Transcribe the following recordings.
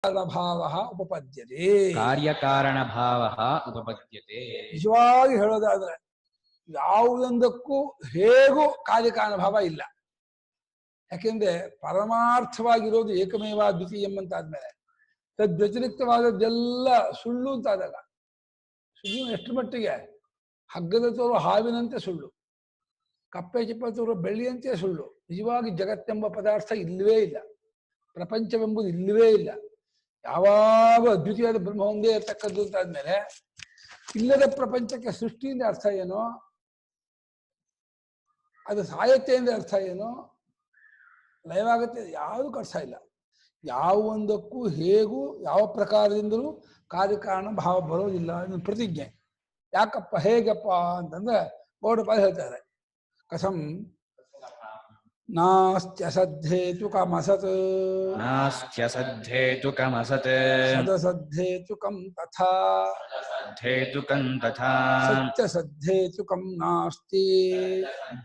ಭಾವ ಉಪಪದ್ಯತೆ. ಕಾರ್ಯಕಾರಣ ಭಾವ ಉಪಪದ್ಯತೆ. ನಿಜವಾಗಿ ಹೇಳೋದಾದ್ರೆ ಯಾವುದೊಂದಕ್ಕೂ ಹೇಗೂ ಕಾರ್ಯಕಾರಣ ಭಾವ ಇಲ್ಲ. ಯಾಕೆಂದ್ರೆ ಪರಮಾರ್ಥವಾಗಿರೋದು ಏಕಮೇವ ದ್ವಿತೀಯಂ ಅಂತಾದ್ಮೇಲೆ ತದ್ವ್ಯತಿರಿಕ್ತವಾದದ್ದೆಲ್ಲ ಸುಳ್ಳು ಅಂತಾದಾಗ ಸುಳ್ಳು ಎಷ್ಟು ಮಟ್ಟಿಗೆ? ಹಗ್ಗದ ತೋರು ಹಾವಿನಂತೆ ಸುಳ್ಳು, ಕಪ್ಪೆ ಚಿಪ್ಪೆ ತೋರು ಬೆಳ್ಳಿಯಂತೆ ಸುಳ್ಳು. ನಿಜವಾಗಿ ಜಗತ್ತೆಂಬ ಪದಾರ್ಥ ಇಲ್ಲವೇ ಇಲ್ಲ, ಪ್ರಪಂಚವೆಂಬುದು ಇಲ್ಲವೇ ಇಲ್ಲ. ಯಾವಾಗ ಅದ್ವಿತೀಯವಾದ ಬ್ರಹ್ಮ ಒಂದೇ ಇರ್ತಕ್ಕದ್ದು ಅಂತಾದ್ಮೇಲೆ ಇಲ್ಲದ ಪ್ರಪಂಚಕ್ಕೆ ಸೃಷ್ಟಿಯಿಂದ ಅರ್ಥ ಏನೋ, ಅದು ಸಾಯತ್ತೆ ಅಂದ್ರೆ ಅರ್ಥ ಏನೋ, ಲಯವಾಗುತ್ತೆ ಯಾವುದಕ್ಕೂ ಅರ್ಥ ಇಲ್ಲ. ಯಾವೊಂದಕ್ಕೂ ಹೇಗೂ ಯಾವ ಪ್ರಕಾರದಿಂದಲೂ ಕಾರ್ಯಕಾರಣ ಭಾವ ಬರೋದಿಲ್ಲ ಅನ್ನೋ ಪ್ರತಿಜ್ಞೆ. ಯಾಕಪ್ಪ ಹೇಗಪ್ಪ ಅಂತಂದ್ರೆ ಗೌಡಪಾದ ಹೇಳ್ತಾರೆ, ಕಥಂ ನಾಸ್ತ್ಯಸದ್ಧೇತು ಕಮಸತ್ ನಾಸ್ತ್ಯಸದ್ಧೇತು ಕಮಸತ್ ಸದಸದ್ಧೇತು ಕಂ ತಥಾ ಧೇತು ಕಂ ತಥಾ ಸತ್ಯಸದ್ಧೇತು ಕಂ ನಾಸ್ತಿ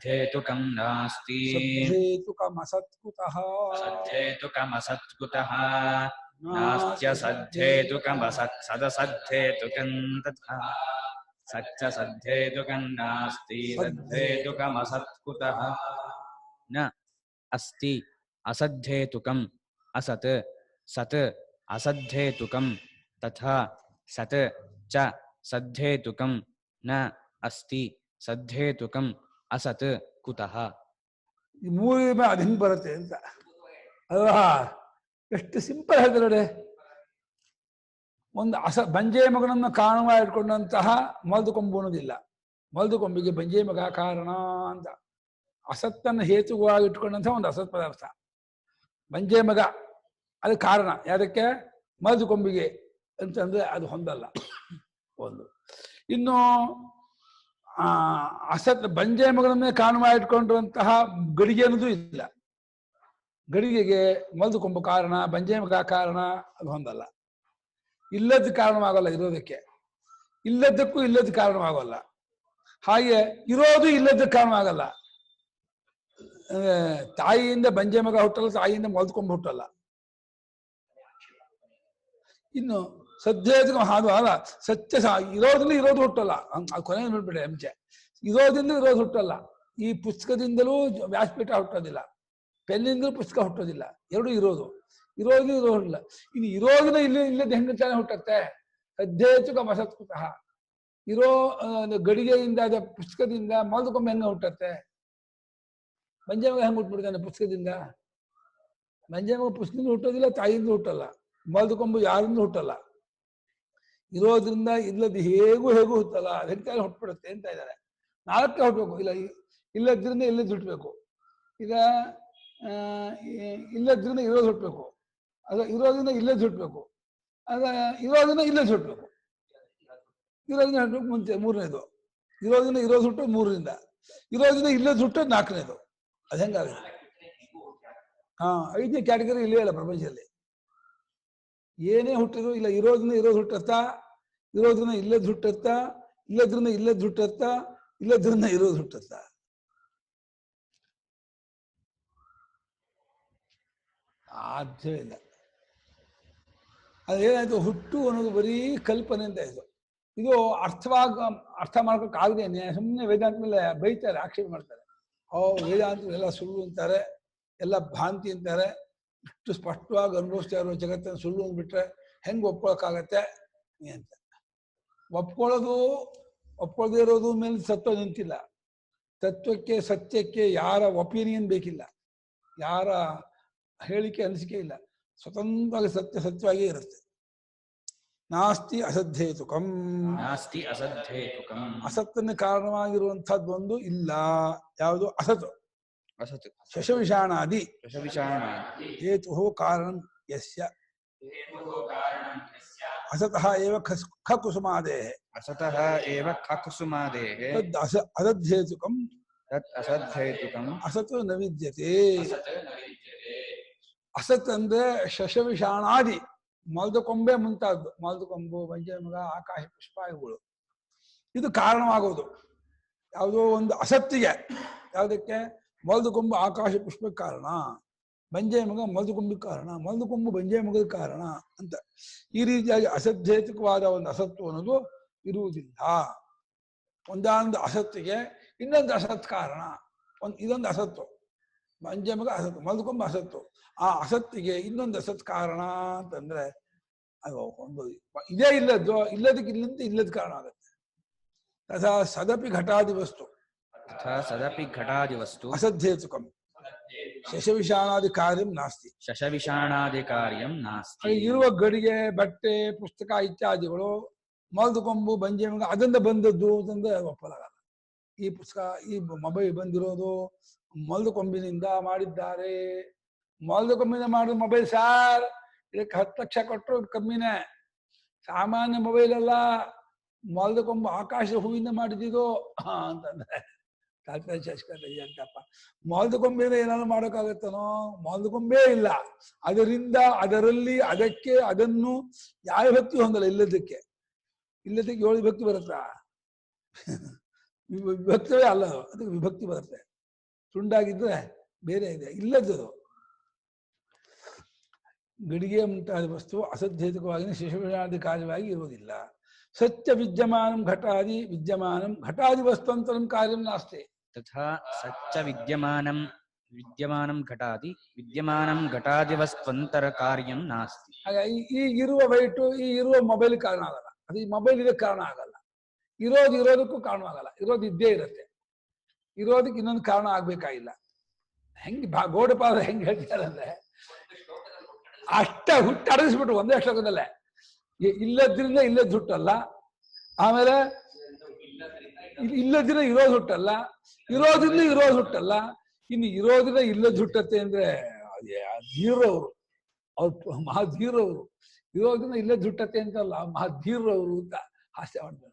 ಧೇತು ಕಂ ನಾಸ್ತಿ ಸದ್ಧೇತು ಕಮಸತ್ ಕುತಃ ಸದ್ಧೇತು ಕಮಸತ್ ಕುತಃ ನಾಸ್ತ್ಯಸದ್ಧೇತು ಕಮಸತ್ ಸದಸದ್ಧೇತು ಕಂ ತಥಾ ಸತ್ಯಸದ್ಧೇತು ಕಂ ನಾಸ್ತಿ ಸದ್ಧೇತು ಕಮಸತ್ ಕುತಃ ನ ಅಸ್ತಿ ಅಸದ್ಧೇತುಕಂ ಅಸತ್ ಸತ್ ಅಸದ್ಧೇತುಕಂ ತಥಾ ಸತ್ ಚ ಸದ್ಧೇತುಕಂ ನ ಅಸ್ತಿ ಸದ್ಧೇತುಕಂ ಅಸತ್ ಕುತಃ. ಈ ಮೂರು ಅದು ಹಿಂಗೆ ಬರುತ್ತೆ ಅಂತ ಅಲ್ವಾ? ಎಷ್ಟು ಸಿಂಪಲ್ ಹೇಳ್ತಾರೆ ನೋಡಿ. ಒಂದು ಬಂಜೆ ಮಗನನ್ನು ಕಾರಣವಾಗಿ ಇಟ್ಕೊಂಡಂತಹ ಮಲ್ದುಕೊಂಬು ಅನ್ನೋದಿಲ್ಲ. ಮಲ್ದುಕೊಂಬಿಗೆ ಬಂಜೆ ಮಗ ಕಾರಣ ಅಂತ. ಅಸತ್ತನ್ನು ಹೇತುವಾಗಿ ಇಟ್ಕೊಂಡಂಥ ಒಂದು ಅಸತ್ ಪದಾರ್ಥ ಬಂಜೆ ಮಗ, ಅದು ಕಾರಣ. ಯಾವುದಕ್ಕೆ? ಮಲ್ದುಕೊಂಬಿಗೆ ಅಂತಂದ್ರೆ ಅದು ಹೊಂದಲ್ಲ ಒಂದು. ಇನ್ನು ಅಸತ್ ಬಂಜೆ ಮಗನನ್ನೇ ಕಾರಣವಾಗಿ ಇಟ್ಕೊಂಡಿರುವಂತಹ ಗಡಿಗೆ ಅನ್ನೋದು ಇಲ್ಲ. ಗಡಿಗೆಗೆ ಮಲ್ದುಕೊಂಬು ಕಾರಣ, ಬಂಜೆ ಮಗ ಕಾರಣ, ಅದು ಹೊಂದಲ್ಲ. ಇಲ್ಲದ ಕಾರಣವಾಗಲ್ಲ ಇರೋದಕ್ಕೆ, ಇಲ್ಲದಕ್ಕೂ ಇಲ್ಲದ ಕಾರಣವಾಗಲ್ಲ. ಹಾಗೆ ಇರೋದು ಇಲ್ಲದ ಕಾರಣವಾಗಲ್ಲ. ತಾಯಿಯಿಂದ ಬಂಜೆ ಮಗ ಹುಟ್ಟಲ್ಲ, ತಾಯಿಯಿಂದ ಮಲ್ದುಕೊಂಬ ಹುಟ್ಟಲ್ಲ. ಇನ್ನು ಸದ್ಯದ ಹಾದು ಅಲ್ಲ, ಸತ್ಯ ಇರೋದ್ರಿಂದ ಇರೋದು ಹುಟ್ಟಲ್ಲ. ಅದು ಕೊನೆ ನೋಡ್ಬಿಡಿ ಅಂಚೆ. ಇರೋದ್ರಿಂದ ಇರೋದು ಹುಟ್ಟಲ್ಲ. ಈ ಪುಸ್ತಕದಿಂದಲೂ ವ್ಯಾಸಪೀಠ ಹುಟ್ಟೋದಿಲ್ಲ, ಪೆನ್ನಿಂದಲೂ ಪುಸ್ತಕ ಹುಟ್ಟೋದಿಲ್ಲ. ಎರಡು ಇರೋದು, ಇರೋದು ಇರೋದಿಲ್ಲ. ಇನ್ನು ಇರೋದನ್ನ ಇಲ್ಲದ ಹೆಂಗ ಚೆನ್ನಾಗಿ ಹುಟ್ಟತ್ತೆ? ಸದ್ಯೇಚುಕ ಮಸತ್ಕುತಃ. ಇರೋ ಗಡಿಗೆಯಿಂದ ಅದ ಪುಸ್ತಕದಿಂದ ಮಲ್ದುಕೊಂಬ ಹೆಂಗ ಹುಟ್ಟತ್ತೆ? ಬಂಜೆ ಮಗ ಹೆಂಗೆ ಹುಟ್ಬಿಡ್ತಾನೆ ಪುಸ್ತಕದಿಂದ? ಬಂಜೆ ಮಗ ಪುಸ್ತಕದಿಂದ ಹುಟ್ಟೋದಿಲ್ಲ, ತಾಯಿಯಿಂದ ಹುಟ್ಟಲ್ಲ, ಮಲ್ದುಕೊಂಬು ಯಾರಿಂದ ಹುಟ್ಟಲ್ಲ. ಇರೋದ್ರಿಂದ ಇಲ್ಲದ ಹೇಗೂ ಹುಟ್ಟಲ್ಲ, ಅದಕ್ಕೆ ಹುಟ್ಬಿಡುತ್ತೆ ಅಂತ ಇದ್ದಾರೆ. ನಾಲ್ಕೇ ಹುಟ್ಟಬೇಕು. ಇಲ್ಲ ಇಲ್ಲದ್ರಿಂದ ಇಲ್ಲದ ಹುಟ್ಟಬೇಕು. ಈಗ ಇಲ್ಲದ್ರಿಂದ ಇರೋದು ಹುಟ್ಟಬೇಕು, ಅದ ಇರೋದ್ರಿಂದ ಇಲ್ಲದ ಹುಟ್ಟಬೇಕು, ಅದ ಇರೋದ್ರಿಂದ ಇಲ್ಲದ ಹುಟ್ಟಬೇಕು. ಇರೋದ್ರಿಂದ ಹುಟ್ಟಬೇಕು ಮುಂಚೆ ಮೂರನೇದು, ಇರೋದ್ರಿಂದ ಇರೋದು ಹುಟ್ಟೋದು ಮೂರರಿಂದ, ಇರೋದ್ರಿಂದ ಇಲ್ಲದ ಹುಟ್ಟೋದು ನಾಲ್ಕನೇದು. ಅದು ಹೆಂಗಾಗುತ್ತೆ? ಐದನೇ ಕ್ಯಾಟಗರಿ ಇಲ್ಲೇ ಇಲ್ಲ ಪ್ರಪಂಚದಲ್ಲಿ. ಏನೇ ಹುಟ್ಟಿದ್ರು ಇಲ್ಲ, ಇರೋದ್ರಿಂದ ಇರೋದು ಹುಟ್ಟತ್ತಾ, ಇರೋದ್ರಿಂದ ಇಲ್ಲದ ಹುಟ್ಟತ್ತಾ, ಇಲ್ಲದ್ರಿಂದ ಇಲ್ಲದ ಹುಟ್ಟತ್ತಾ, ಇಲ್ಲದ್ರಿಂದ ಇರೋದು ಹುಟ್ಟತ್ತಾ. ಸಾಧ್ಯ ಇಲ್ಲ. ಅದೇನಾಯ್ತು, ಹುಟ್ಟು ಅನ್ನೋದು ಬರೀ ಕಲ್ಪನೆ ಅಂತ ಆಯ್ತು. ಇದು ಅರ್ಥ ಮಾಡ್ಕೊಕ್ಕಾಗದೇನೆ ಸುಮ್ಮನೆ ವೇದಾಂತ ಮೇಲೆ ಬೈತಾರೆ, ಆಕ್ಷೇಪ ಮಾಡ್ತಾರೆ. ವೇದಾಂತ ಎಲ್ಲ ಸುಳ್ಳು ಅಂತಾರೆ, ಎಲ್ಲ ಭ್ರಾಂತಿ ಅಂತಾರೆ. ಇಷ್ಟು ಸ್ಪಷ್ಟವಾಗಿ ಅನುಭವಿಸ್ತಾ ಇರೋ ಜಗತ್ತನ್ನು ಸುಳ್ಳು ಅಂದ್ಬಿಟ್ರೆ ಹೆಂಗೆ ಒಪ್ಕೊಳಕ್ಕಾಗತ್ತೆ ಅಂತ. ಒಪ್ಕೊಳ್ಳದೇ ಇರೋದು ಮೇಲೆ ಸತ್ವ ನಿಂತಿಲ್ಲ. ತತ್ವಕ್ಕೆ ಸತ್ಯಕ್ಕೆ ಯಾರ ಒಪಿನಿಯನ್ ಬೇಕಿಲ್ಲ, ಯಾರ ಹೇಳಿಕೆ ಅನಿಸಿಕೆ ಇಲ್ಲ. ಸ್ವತಂತ್ರವಾಗಿ ಸತ್ಯವಾಗಿಯೇ ಇರುತ್ತೆ. ನಾಸ್ತಿ ಅಸದ್ಧೇತುಕಂ. ನಾಸ್ತಿ ಅಸದ್ಧೇತುಕಂ. ಅಸತ್ತನ್ನು ಕಾರಣವಾಗಿರುವಂತಹದ್ದು ಒಂದು ಇಲ್ಲ. ಯಾವುದು? ಅಸತ್. ಅಸತ್ ಶಶವಿಷಾಣಾದಿ ಹೇತು ಕಾರಣಂ ಯಸ್ಯ ಅಸತಃ ಏವ ಖಕುಸುಮಾದೇಃ ಅಸತಃ ಏವ ಖಕುಸುಮಾದೇಃ ತದ್ ಅಸದ್ಧೇತುಕಂ ತತ್ ಅಸದ್ಧೇತುಕಂ ಅಸತ್ ನ ವಿದ್ಯತೆ. ಅಸತ್ ಅಂದ್ರೆ ಶಶವಿಷಾಣಾದಿ, ಮಲ್ದುಕೊಂಬೆ ಮುಂತಾದ್ದು. ಮಲ್ದುಕೊಂಬು, ಬಂಜೆ ಮಗ, ಆಕಾಶ ಪುಷ್ಪಾದಿಗಳು ಇದು ಕಾರಣವಾಗುವುದು ಯಾವುದೋ ಒಂದು ಅಸತ್ತಿಗೆ. ಯಾವುದಕ್ಕೆ? ಮಲ್ದುಕೊಂಬು ಆಕಾಶ ಪುಷ್ಪಕ್ಕೆ ಕಾರಣ, ಬಂಜೆ ಮಗ ಮಲ್ದುಕೊಂಬಿಗೆ ಕಾರಣ, ಮಲ್ದುಕೊಂಬು ಬಂಜೆ ಮಗದ ಕಾರಣ ಅಂತ. ಈ ರೀತಿಯಾಗಿ ಅಸಧ್ಯೇತಕವಾದ ಒಂದು ಅಸತ್ವ ಅನ್ನೋದು ಇರುವುದಿಲ್ಲ. ಒಂದಾನೊಂದು ಅಸತ್ತಿಗೆ ಇನ್ನೊಂದು ಅಸತ್ ಕಾರಣ. ಇದೊಂದು ಅಸತ್ತು, ಬಂಜೆ ಮಗ ಅಸತ್ತು, ಮಲ್ದುಕೊಂಬ ಅಸತ್ತು. ಆ ಅಸತ್ತಿಗೆ ಇನ್ನೊಂದು ಅಸತ್ ಕಾರಣ ಅಂತಂದ್ರೆ ಅದು ಒಂದು ಇದೇ ಇಲ್ಲದ್ದು, ಇಲ್ಲದಕ್ಕೆ ಇಲ್ಲಂತ ಇಲ್ಲದ ಕಾರಣ ಆಗುತ್ತೆ. ತಥಾ ಸದಪಿ ಘಟಾದಿ ವಸ್ತು तथा सदपि घटादिवस्तु ಅಸಧ್ಯೇತುಕಂ ಶಶವಿಷಾಣಾದಿ ಕಾರ್ಯಂ ನಾಸ್ತಿ. शशविषाणादिकार्यं नास्ति. ಇರುವ ಗಡಿಗೆ, ಬಟ್ಟೆ, ಪುಸ್ತಕ ಇತ್ಯಾದಿಗಳು ಮಲ್ದುಕೊಂಬು ಬಂಜೆ ಮಗ ಅದರಿಂದ ಬಂದದ್ದು ಅಂತಂದ್ರೆ ಒಪ್ಪಲಾಗಲ್ಲ. ಈ ಪುಸ್ತಕ, ಈ ಮೊಬೈಲ್ ಬಂದಿರೋದು ಮಲ್ದುಕೊಂಬಿನಿಂದ ಮಾಡಿದ್ದಾರೆ. ಮಲ್ದುಕೊಂಬಿನಿಂದ ಮಾಡಿದ ಮೊಬೈಲ್ ಸಾರ್, ಇದಕ್ಕೆ 10 ಲಕ್ಷ ಕೊಟ್ಟರು ಕಮ್ಮಿನೇ. ಸಾಮಾನ್ಯ ಮೊಬೈಲ್ ಅಲ್ಲ, ಮಲ್ದುಕೊಂಬು ಆಕಾಶದ ಹೂವಿಂದ ಮಾಡಿದ್ದು ಅಂತಂದ್ರೆ ಅಂತಪ್ಪ. ಮಲ್ದುಕೊಂಬಿಂದ ಏನಾದ್ರು ಮಾಡೋಕ್ಕಾಗತ್ತನೋ? ಮಲ್ದುಕೊಂಬೇ ಇಲ್ಲ. ಅದರಿಂದ, ಅದರಲ್ಲಿ, ಅದಕ್ಕೆ, ಅದನ್ನು ಯಾವ ಭಕ್ತಿ ಹೊಂದಲ್ಲ. ಇಲ್ಲದಕ್ಕೆ 7 ವಿಭಕ್ತಿ ಬರುತ್ತಾ? ವಿಭಕ್ತವೇ ಅಲ್ಲ, ಅದಕ್ಕೆ ವಿಭಕ್ತಿ ಬರುತ್ತೆ. ತುಂಡಾಗಿದ್ರೆ ಬೇರೆ ಇದೆ, ಇಲ್ಲದ್ದು. ಗಡಿಗೆ ಮುಂತಾದ ವಸ್ತು ಅಸಧ್ಯೇತಕವಾಗಿ ಶಿಶುವಿನಾದಿ ಕಾರ್ಯವಾಗಿ ಇರುವುದಿಲ್ಲ. ಸತ್ಯ ವಿದ್ಯಮಾನಂ ಘಟಾದಿ ವಿದ್ಯಮಾನಂ ಘಟಾದಿ ವಸ್ತುವಂತರಂ ಕಾರ್ಯಂ ನಾಸ್ತಿ. तथा सच्च विद्यमानं घटादि विद्यमानं घटादिवस्त्वन्तर कार्यं नास्ति. ಹಾಗಾಗಿ ಈ ಇರುವ ವೈಟು, ಈ ಇರುವ ಮೊಬೈಲ್ ಕಾರಣ ಆಗಲ್ಲ. ಅದು ಈ ಮೊಬೈಲ್ ಇದಕ್ಕೆ ಕಾರಣ ಆಗಲ್ಲ. ಇರೋದಕ್ಕೂ ಕಾರಣ ಆಗಲ್ಲ. ಇರೋದು ಇದ್ದೇ ಇರುತ್ತೆ. ಇರೋದಕ್ಕೆ ಇನ್ನೊಂದು ಕಾರಣ ಆಗ್ಬೇಕಾಗಿಲ್ಲ. ಹೆಂಗೆ ಗೌಡಪಾದ ಹೆಂಗೆ ಹೇಳ್ತಾರಂದ್ರೆ, ಅಷ್ಟ ಹುಟ್ಟು ಅಡಗಿಸ್ಬಿಟ್ರು ಒಂದೇ ಶ್ಲೋಕದಲ್ಲೇ. ಇಲ್ಲದ್ರಿಂದ ಇಲ್ಲದ್ ಹುಟ್ಟಲ್ಲ, ಆಮೇಲೆ ಇಲ್ಲದ್ರಿಂದ ಇರೋದು ಹುಟ್ಟಲ್ಲ, ಇರೋದ್ರಿಂದ ಇರೋದು ಹುಟ್ಟಲ್ಲ, ಇನ್ನು ಇರೋದ್ರಿಂದ ಇಲ್ಲದ್ ಹುಟ್ಟತ್ತೆ ಅಂದ್ರೆ ಧೀರವರು, ಅವ್ರು ಮಹಾಧೀರವರು. ಇರೋದ್ರಿಂದ ಇಲ್ಲದ್ ಹುಟ್ಟತ್ತೆ ಅಂತಲ್ಲ, ಮಹಾಧೀರವರು ಅಂತ ಹಾಸ್ಯ ಮಾಡ್ತಾರೆ.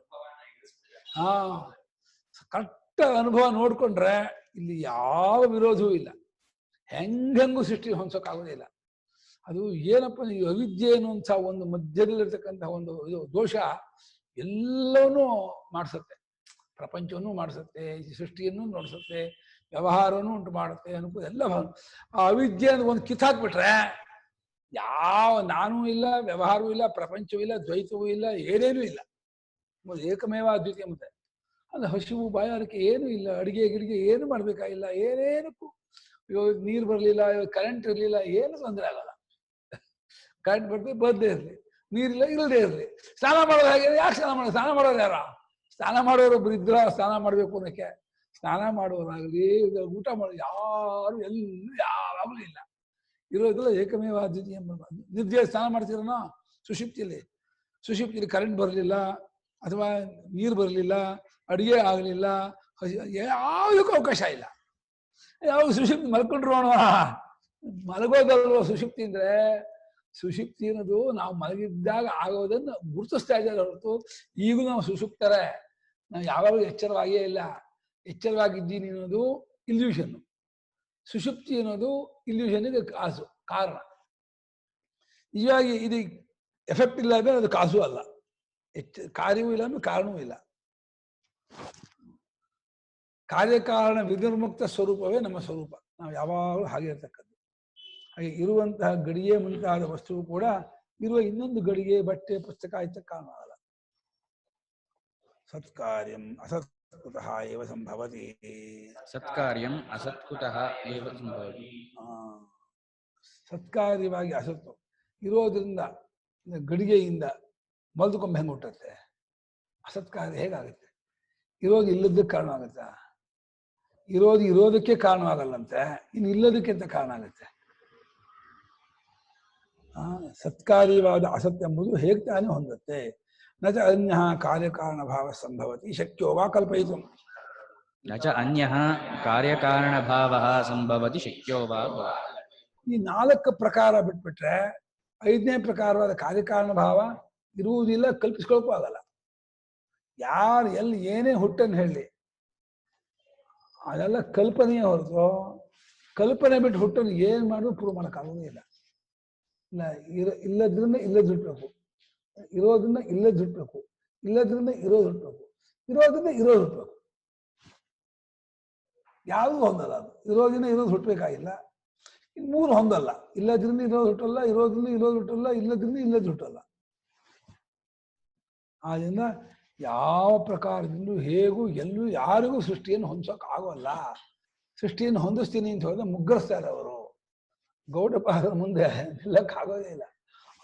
ಕರೆಕ್ಟ್ ಅನುಭವ ನೋಡ್ಕೊಂಡ್ರೆ ಇಲ್ಲಿ ಯಾವ ವಿರೋಧವೂ ಇಲ್ಲ. ಹೆಂಗೂ ಸೃಷ್ಟಿ ಹೊಂದೋಕ್ಕಾಗೋದಿಲ್ಲ. ಅದು ಏನಪ್ಪ, ಈ ಅವಿದ್ಯೆ ಅನ್ನುವಂಥ ಒಂದು ಮಧ್ಯದಲ್ಲಿರ್ತಕ್ಕಂಥ ಒಂದು ಇದು ದೋಷ ಎಲ್ಲವನ್ನೂ ಮಾಡಿಸುತ್ತೆ. ಪ್ರಪಂಚವನ್ನು ಮಾಡಿಸುತ್ತೆ, ಈ ಸೃಷ್ಟಿಯನ್ನು ನಡೆಸುತ್ತೆ, ವ್ಯವಹಾರವನ್ನು ಉಂಟು ಮಾಡುತ್ತೆ, ಅನುಕೂಲ ಎಲ್ಲ. ಆ ಅವಿದ್ಯೆ ಅಂತ ಒಂದು ಕಿತ್ತಾಕ್ಬಿಟ್ರೆ ಯಾವ ನಾನೂ ಇಲ್ಲ, ವ್ಯವಹಾರವೂ ಇಲ್ಲ, ಪ್ರಪಂಚವೂ ಇಲ್ಲ, ದ್ವೈತವೂ ಇಲ್ಲ, ಏನೇನೂ ಇಲ್ಲ. ಏಕಮೇವ ಅದ್ವಿತೀಯ. ಮತ್ತೆ ಅದು ಹಸಿವು, ಬಾಯಾರಿಕೆ ಏನೂ ಇಲ್ಲ, ಅಡಿಗೆ ಗಿಡಿಗೆ ಏನು ಮಾಡ್ಬೇಕಾಗಿಲ್ಲ, ಏನೇನಕ್ಕೂ. ಇವಾಗ ನೀರು ಬರಲಿಲ್ಲ, ಇವಾಗ ಕರೆಂಟ್ ಇರಲಿಲ್ಲ, ಏನು ತೊಂದರೆ ಆಗಲ್ಲ. ಕರೆಂಟ್ ಬರ್ದೇ ಇರಲಿ, ನೀರಿಲ್ಲ ಇಲ್ಲದೆ ಇರಲಿ. ಸ್ನಾನ ಮಾಡೋದು ಹಾಗೆ, ಯಾಕೆ ಸ್ನಾನ ಮಾಡೋದು? ಸ್ನಾನ ಮಾಡೋರು ಯಾರ? ಸ್ನಾನ ಮಾಡೋರೊಬ್ರು ಇದ್ರ ಸ್ನಾನ ಮಾಡಬೇಕು ಅನ್ನೋಕ್ಕೆ. ಸ್ನಾನ ಮಾಡೋರಾಗಲಿ, ಊಟ ಮಾಡೋದು ಯಾರು ಎಲ್ಲೂ ಯಾವಾಗಲೂ ಇಲ್ಲ. ಇರೋದಿಲ್ಲ ಏಕಮೇವ ಅದ್ವಿತೀಯ. ನಿದ್ದೆ ಸ್ನಾನ ಮಾಡ್ತೀರನೋ? ಸುಷುಪ್ತಿಯಲ್ಲಿ ಕರೆಂಟ್ ಬರಲಿಲ್ಲ, ಅಥವಾ ನೀರು ಬರಲಿಲ್ಲ, ಅಡುಗೆ ಆಗಲಿಲ್ಲ, ಯಾವುದಕ್ಕೂ ಅವಕಾಶ ಇಲ್ಲ. ಯಾವಾಗ ಸುಷುಪ್ತಿ ಮಲ್ಕೊಂಡ್ರು ಅಣುವ, ಮಲಗೋದಲ್ವ ಸುಷುಪ್ತಿ ಅಂದ್ರೆ? ಸುಷುಪ್ತಿ ಅನ್ನೋದು ನಾವು ಮಲಗಿದ್ದಾಗ ಆಗೋದನ್ನು ಗುರುತಿಸ್ತಾ ಇದ್ದಾರೆ ಹೊರತು ಈಗೂ ನಾವು ಸುಷುಪ್ತರೆ. ನಾವು ಯಾವಾಗಲೂ ಎಚ್ಚರವಾಗಿಯೇ ಇಲ್ಲ. ಎಚ್ಚರವಾಗಿದ್ದೀನಿ ಅನ್ನೋದು ಇಲ್ಯೂಷನ್. ಸುಷುಪ್ತಿ ಅನ್ನೋದು ಇಲ್ಯೂಷನ್ಗೆ ಕಾರಣ. ನಿಜವಾಗಿ ಇದು ಎಫೆಕ್ಟ್ ಇಲ್ಲ ಅಂದ್ರೆ ಅದು ಕಾಸು ಅಲ್ಲ. ಕಾರ್ಯವೂ ಇಲ್ಲ ಅಂದ್ರೆ ಕಾರಣವೂ ಇಲ್ಲ. ಕಾರ್ಯಕಾರಣ ವಿನಿರ್ಮುಕ್ತ ಸ್ವರೂಪವೇ ನಮ್ಮ ಸ್ವರೂಪ. ನಾವು ಯಾವಾಗಲೂ ಹಾಗೆ ಇರ್ತಕ್ಕದ್ದು. ಹಾಗೆ ಇರುವಂತಹ ಗಡಿಗೆ ಮುಂತಾದ ವಸ್ತುವು ಕೂಡ ಇರುವ ಇನ್ನೊಂದು ಗಡಿಗೆ, ಬಟ್ಟೆ, ಪುಸ್ತಕ ಇತ್ತ ಕಾರಣ ಆಗಲ್ಲ. ಸತ್ಕಾರ್ಯಂ ಅಸತ್ಕೃತಃ ಏವ ಸಂಭವತಿ. ಸತ್ಕಾರ್ಯಂ ಅಸತ್ಕೃತಃ ಏವ ಸಂಭವತಿ. ಸತ್ಕಾರ್ಯವಾಗಿ ಅಸತ್ತು ಇರೋದ್ರಿಂದ, ಗಡಿಗೆಯಿಂದ ಮಲ್ದುಕೊಂಬ ಹೆಂಗೆ ಹುಟ್ಟುತ್ತೆ? ಅಸತ್ಕಾರ್ಯ ಹೇಗಾಗುತ್ತೆ? ಇರೋದು ಇಲ್ಲದಕ್ಕೆ ಕಾರಣ ಆಗುತ್ತಾ? ಇರೋದಕ್ಕೆ ಕಾರಣವಾಗಲ್ಲಂತೆ, ಇನ್ನು ಇಲ್ಲದಕ್ಕೆ ಅಂತ ಕಾರಣ ಆಗುತ್ತೆ. ಸತ್ಕಾರ್ಯವಾದ ಅಸತ್ಯ ಎಂಬುದು ಹೇಗೆ ತಾನೇ ಹೊಂದುತ್ತೆ? ನ ಚ ಅನ್ಯ ಕಾರ್ಯಕಾರಣ ಭಾವ ಸಂಭವತಿ ಶಕ್ಯೋ ವಾ ಕಲ್ಪಯಿತು. ನ ಚ ಅನ್ಯ ಕಾರ್ಯಕಾರಣ ಭಾವ ಸಂಭವತಿ ಶಕ್ಯೋ ವಾ. ಈ 4 ಪ್ರಕಾರ ಬಿಟ್ಬಿಟ್ರೆ 5ನೇ ಪ್ರಕಾರವಾದ ಕಾರ್ಯಕಾರಣ ಭಾವ ಇರುವುದಿಲ್ಲ, ಕಲ್ಪಿಸ್ಕೊಳಕ್ಕೂ ಆಗಲ್ಲ. ಯಾರು ಎಲ್ಲಿ ಏನೇ ಹುಟ್ಟನ್ನು ಹೇಳಿ ಅದೆಲ್ಲ ಕಲ್ಪನೆಯೇ ಹೊರತು, ಕಲ್ಪನೆ ಬಿಟ್ಟು ಹುಟ್ಟನ್ನು ಏನು ಮಾಡಿದ್ರು ಪ್ರೂವ್ ಮಾಡೋಕ್ಕಾಗೋದೇ ಇಲ್ಲ. ಇಲ್ಲದ್ರಿಂದ ಇಲ್ಲದ್ ಹುಟ್ಟಬೇಕು, ಇರೋದ್ರಿಂದ ಇಲ್ಲದ್ ಹುಟ್ಟಬೇಕು, ಇಲ್ಲದ್ರಿಂದ ಇರೋದು ಹುಟ್ಟಬೇಕು, ಇರೋದ್ರಿಂದ ಇರೋದು ಹುಟ್ಟಬೇಕು. ಯಾವುದೂ ಹೊಂದಲ್ಲ. ಅದು ಇರೋದ್ರಿಂದ ಇರೋದು ಹುಟ್ಟಬೇಕಾಗಿಲ್ಲ, ಇನ್ನು ಮೂರು ಹೊಂದಲ್ಲ. ಇಲ್ಲದ್ರಿಂದ ಇರೋದು ಹುಟ್ಟಲ್ಲ, ಇರೋದ್ರಿಂದ ಇರೋದು ಹುಟ್ಟಲ್ಲ, ಇಲ್ಲದ್ರಿಂದ ಇಲ್ಲದ್ದು ಹುಟ್ಟಲ್ಲ. ಆದ್ರಿಂದ ಯಾವ ಪ್ರಕಾರದಿಂದಲೂ ಹೇಗೂ ಎಲ್ಲೂ ಯಾರಿಗೂ ಸೃಷ್ಟಿಯನ್ನು ಹೊಂದಿಸೋಕೆ ಆಗೋಲ್ಲ. ಸೃಷ್ಟಿಯನ್ನು ಹೊಂದಿಸ್ತೀನಿ ಅಂತ ಹೇಳಿದ್ರೆ ಮುಗ್ಗರಿಸ್ತಾರೆ ಅವರು. ಗೌಡಪಾದರ ಮುಂದೆ ನಿಲ್ಲಕ್ಕಾಗೋದೇ ಇಲ್ಲ.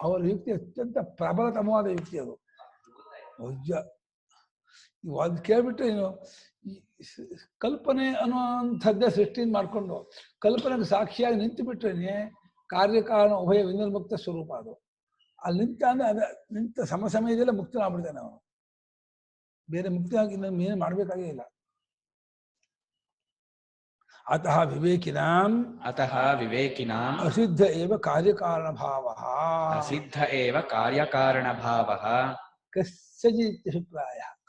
ಅವರ ಯುಕ್ತಿ ಅತ್ಯಂತ ಪ್ರಬಲತಮವಾದ ಯುಕ್ತಿ ಅದು. ವಜ್ಜ ಅದು ಕೇಳ್ಬಿಟ್ರೆ ಏನು, ಕಲ್ಪನೆ ಅನ್ನುವಂಥದ್ದೇ ಸೃಷ್ಟಿಯನ್ನು ಮಾಡಿಕೊಂಡು ಕಲ್ಪನೆಗೆ ಸಾಕ್ಷಿಯಾಗಿ ನಿಂತು ಬಿಟ್ರೇನೆ ಕಾರ್ಯಕಾರಣ ಉಭಯ ವಿನಿರ್ಮುಕ್ತ ಸ್ವರೂಪ ಅದು. ಅಲ್ಲಿ ನಿಂತ ಅಂದ್ರೆ ಅದ ನಿಂತ ಸಮಯದಲ್ಲೇ ಮುಕ್ತನಾಗ್ಬಿಡ್ತಾನೆ ಅವನು. ಬೇರೆ ಮುಕ್ತಿಯಾಗಿ ಇನ್ನೇನು ಮಾಡಬೇಕಾಗೇ ಇಲ್ಲ. ಅತಃ ವಿವೇಕಿನಾಂ ಅಸಿದ್ಧ ಏವ ಕಾರ್ಯಕಾರಣ ಭಾವ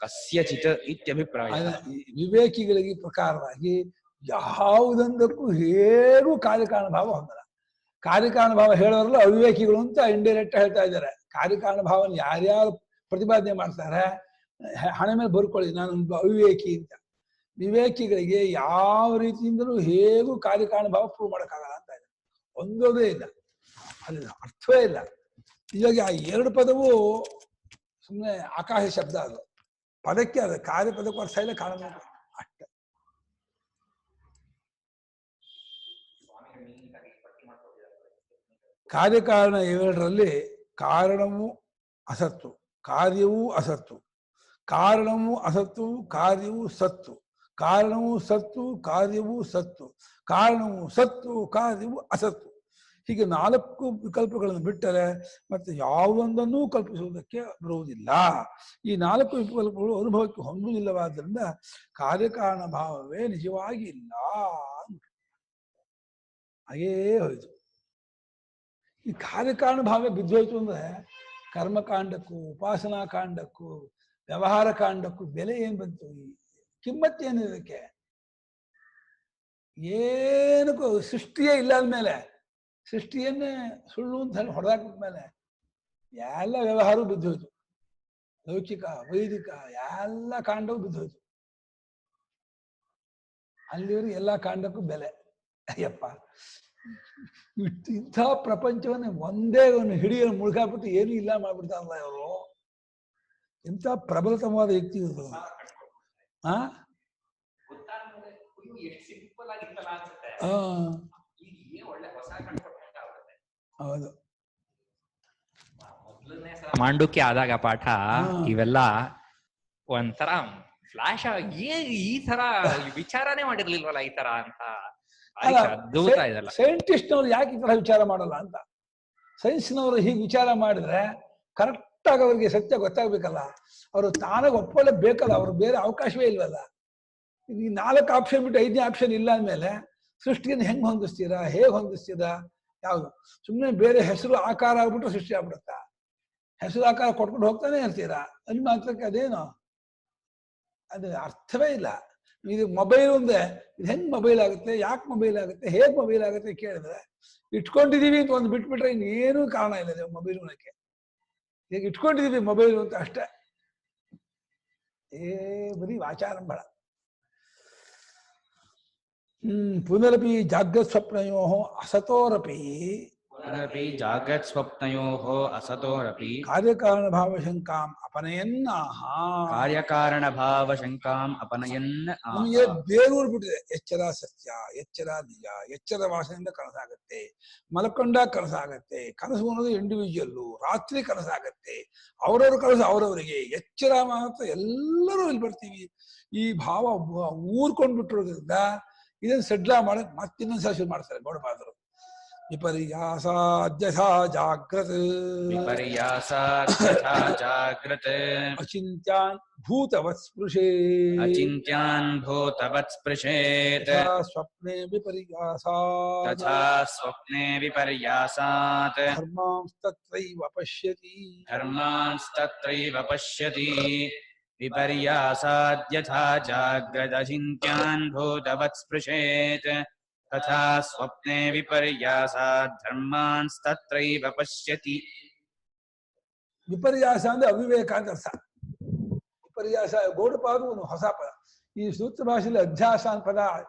ಕಸ್ಯಚಿತ್ ಇತ್ಯಭಿಪ್ರಾಯ. ವಿವೇಕಿಗಳಿಗೆ ಪ್ರಕಾರವಾಗಿ ಯಾವುದೊಂದಕ್ಕೂ ಹೇಗೂ ಕಾರ್ಯಕಾರಣ ಭಾವ ಹೊಂದಲ್ಲ. ಕಾರ್ಯಕಾರಣ ಭಾವ ಹೇಳೋರಲ್ಲ ಅವಿವೇಕಿಗಳು ಅಂತ ಇಂಡೈರೆಕ್ಟ್ ಹೇಳ್ತಾ ಇದ್ದಾರೆ. ಕಾರ್ಯಕಾರಣ ಭಾವನ ಯಾರ್ಯಾರು ಪ್ರತಿಪಾದನೆ ಮಾಡ್ತಾರೆ ಹಣೆ ಮೇಲೆ ಬರ್ಕೊಳ್ಳಿ ನಾನು ಅವಿವೇಕಿ ಅಂತ. ವಿವೇಕಿಗಳಿಗೆ ಯಾವ ರೀತಿಯಿಂದಲೂ ಹೇಗೂ ಕಾರ್ಯಕಾರಣ ಭಾವ ಪ್ರೂವ್ ಮಾಡೋಕ್ಕಾಗಲ್ಲ ಅಂತ ಇದೆ. ಒಂದೋದೇ ಇಲ್ಲ, ಅಲ್ಲಿ ಅರ್ಥವೇ ಇಲ್ಲ. ಹೀಗಾಗಿ ಆ ಎರಡು ಪದವು ಸುಮ್ಮನೆ ಆಕಾಶ ಶಬ್ದ. ಅದು ಪದಕ್ಕೆ ಅದು ಕಾರ್ಯಪದಕ್ಕೂ ಅರ್ಥ ಇಲ್ಲ, ಕಾರಣ ಅಷ್ಟೆ. ಕಾರ್ಯಕಾರಣ ಇವೆರಡರಲ್ಲಿ ಕಾರಣವೂ ಅಸತ್ತು, ಕಾರ್ಯವೂ ಅಸತ್ತು. ಕಾರಣವೂ ಅಸತ್ತು, ಕಾರ್ಯವೂ ಸತ್ತು. ಕಾರಣವೂ ಸತ್ತು, ಕಾರ್ಯವೂ ಸತ್ತು. ಕಾರಣವೂ ಸತ್ತು, ಕಾರ್ಯವೂ ಅಸತ್ತು. ಹೀಗೆ 4 ವಿಕಲ್ಪಗಳನ್ನು ಬಿಟ್ಟರೆ ಮತ್ತೆ ಯಾವುದೊಂದನ್ನೂ ಕಲ್ಪಿಸುವುದಕ್ಕೆ ಬರುವುದಿಲ್ಲ. ಈ 4 ವಿಕಲ್ಪಗಳು ಅನುಭವಕ್ಕೆ ಹೊಂದುವುದಿಲ್ಲವಾದ್ದರಿಂದ ಕಾರ್ಯಕಾರಣ ಭಾವವೇ ನಿಜವಾಗಿ ಇಲ್ಲ. ಹಾಗೇ ಹೋಯಿತು. ಈ ಕಾರ್ಯಕಾರಣ ಭಾವ ಬಿದ್ದೋಯ್ತು ಅಂದ್ರೆ ಕರ್ಮಕಾಂಡಕ್ಕೂ ಉಪಾಸನಾ ಕಾಂಡಕ್ಕೂ ವ್ಯವಹಾರ ಕಾಂಡಕ್ಕೂ ಬೆಲೆ ಏನ್ ಬಂತು? ಕಿಮ್ಮತ್ತೇನಿದಕ್ಕೆ? ಏನಕ್ಕೂ ಸೃಷ್ಟಿಯೇ ಇಲ್ಲ ಅಂದ್ಮೇಲೆ, ಸೃಷ್ಟಿಯನ್ನೇ ಸುಳ್ಳು ಅಂತ ಹೇಳಿ ಹೊಡೆದಾಕ್ಬಿಟ್ಮೇಲೆ ಎಲ್ಲ ವ್ಯವಹಾರವೂ ಬಿದ್ದೋಯ್ತು. ಲೌಕಿಕ ವೈದಿಕ ಎಲ್ಲ ಕಾಂಡವೂ ಬಿದ್ದೋಯ್ತು. ಅಲ್ಲಿವರೆಗೆ ಎಲ್ಲ ಕಾಂಡಕ್ಕೂ ಬೆಲೆ. ಅಯ್ಯಪ್ಪ, ಇಂಥ ಪ್ರಪಂಚವನ್ನೇ ಒಂದೇ ಒಂದು ಹಿಡಿಯಲು ಮುಳುಗಾಕ್ಬಿಟ್ಟು ಏನೂ ಇಲ್ಲ ಮಾಡ್ಬಿಡ್ತಾರಲ್ಲ ಇವರು. ಎಂಥ ಪ್ರಬಲತಮವಾದ ಯುಕ್ತಿ ಇದು. ಹೌದು. ಮಾಂಡುಕ್ಯ ಆದಾಗ ಪಾಠ ಇವೆಲ್ಲ ಒಂಥರ ಫ್ಲಾಶ್ ಈ ತರ ವಿಚಾರನೇ ಮಾಡಿರ್ಲಿಲ್ವಲ್ಲ ಈ ತರ ಅಂತ. ಅದ್ಭುತ ಇದೆಲ್ಲ. ಸೈಂಟಿಸ್ಟ್ನವ್ರು ಯಾಕೆ ಈ ತರ ವಿಚಾರ ಮಾಡಲ್ಲ ಅಂತ. ಸೈನ್ಸ್ನವರು ಹೀಗೆ ವಿಚಾರ ಮಾಡಿದ್ರೆ ಕರೆಕ್ಟ್ ಆಗಿ ಅವ್ರಿಗೆ ಸತ್ಯ ಗೊತ್ತಾಗ್ಬೇಕಲ್ಲ. ಅವರು ತಾನಾಗ ಒಪ್ಕೊಳ್ಳೇಬೇಕಲ್ಲ. ಅವ್ರು ಬೇರೆ ಅವಕಾಶವೇ ಇಲ್ವಲ್ಲ. ಈ 4 ಆಪ್ಷನ್ ಬಿಟ್ಟು 5ನೇ ಆಪ್ಷನ್ ಇಲ್ಲ ಅಂದ್ಮೇಲೆ ಸೃಷ್ಟಿಯನ್ನು ಹೆಂಗ್ ಹೊಂದಿಸ್ತೀರಾ, ಹೇಗೆ ಹೊಂದಿಸ್ತೀರಾ? ಯಾವುದು ಸುಮ್ಮನೆ ಬೇರೆ ಹೆಸರು ಆಕಾರ ಆಗ್ಬಿಟ್ಟು ಸೃಷ್ಟಿ ಆಗ್ಬಿಡುತ್ತಾ? ಹೆಸರು ಆಕಾರ ಕೊಟ್ಕೊಂಡು ಹೋಗ್ತಾನೆ ಇರ್ತೀರಾ. ಅಲ್ಲಿ ಮಾತ್ರಕ್ಕೆ ಅದೇನು ಅದು ಅರ್ಥವೇ ಇಲ್ಲ. ಇದು ಮೊಬೈಲ್ ಒಂದೇ, ಇದು ಹೆಂಗ್ ಮೊಬೈಲ್ ಆಗುತ್ತೆ, ಯಾಕೆ ಮೊಬೈಲ್ ಆಗುತ್ತೆ, ಹೇಗೆ ಮೊಬೈಲ್ ಆಗುತ್ತೆ ಕೇಳಿದ್ರೆ ಇಟ್ಕೊಂಡಿದೀವಿ ಅಂತ ಒಂದು ಬಿಟ್ಬಿಟ್ರೆ ಇನ್ನೇನು ಕಾರಣ ಇಲ್ಲ ಮೊಬೈಲ್ ಉಣಕ್ಕೆ. ಈಗ ಇಟ್ಕೊಂಡಿದೀವಿ ಮೊಬೈಲ್ ಅಂತ ಅಷ್ಟೇ. ಬರೀ ವಾಚಾರಂಭಳ. ಪುನರಪಿ ಜಾಗ್ರತ್ ಸ್ವಪ್ನಯೋ ಅಸತೋರಪಿ ಜಾಗ್ರತ್ ಸ್ವಪ್ನಯೋಃ ಅಸತೋರಪಿ ಕಾರ್ಯಕಾರಣ ಭಾವ ಶಂಕಾಂ ಅಪನಯನ್ನಾಹ. ಕಾರ್ಯಕಾರಣ ಭಾವ ಶಂಕಾಂ ಅಪನಯನ್. ನಮಗೆ ಬೇರೂರು ಬಿಟ್ಟಿದೆ. ಎಚ್ಚರ ಸತ್ಯ, ಎಚ್ಚರ ನಿಜ. ಎಚ್ಚರ ವಾಸನೆಯಿಂದ ಕನಸಾಗತ್ತೆ, ಮಲ್ಕೊಂಡ ಕನಸಾಗತ್ತೆ. ಕನಸು ಅನ್ನೋದು ಇಂಡಿವಿಜುವಲ್ಲು. ರಾತ್ರಿ ಕನಸಾಗತ್ತೆ, ಅವರವ್ರ ಕನಸು ಅವರವರಿಗೆ. ಎಚ್ಚರ ಮಾತ್ರ ಎಲ್ಲರೂ ಇಲ್ಲಿ ಬರ್ತೀವಿ. ಈ ಭಾವ ಊರ್ಕೊಂಡ್ಬಿಟ್ಟಿರೋದ್ರಿಂದ ಇದನ್ನು ಸಡ್ಲ ಮಾಡಕ್ ಮತ್ತಿನ್ನೊಂದ್ಸಲ ಶುರು ಮಾಡ್ತಾರೆ ಗೌಡಪಾದರು. ವಿಪರ್ಯಾಸಾದ್ಯಥಾ ಜಾಗ್ರತ್ ಅಚಿಂತ್ಯಾನ್ ಭೂತವತ್ ಸ್ಪೃಶೇತ್. ಅಚಿಂತ್ಯಾನ್ ಭೂತವತ್ ಸ್ಪೃಶೇತ್. ಸ್ವಪ್ನೆ ವಿಪರ್ಯಾಸಾತ್. ತಥಾ ಸ್ವಪ್ನೆ ವಿಪರ್ಯಾಸಾತ್. ಧರ್ಮಾಂಸ್ತತ್ರೈವ ಪಶ್ಯತಿ. ಧರ್ಮಾಂಸ್ತತ್ರೈವ ಪಶ್ಯತಿ. ವಿಪರ್ಯಾಸಾದ್ಯಥಾ ಜಾಗ್ರದಚಿಂತ್ಯಾನ್ ಭೂತವತ್ ಸ್ಪೃಶೇತ್. ತಥಾ ಸ್ವಪ್ನೆ ವಿಪರ್ಯಾಸಾತ್ ಧರ್ಮಾಂಸ್ತತ್ರೈವ ಪಶ್ಯತಿ. ವಿಪರ್ಯಾಸ ಅಂದ್ರೆ ಅವಿವೇಕ ಅಂತ ಅರ್ಥ. ವಿಪರ್ಯಾಸ ಗೌಡಪಾದ ಒಂದು ಹೊಸ ಪದ. ಈ ಸೂತ್ರ ಭಾಷೆಯಲ್ಲಿ ಅಧ್ಯಾಸ ಅಂತ ಪದ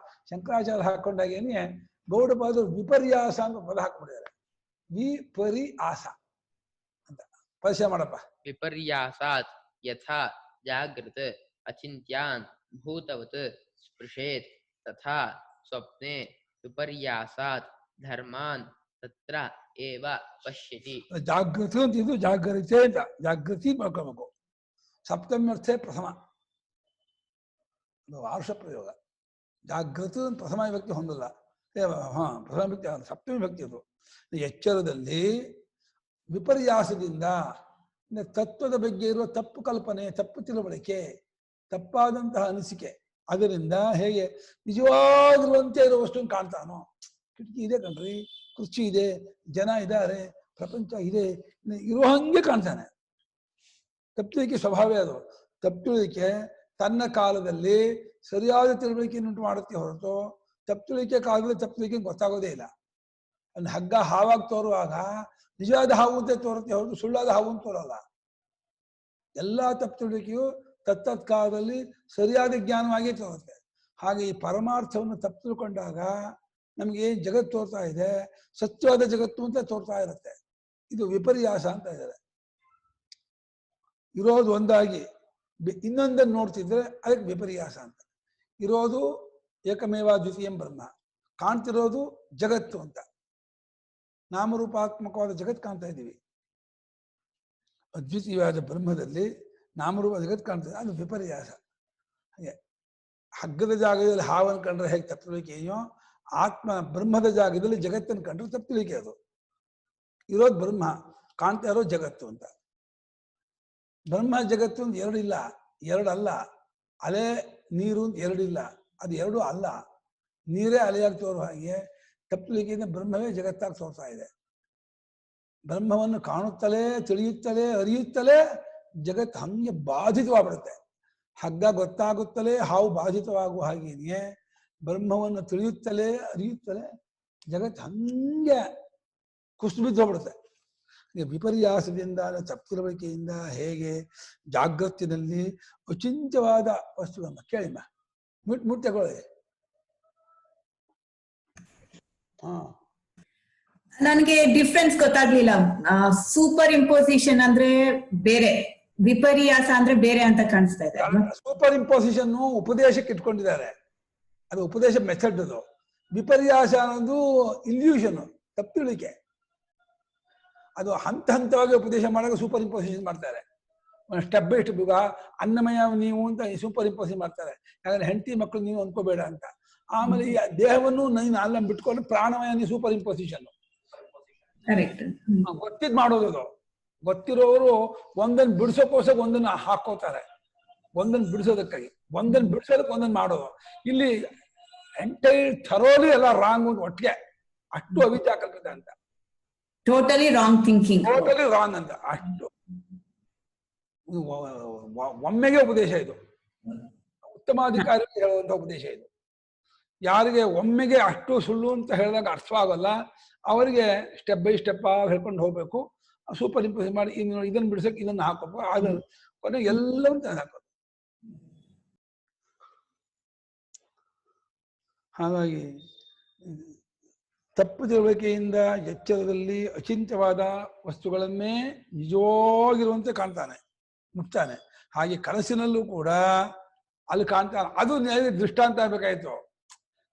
ಶಂಕರಾಚಾರ್ಯ ಹಾಕೊಂಡಾಗೇನೆ ಗೌಡಪಾದರು ವಿಪರ್ಯಾಸ ಅಂತ ಪದ ಹಾಕ್ಬಿಟ್ಟಿದ್ದಾರೆ. ವಿಪರಿಯಾಸ ಅಂತ ಪರಿಚಯ ಮಾಡಪ್ಪ. ವಿಪರ್ಯಾಸಾತ್ ಯಥಾ ಜಾಗೃತ್ ಅಚಿಂತ್ಯಾನ್ ಭೂತವತ್ ಸ್ಪೃಶೇತ್ ತಥಾ ಸ್ವಪ್ನೆ ವಿಪರ್ಯಾಸಾತ್ ಧರ್ಮಾನ್ ತತ್ರ ಏವ ಪಶ್ಯತಿ. ಜಾಗೃತಿ ಅಂತ ಇದು ಜಾಗೃತಿ ಅಂತ ಜಾಗೃತಿ ಮಾಡ್ಕೋಬೇಕು. ಸಪ್ತಮ್ಯರ್ಥೆ ಪ್ರಥಮ, ವಾರ್ಷ ಪ್ರಯೋಗ. ಜಾಗೃತಿ ಪ್ರಥಮ ವಿಭಕ್ತಿ ಹೊಂದಲ್ಲ, ಪ್ರಥಮ ವಿಭಕ್ತಿ, ಸಪ್ತಮಿ ವಿಭಕ್ತಿ ಅದು. ಎಚ್ಚರದಲ್ಲಿ ವಿಪರ್ಯಾಸದಿಂದ ತತ್ವದ ಬಗ್ಗೆ ಇರುವ ತಪ್ಪು ಕಲ್ಪನೆ, ತಪ್ಪು ತಿಳುವಳಿಕೆ, ತಪ್ಪಾದಂತಹ ಅನಿಸಿಕೆ, ಅದರಿಂದ ಹೇಗೆ ನಿಜವಾಗಿರುವಂತೆ ಇರೋ ವಸ್ತುವನ್ನು ಕಾಣ್ತಾನೋ. ಕಿಟಕಿ ಇದೆ ಕಣ್ರಿ, ಕುರ್ಚಿ ಇದೆ, ಜನ ಇದ್ದಾರೆ, ಪ್ರಪಂಚ ಇದೆ, ಇರೋ ಹಂಗೆ ಕಾಣ್ತಾನೆ. ತಪ್ಪುಳಿಕೆ ಸ್ವಭಾವ ಅದು. ತಪ್ಪುಳಿಕೆ ತನ್ನ ಕಾಲದಲ್ಲಿ ಸರಿಯಾದ ತಿಳುವಳಿಕೆಯನ್ನುಂಟು ಮಾಡುತ್ತೆ ಹೊರತು ತಪ್ಪುಳಿಕೆ ಕಾಲದಲ್ಲಿ ತಪ್ಪುಳಿಕೆ ಗೊತ್ತಾಗೋದೇ ಇಲ್ಲ. ಒಂದು ಹಗ್ಗ ಹಾವಾಗಿ ತೋರುವಾಗ ನಿಜವಾದ ಹಾವು ಅಂತ ತೋರುತ್ತೆ ಹೊರತು ಸುಳ್ಳಾದ ಹಾವು ಅಂತ ತೋರಲ್ಲ. ಎಲ್ಲಾ ತಪ್ಪುಳಿಕೆಯು ತತ್ತತ್ ಕಾಲದಲ್ಲಿ ಸರಿಯಾದ ಜ್ಞಾನವಾಗಿ ತೋರುತ್ತೆ. ಹಾಗೆ ಈ ಪರಮಾರ್ಥವನ್ನು ತಪ್ಪು ತಿಳ್ಕೊಂಡಾಗ ನಮ್ಗೆ ಏನ್ ಜಗತ್ತು ತೋರ್ತಾ ಇದೆ, ಸತ್ಯವಾದ ಜಗತ್ತು ಅಂತ ತೋರ್ತಾ ಇರುತ್ತೆ. ಇದು ವಿಪರ್ಯಾಸ ಅಂತ ಇದ್ದಾರೆ. ಇರೋದು ಒಂದಾಗಿ ಇನ್ನೊಂದನ್ನು ನೋಡ್ತಿದ್ರೆ ಅದಕ್ಕೆ ವಿಪರ್ಯಾಸ ಅಂತ. ಇರೋದು ಏಕಮೇವ ದ್ವಿತೀಯಂ ಬ್ರಹ್ಮ, ಕಾಣ್ತಿರೋದು ಜಗತ್ತು ಅಂತ. ನಾಮರೂಪಾತ್ಮಕವಾದ ಜಗತ್ ಕಾಣ್ತಾ ಇದ್ದೀವಿ. ಅದ್ವಿತೀಯವಾದ ಬ್ರಹ್ಮದಲ್ಲಿ ನಾಮರೂಪ ಜಗತ್ ಕಾಣ್ತದೆ, ಅದು ವಿಪರ್ಯಾಸ. ಹಾಗೆ ಹಗ್ಗದ ಜಾಗದಲ್ಲಿ ಹಾವನ್ನು ಕಂಡ್ರೆ ಹೇಗೆ ತಪ್ಪುಳಿಕೆಯೋ, ಆತ್ಮ ಬ್ರಹ್ಮದ ಜಾಗದಲ್ಲಿ ಜಗತ್ತನ್ನು ಕಂಡ್ರೆ ತಪ್ಪುಳಿಕೆ. ಅದು ಇರೋದು ಬ್ರಹ್ಮ, ಕಾಣ್ತಾ ಇರೋ ಜಗತ್ತು ಅಂತ. ಬ್ರಹ್ಮ ಜಗತ್ತು ಅಂತ ಎರಡಿಲ್ಲ, ಎರಡಲ್ಲ. ಅಲೆ ನೀರು ಅಂತ ಎರಡಿಲ್ಲ, ಅದು ಎರಡು ಅಲ್ಲ. ನೀರೇ ಅಲೆಯಾಗಿ ತೋರುವ ಹಾಗೆ ತಪ್ಪುಳಿಕೆಯಿಂದ ಬ್ರಹ್ಮವೇ ಜಗತ್ತಾಗಿ ತೋರ್ತಾ ಇದೆ. ಬ್ರಹ್ಮವನ್ನು ಕಾಣುತ್ತಲೇ, ತಿಳಿಯುತ್ತಲೇ, ಅರಿಯುತ್ತಲೇ ಜಗತ್ತು ಹಂಗೆ ಬಾಧಿತವಾಗ್ಬಿಡುತ್ತೆ. ಹಗ್ಗ ಗೊತ್ತಾಗುತ್ತಲೇ ಹಾವು ಬಾಧಿತವಾಗುವ ಹಾಗೇನೆ ಬ್ರಹ್ಮವನ್ನು ತಿಳಿಯುತ್ತಲೇ, ಅರಿಯುತ್ತಲೇ ಜಗತ್ತು ಹಂಗೆ ಕುಸಿದು ಬಿದ್ದು ಹೋಗ್ಬಿಡುತ್ತೆ. ವಿಪರ್ಯಾಸದಿಂದ, ತಪ್ಪುತಿಳುವಳಿಕೆಯಿಂದ ಹೇಗೆ ಜಾಗೃತಿನಲ್ಲಿ ಅಚಿಂತ್ಯವಾದ ವಸ್ತುವನ್ನು ಕೇಳಿಮ್ಮ ಮುಟ್ಟೆಗೊಳ್ಳಿ. ನನಗೆ ಡಿಫ್ರೆನ್ಸ್ ಗೊತ್ತಾಗ್ಲಿಲ್ಲ. ಸೂಪರ್ ಇಂಪೋಸಿಷನ್ ಅಂದ್ರೆ ಬೇರೆ, ವಿಪರ್ಯಾಸ ಅಂದ್ರೆ ಬೇರೆ ಅಂತ ಕಾಣಿಸ್ತಾ ಇದೆ. ಸೂಪರ್ ಇಂಪೋಸಿಷನ್ ಉಪದೇಶಕ್ಕೆ ಇಟ್ಕೊಂಡಿದ್ದಾರೆ, ಅದು ಉಪದೇಶ ಮೆಥಡ್. ಅದು ವಿಪರ್ಯಾಸ ಅನ್ನೋದು ಇಲ್ಯೂಷನ್, ತಪ್ಪುತಿಳುವಿಕೆ. ಅದು ಹಂತ ಹಂತವಾಗಿ ಉಪದೇಶ ಮಾಡಾಗ ಸೂಪರ್ ಇಂಪೋಸಿಷನ್ ಮಾಡ್ತಾರೆ. Step by step. ಈಗ ಅನ್ನಮಯ ನೀವು ಅಂತ ಸೂಪರ್ ಇಂಪೋಸಿಷನ್ ಮಾಡ್ತಾರೆ, ಯಾಕಂದ್ರೆ ಹೆಂಡತಿ ಮಕ್ಕಳು ನೀವು ಅನ್ಕೋಬೇಡ ಅಂತ. ಆಮೇಲೆ ಈ ದೇಹವನ್ನು ನೀನು ಅಲ್ಲ ಬಿಟ್ಕೊಂಡು ಪ್ರಾಣಮಯ ನೀವು ಸೂಪರ್ ಇಂಪೋಸಿಷನ್. ಗೊತ್ತಿದ್ ಮಾಡೋದು. ಅದು ಗೊತ್ತಿರೋರು ಒಂದನ್ನು ಬಿಡಿಸೋಕೋಸ್ಕರ ಒಂದನ್ನು ಹಾಕೋತಾರೆ, ಒಂದನ್ನು ಬಿಡಿಸೋದಕ್ಕಾಗಿ, ಒಂದನ್ನು ಬಿಡಿಸೋದಕ್ಕೆ ಒಂದನ್ನು ಮಾಡೋದು. ಇಲ್ಲಿ ಎಂಟೈರ್ ಥರೋಲಿ ಎಲ್ಲ ರಾಂಗ್ ಒಟ್ಟಿಗೆ, ಅಷ್ಟು ಅವಿದ್ಯಾ ಕಲ್ಪಿತ ಅಂತ. Totally wrong thinking, totally wrong ಅಂತ. ಅಷ್ಟು ಒಮ್ಮೆಗೆ ಉಪದೇಶ ಇದು, ಉತ್ತಮಾಧಿಕಾರಿ ಹೇಳುವಂತ ಉಪದೇಶ ಇದು. ಯಾರಿಗೆ ಒಮ್ಮೆಗೆ ಅಷ್ಟು ಸುಳ್ಳು ಅಂತ ಹೇಳಿದಾಗ ಅರ್ಥವಾಗಲ್ಲ, ಅವರಿಗೆ ಸ್ಟೆಪ್ ಬೈ ಸ್ಟೆಪ್ ಹೇಳ್ಕೊಂಡು ಹೋಗ್ಬೇಕು. ಸೂಪರ್ ಇಂಪೋಸ್ ಮಾಡಿ ಇದನ್ನು ಬಿಡಿಸಕ್ಕೆ ಇದನ್ನು ಹಾಕೋಬೇಕು, ಅದು ಕೊನೆಗೆ ಎಲ್ಲವೂ ಹಾಕೋದು. ಹಾಗಾಗಿ ತಪ್ಪು ತಿಳುವಳಿಕೆಯಿಂದ ಎಚ್ಚರದಲ್ಲಿ ಅಚಿಂತ್ಯವಾದ ವಸ್ತುಗಳನ್ನೇ ನಿಜವಾಗಿರುವಂತೆ ಕಾಣ್ತಾನೆ, ಮುಟ್ತಾನೆ. ಹಾಗೆ ಕನಸಿನಲ್ಲೂ ಕೂಡ ಅಲ್ಲಿ ಕಾಣ್ತಾನೆ. ಅದು ದೃಷ್ಟಾಂತ ಆಗ್ಬೇಕಾಯ್ತು.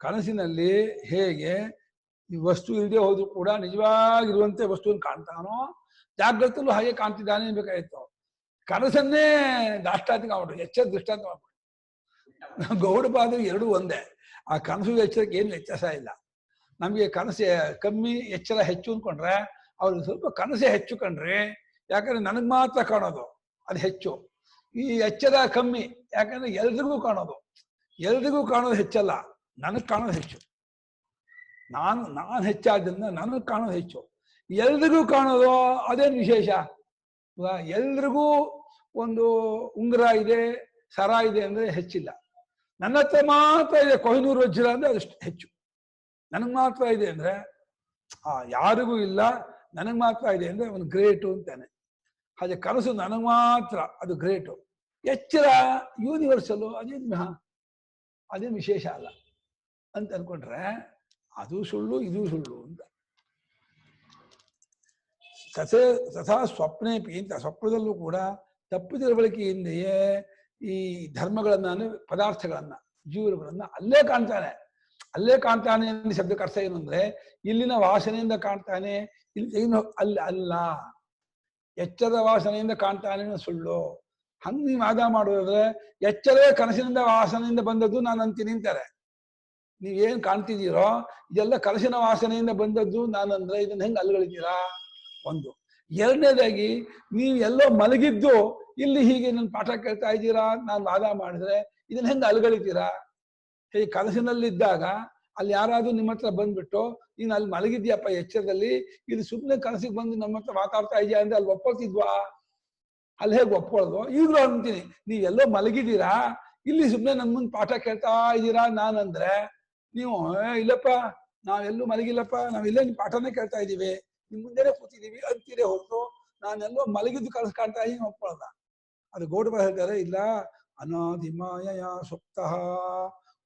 ಕನಸಿನಲ್ಲಿ ಹೇಗೆ ಈ ವಸ್ತು ಇಲ್ಲದೆ ಹೋದ್ರು ಕೂಡ ನಿಜವಾಗಿರುವಂತೆ ವಸ್ತುವನ್ನು ಕಾಣ್ತಾನೋ, ಜಾಗೃತಲ್ಲೂ ಹಾಗೆ ಕಾಣ್ತಿದ್ದಾನೆ ಅನ್ಬೇಕಾಯ್ತು. ಕನಸನ್ನೇ ದಾಷ್ಟಾಂತಿಕ ಮಾಡ್ಬಿಟ್ಟು ಎಚ್ಚರ ದೃಷ್ಟಾಂತ ಮಾಡ್ಬಿಟ್ಟು ಗೌಡಪಾದ ಎರಡೂ ಒಂದೇ. ಆ ಕನಸು ಎಚ್ಚರಕ್ಕೆ ಏನು ವ್ಯತ್ಯಾಸ ಇಲ್ಲ. ನಮಗೆ ಕನಸು ಕಮ್ಮಿ, ಎಚ್ಚರ ಹೆಚ್ಚು ಅಂದ್ಕೊಂಡ್ರೆ ಅವ್ರಿಗೆ ಸ್ವಲ್ಪ ಕನಸೇ ಹೆಚ್ಚು ಕಂಡ್ರಿ, ಯಾಕಂದ್ರೆ ನನಗೆ ಮಾತ್ರ ಕಾಣೋದು ಅದು ಹೆಚ್ಚು. ಈ ಎಚ್ಚರ ಕಮ್ಮಿ, ಯಾಕಂದ್ರೆ ಎಲ್ರಿಗೂ ಕಾಣೋದು. ಎಲ್ರಿಗೂ ಕಾಣೋದು ಹೆಚ್ಚಲ್ಲ, ನನಗೆ ಕಾಣೋದು ಹೆಚ್ಚು. ನಾನು ಹೆಚ್ಚಾದ್ರಿಂದ ನನಗೆ ಕಾಣೋದು ಹೆಚ್ಚು. ಎಲ್ರಿಗೂ ಕಾಣೋದು ಅದೇನು ವಿಶೇಷ? ಎಲ್ರಿಗೂ ಒಂದು ಉಂಗುರ ಇದೆ, ಸರ ಇದೆ ಅಂದ್ರೆ ಹೆಚ್ಚಿಲ್ಲ. ನನ್ನ ಹತ್ರ ಮಾತ್ರ ಇದೆ ಕೊಹಿನೂರು ವಜ್ರ ಅಂದ್ರೆ ಅದಷ್ಟು ಹೆಚ್ಚು. ನನಗೆ ಮಾತ್ರ ಇದೆ ಅಂದ್ರೆ ಯಾರಿಗೂ ಇಲ್ಲ, ನನಗೆ ಮಾತ್ರ ಇದೆ ಅಂದ್ರೆ ಅವನು ಗ್ರೇಟು ಅಂತಾನೆ. ಹಾಗೆ ಕನಸು ನನಗೆ ಮಾತ್ರ, ಅದು ಗ್ರೇಟು. ಎಚ್ಚರ ಯೂನಿವರ್ಸಲ್ಲು, ಅದೇನು ವಿಶೇಷ ಅಲ್ಲ ಅಂತ ಅನ್ಕೊಂಡ್ರೆ ಅದು ಸುಳ್ಳು ಇದು ಸುಳ್ಳು ಅಂತ. ತಥಾ ಸ್ವಪ್ನೇಪಿ ಅಂತ, ಸ್ವಪ್ನದಲ್ಲೂ ಕೂಡ ತಪ್ಪು ತಿಳುವಳಿಕೆಯಿಂದೆಯೇ ಈ ಧರ್ಮಗಳನ್ನ ಅಂದ್ರೆ ಪದಾರ್ಥಗಳನ್ನ ಜೀವಗಳನ್ನ ಅಲ್ಲೇ ಕಾಣ್ತಾನೆ. ಅಲ್ಲೇ ಕಾಣ್ತಾನೆ ಅನ್ನೋ ಶಬ್ದಕ್ಕೆ ಅರ್ಥ ಏನು ಅಂದ್ರೆ ಇಲ್ಲಿನ ವಾಸನೆಯಿಂದ ಕಾಣ್ತಾನೆ, ಇಲ್ಲಿ ಅಲ್ಲ ಎಚ್ಚರದ ವಾಸನೆಯಿಂದ ಕಾಣ್ತಾನೆ ಸುಳ್ಳು. ಹಂಗ ನೀವು ವಾದ ಮಾಡೋದ್ರೆ ಎಚ್ಚರವೇ ಕನಸಿನಿಂದ ವಾಸನೆಯಿಂದ ಬಂದದ್ದು ನಾನು ಅಂತೀನಿ ಅಂತಾರೆ. ನೀವೇನ್ ಕಾಣ್ತಿದ್ದೀರೋ ಇದೆಲ್ಲ ಕನಸಿನ ವಾಸನೆಯಿಂದ ಬಂದದ್ದು ನಾನಂದ್ರೆ ಇದನ್ನ ಹೆಂಗ್ ಅಲ್ಗಳಿದ್ದೀರಾ? ಒಂದು. ಎರಡನೇದಾಗಿ ನೀವು ಎಲ್ಲೋ ಮಲಗಿದ್ದು ಇಲ್ಲಿ ಹೀಗೆ ನನ್ನ ಪಾಠ ಕೇಳ್ತಾ ಇದ್ದೀರಾ ನಾನು ವಾದ ಮಾಡಿದ್ರೆ ಇದನ್ನ ಹೆಂಗ್ ಅಲ್ಗಳಿತೀರಾ? ಹೀಗೆ ಕನಸಿನಲ್ಲಿದ್ದಾಗ ಅಲ್ಲಿ ಯಾರಾದ್ರೂ ನಿಮ್ಮ ಹತ್ರ ಬಂದ್ಬಿಟ್ಟು ನೀನು ಅಲ್ಲಿ ಮಲಗಿದ್ಯಪ್ಪ ಎಚ್ಚರದಲ್ಲಿ, ಇದು ಸುಮ್ಮನೆ ಕನಸಿಗೆ ಬಂದು ನಮ್ಮ ಹತ್ರ ಮಾತಾಡ್ತಾ ಇದೆಯಾ ಅಂದ್ರೆ ಅಲ್ಲಿ ಒಪ್ಕೊಳ್ತಿದ್ವಾ? ಅಲ್ಲಿ ಹೇಗೆ ಒಪ್ಕೊಳ್ಳೋದು? ಈಗಲೂ ಅಂತೀನಿ, ನೀವೆಲ್ಲೋ ಮಲಗಿದ್ದೀರಾ, ಇಲ್ಲಿ ಸುಮ್ಮನೆ ನನ್ನ ಮುಂದೆ ಪಾಠ ಕೇಳ್ತಾ ಇದ್ದೀರಾ ನಾನಂದ್ರೆ ನೀವು ಇಲ್ಲಪ್ಪ ನಾವೆಲ್ಲೂ ಮಲಗಿಲ್ಲಪ್ಪ, ನಾವಿಲ್ಲೇ ನಿಮ್ ಪಾಠನೇ ಕೇಳ್ತಾ ಇದ್ದೀವಿ, ನಿಮ್ ಮುಂದೆನೆ ಕೂತಿದೀವಿ ಅಂತೀರೇ ಹೊರತು ನಾನೆಲ್ಲೋ ಮಲಗಿದ್ದು ಕನಸು ಕಾಣ್ತಾ ಇದೀನಿ ಒಪ್ಕೊಳ್ಳೋದ. ಅದು ಗೌಡ ಹೇಳ್ತಾರೆ, ಇಲ್ಲ ಅನಾದಿಮಾಯ ಸುಪ್ತಃ,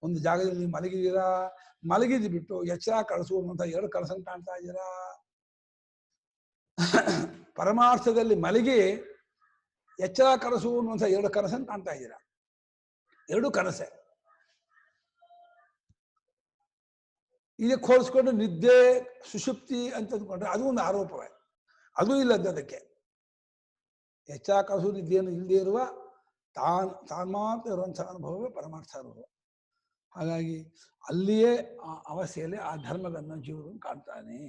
ಒಂದು ಜಾಗದಲ್ಲಿ ನೀವು ಮಲಗಿದ್ದೀರಾ, ಮಲಗಿದ್ ಬಿಟ್ಟು ಎಚ್ಚರ ಕನಸು ಅನ್ನುವಂಥ ಎರಡು ಕನಸನ್ನು ಕಾಣ್ತಾ ಇದ್ದೀರಾ. ಪರಮಾರ್ಥದಲ್ಲಿ ಮಲಗಿ ಎಚ್ಚರ ಕನಸು ಅನ್ನುವಂಥ ಎರಡು ಕನಸನ್ನು ಕಾಣ್ತಾ ಇದ್ದೀರಾ. ಎರಡು ಕನಸೆ. ಇದಕ್ಕೆ ಹೋಲಿಸ್ಕೊಂಡು ನಿದ್ದೆ ಸುಷುಪ್ತಿ ಅಂತ ಅಂದ್ಕೊಂಡ್ರೆ ಅದು ಒಂದು ಆರೋಪವೇ, ಅದು ಇಲ್ಲದಕ್ಕೆ. ಎಚ್ಚರ ಕನಸು ನಿದ್ದೆಯನ್ನು ಇಲ್ಲದೆ ಇರುವ ತಾನ್ ಮಾತ್ರ ಇರುವಂಥ ಅನುಭವವೇ ಪರಮಾರ್ಥ ಅನುಭವ. ಹಾಗಾಗಿ ಅಲ್ಲಿಯೇ ಆ ಅವಸ್ಥೆಯಲ್ಲಿ ಆ ಧರ್ಮಗಳನ್ನು ಜೀವನ ಕಾಣ್ತಾನೆ.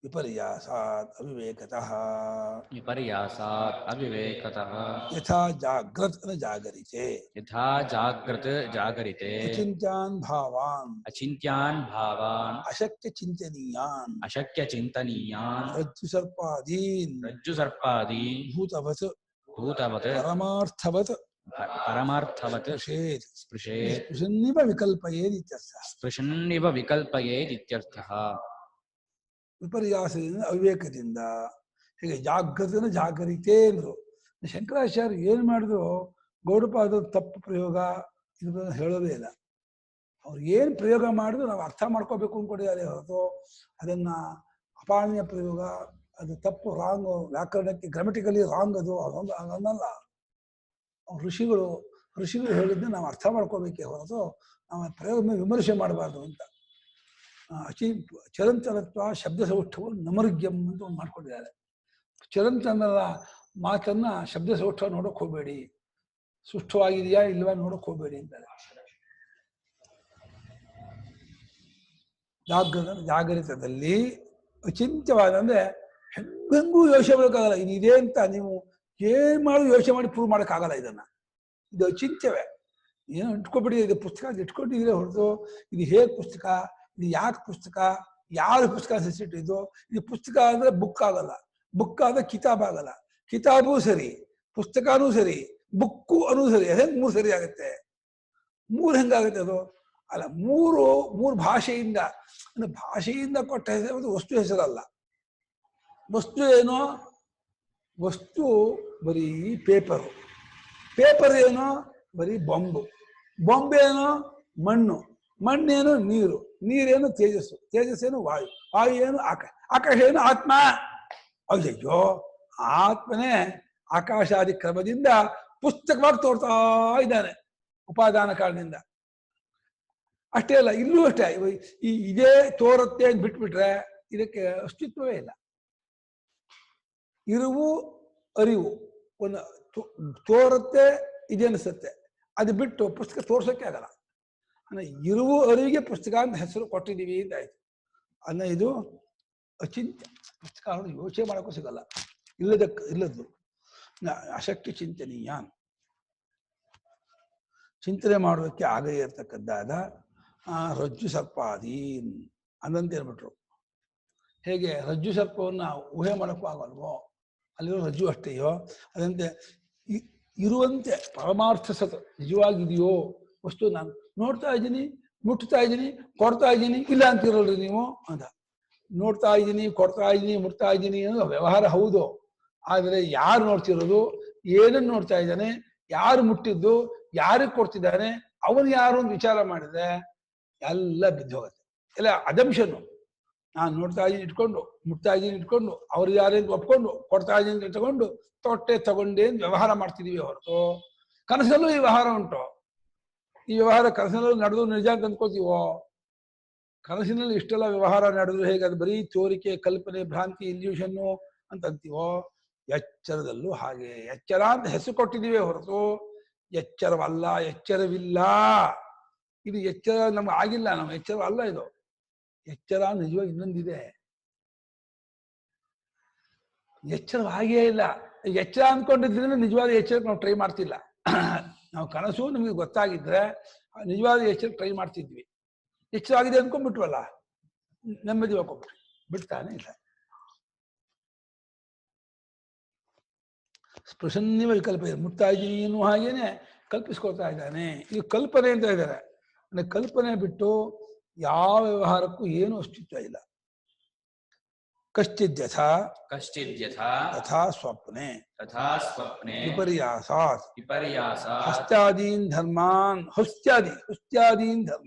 ವಿಪರ್ಯಾಸಾತ್ ಅವಿವೇಕತಃ ವಿಪರ್ಯಾಸಾತ್ ಅವಿವೇಕತಃ ಯಥಾ ಜಾಗ್ರತ್ ಜಾಗರಿತೆ ಯಥಾ ಜಾಗ್ರತ್ ಜಾಗರಿತೆ ಅಚಿಂತ್ಯಾನ್ ಭಾವಾನ್ ಅಚಿಂತ್ಯಾನ್ ಭಾವಾನ್ ಅಶಕ್ಯ ಚಿಂತನೀಯಾನ್ ಅಶಕ್ಯ ಚಿಂತನೀಯಾನ್ ರಜ್ಜು ಸರ್ಪಾದೀನ್ ರಜ್ಜು ಸರ್ಪಾದೀನ್ ಭೂತವತ್ ಭೂತವತ್ ಪರಮಾರ್ಥವತ್ ಪರಮಾರ್ಥವತ್ ಸ್ಪೃಶೇತ್ ಸ್ಪೃಶೇತ್ ಸ್ಪೃಶನ್ನಿವ ವಿಕಲ್ಪಯೇದ್ ಇತ್ಯರ್ಥಃ. ಸ್ಪೃಶನ್ನಿವ ವಿಕಲ್ಪಯೇದ್ ಇತ್ಯರ್ಥಃ. ವಿಪರ್ಯಾಸದಿಂದ ಅವಿವೇಕದಿಂದ ಹೀಗೆ ಜಾಗೃತನ ಜಾಗರಿತೆ ಅಂದ್ರು. ಶಂಕರಾಚಾರ್ಯ ಏನ್ ಮಾಡಿದ್ರು ಗೌಡಪಾದ ತಪ್ಪು ಪ್ರಯೋಗ ಇದನ್ನ ಹೇಳೋದೇ ಇಲ್ಲ. ಅವ್ರು ಏನ್ ಪ್ರಯೋಗ ಮಾಡಿದ್ರು ನಾವು ಅರ್ಥ ಮಾಡ್ಕೋಬೇಕು ಅಂದ್ಕೊಂಡಿದ್ದಾರೆ ಹೊರತು ಅದನ್ನ ಅಪಾಣೀಯ ಪ್ರಯೋಗ, ಅದು ತಪ್ಪು, ರಾಂಗ್, ವ್ಯಾಕರಣಕ್ಕೆ ಗ್ರಾಮೆಟಿಕಲಿ ರಾಂಗ್, ಅದು ಅದನ್ನಲ್ಲ. ಅವ್ರು ಋಷಿಗಳು ಹೇಳಿದ್ದು ನಾವು ಅರ್ಥ ಮಾಡ್ಕೋಬೇಕೇ ಹೊರತು ನಾವು ಪ್ರಯೋಗ ಮೇಲೆ ವಿಮರ್ಶೆ ಮಾಡಬಾರ್ದು ಅಂತ. ಚರಂತನತ್ವ ಶಬ್ದ ಸೌಷ್ಠವು ನಮರ್ಗ್ಯಂ ಅಂತ ಒಂದು ಮಾಡ್ಕೊಂಡಿದ್ದಾರೆ. ಚರಂತನದ ಮಾತನ್ನ ಶಬ್ದ ಸೌಷ್ಠ ನೋಡಕ್ ಹೋಗ್ಬೇಡಿ, ಸುಷ್ಠವಾಗಿದೆಯಾ ಇಲ್ವಾ ನೋಡಕ್ ಹೋಗ್ಬೇಡಿ ಅಂತಾರೆ. ಜಾಗರಿತದಲ್ಲಿ ಅಚಿಂತ್ಯವಾದ ಅಂದ್ರೆ ಹೆಂಗೂ ಯೋಚನೆ ಮಾಡೋಕ್ಕಾಗಲ್ಲ. ಇದು ಇದೆ ಅಂತ ನೀವು ಏನ್ ಮಾಡಿ ಯೋಚನೆ ಮಾಡಿ ಪ್ರೂವ್ ಮಾಡೋಕ್ಕಾಗಲ್ಲ. ಇದು ಅಚಿಂತ್ಯವೇ. ಏನೋ ಇಟ್ಕೊಬಿಡಿ, ಇದು ಪುಸ್ತಕ ಇಟ್ಕೊಂಡಿದ್ರೆ ಹೊರತು ಇದು ಹೇಗೆ ಪುಸ್ತಕ, ಇದು ಯಾಕೆ ಪುಸ್ತಕ, ಯಾವ ಪುಸ್ತಕ ಹೆಸರಿಟ್ಟಿದ್ದು, ಇದು ಪುಸ್ತಕ ಅಂದ್ರೆ ಬುಕ್ ಆಗಲ್ಲ, ಬುಕ್ ಆದ್ರೆ ಕಿತಾಬ್ ಆಗಲ್ಲ, ಕಿತಾಬು ಸರಿ, ಪುಸ್ತಕನೂ ಸರಿ, ಬುಕ್ಕು ಅನ್ನೂ ಸರಿ. ಹೆಂಗ್ ಮೂರು ಸರಿ ಆಗುತ್ತೆ? ಮೂರು ಹೆಂಗಾಗುತ್ತೆ ಅದು? ಅಲ್ಲ, ಮೂರು ಭಾಷೆಯಿಂದ ಅಂದ್ರೆ ಭಾಷೆಯಿಂದ ಕೊಟ್ಟ ಹೆಸರು ವಸ್ತು ಹೆಸರಲ್ಲ. ವಸ್ತು ಏನೋ, ವಸ್ತು ಬರೀ ಪೇಪರು, ಪೇಪರ್ ಏನೋ ಬರೀ ಬೊಂಬೇನೋ ಮಣ್ಣು, ಮಣ್ಣೇನು ನೀರು, ನೀರೇನು ತೇಜಸ್ಸು, ತೇಜಸ್ಸೇನು ವಾಯು, ವಾಯು ಏನು ಆಕಾಶ ಏನು ಆತ್ಮ. ಅಯ್ಯಯ್ಯೋ, ಆತ್ಮನೇ ಆಕಾಶಾದಿ ಕ್ರಮದಿಂದ ಪುಸ್ತಕವಾಗಿ ತೋರ್ತಾ ಇದ್ದಾನೆ ಉಪಾದಾನ ಕಾಲದಿಂದ. ಅಷ್ಟೇ ಅಲ್ಲ, ಇಲ್ಲೂ ಅಷ್ಟೇ. ಇದೇ ತೋರುತ್ತೆ ಅಂತ ಬಿಟ್ಬಿಟ್ರೆ ಇದಕ್ಕೆ ಅಸ್ತಿತ್ವವೇ ಇಲ್ಲ. ಇರುವು ಅರಿವು ಒಂದು ತೋರುತ್ತೆ, ಇದೆ ಅನಿಸುತ್ತೆ, ಅದು ಬಿಟ್ಟು ಪುಸ್ತಕ ತೋರ್ಸೋಕೆ ಆಗಲ್ಲ. ಅಂದ್ರೆ ಇರುವು ಅರಿವಿಗೆ ಪುಸ್ತಕ ಅಂತ ಹೆಸರು ಕೊಟ್ಟಿದ್ದೀವಿ ಅಂತ ಆಯ್ತು. ಅಂದ್ರೆ ಇದು ಅಚಿಂತ್ಯ ಪುಸ್ತಕ ಯೋಚನೆ ಮಾಡೋಕ್ಕೂ ಸಿಗಲ್ಲ, ಇಲ್ಲದ್ದು ಅಶಕ್ಯ ಚಿಂತನೀಯ, ಚಿಂತನೆ ಮಾಡೋದಕ್ಕೆ ಆಗದೇ ಇರತಕ್ಕದ್ದಾದ ರಜ್ಜು ಸರ್ಪಾದೀನ್ ಅಂದಂತ ಹೇಳ್ಬಿಟ್ರು. ಹೇಗೆ ರಜ್ಜು ಸರ್ಪವನ್ನ ಊಹೆ ಮಾಡೋಕ್ಕೂ ಆಗಲ್ವೋ, ಅಲ್ಲಿರೋ ರಜ್ಜು ಅಷ್ಟೇಯೋ ಅದಂತೆ ಇರುವಂತೆ ಪರಮಾರ್ಥ ಸತ್ ನಿಜವಾಗಿದೆಯೋ ವಸ್ತು ನಾನು ನೋಡ್ತಾ ಇದ್ದೀನಿ, ಮುಟ್ತಾ ಇದ್ದೀನಿ, ಕೊಡ್ತಾ ಇದ್ದೀನಿ, ಇಲ್ಲ ಅಂತಿರಲ್ರಿ ನೀವು ಅಂತ. ನೋಡ್ತಾ ಇದ್ದೀನಿ, ಕೊಡ್ತಾ ಇದ್ದೀನಿ, ಮುಟ್ತಾ ಇದ್ದೀನಿ ಅನ್ನೋ ವ್ಯವಹಾರ ಹೌದು. ಆದರೆ ಯಾರು ನೋಡ್ತಿರೋದು, ಏನನ್ನು ನೋಡ್ತಾ ಇದ್ದಾನೆ, ಯಾರು ಮುಟ್ಟಿದ್ದು, ಯಾರಿಗೆ ಕೊಡ್ತಿದ್ದಾನೆ, ಅವನು ಯಾರು ಅಂತ ವಿಚಾರ ಮಾಡಿದ್ರೆ ಎಲ್ಲ ಬಿದ್ದು ಹೋಗುತ್ತೆ. ಎಲ್ಲ ಅದಂಶನು. ನಾನು ನೋಡ್ತಾ ಇದ್ದೀನಿ ಇಟ್ಕೊಂಡು, ಮುಟ್ತಾ ಇದ್ದೀನಿ ಇಟ್ಕೊಂಡು, ಅವ್ರು ಯಾರೇನು ಒಪ್ಕೊಂಡು, ಕೊಡ್ತಾ ಇದ್ದೀನಿ ಅಂತ ತಗೊಂಡು ತಗೊಂಡೇ ವ್ಯವಹಾರ ಮಾಡ್ತಿದೀವಿ ಹೊರತು ಕನಸಲ್ಲೂ ಈ ವ್ಯವಹಾರ ಉಂಟು. ಈ ವ್ಯವಹಾರ ಕನಸಿನಲ್ಲಿ ನಡೆದು ನಿಜ ಅಂತ ಅಂದ್ಕೋತೀವೋ? ಕನಸಿನಲ್ಲಿ ಇಷ್ಟೆಲ್ಲ ವ್ಯವಹಾರ ನಡೆದ್ರು ಹೇಗೆ? ಅದು ಬರೀ ತೋರಿಕೆ, ಕಲ್ಪನೆ, ಭ್ರಾಂತಿ, ಇಲ್ಯೂಷನ್ನು ಅಂತ ಅಂತೀವೋ? ಎಚ್ಚರದಲ್ಲೂ ಹಾಗೆ. ಎಚ್ಚರ ಅಂತ ಹೆಸರು ಕೊಟ್ಟಿದ್ದೀವಿ ಹೊರತು ಎಚ್ಚರವಲ್ಲ, ಎಚ್ಚರವಿಲ್ಲ. ಇದು ಎಚ್ಚರ ನಮ್ಗೆ ಆಗಿಲ್ಲ, ನಮ್ಮ ಎಚ್ಚರ ಅಲ್ಲ ಇದು. ಎಚ್ಚರ ನಿಜವಾಗಿ ಇನ್ನೊಂದಿದೆ. ಎಚ್ಚರ ಹಾಗೇ ಇಲ್ಲ. ಎಚ್ಚರ ಅಂದ್ಕೊಂಡಿದ್ರಿಂದ ನಿಜವಾದ ಎಚ್ಚರಕ್ಕೆ ನಾವು ಟ್ರೈ ಮಾಡ್ತಿಲ್ಲ. ನಾವು ಕನಸು ನಮಗೆ ಗೊತ್ತಾಗಿದ್ರೆ ನಿಜವಾದ ಎಚ್ಚರಕ್ಕೆ ಟ್ರೈ ಮಾಡ್ತಿದ್ವಿ. ಎಚ್ಚರ ಆಗಿದೆ ಅಂದ್ಕೊಂಡ್ಬಿಟ್ವಲ್ಲ, ನೆಮ್ಮದಿ ಹೋಗ್ಬಿಟ್ವಿ. ಬಿಡ್ತಾನೆ ಇಲ್ಲ. ಸ್ಪೃಶನ್ಯವ ವಿಕಲ್ಪ ಇದೆ. ಮುಟ್ತಾ ಇದ್ದೀನಿ ಅನ್ನೋ ಹಾಗೇನೆ ಕಲ್ಪಿಸ್ಕೊಳ್ತಾ ಇದ್ದಾನೆ. ಇದು ಕಲ್ಪನೆ ಅಂತ ಇದ್ದಾರೆ. ಅಂದ್ರೆ ಕಲ್ಪನೆ ಬಿಟ್ಟು ಯಾವ ವ್ಯವಹಾರಕ್ಕೂ ಏನು ಅಸ್ತಿತ್ವ ಇಲ್ಲ. ಕಶ್ಚಿದ್ಯಥಾ ತಥಾ ಸ್ವಪ್ನೆ ವಿಪರ್ಯಾಸಾತ್ ಹಸ್ತ್ಯಾದೀನ್ ಧರ್ಮಾನ್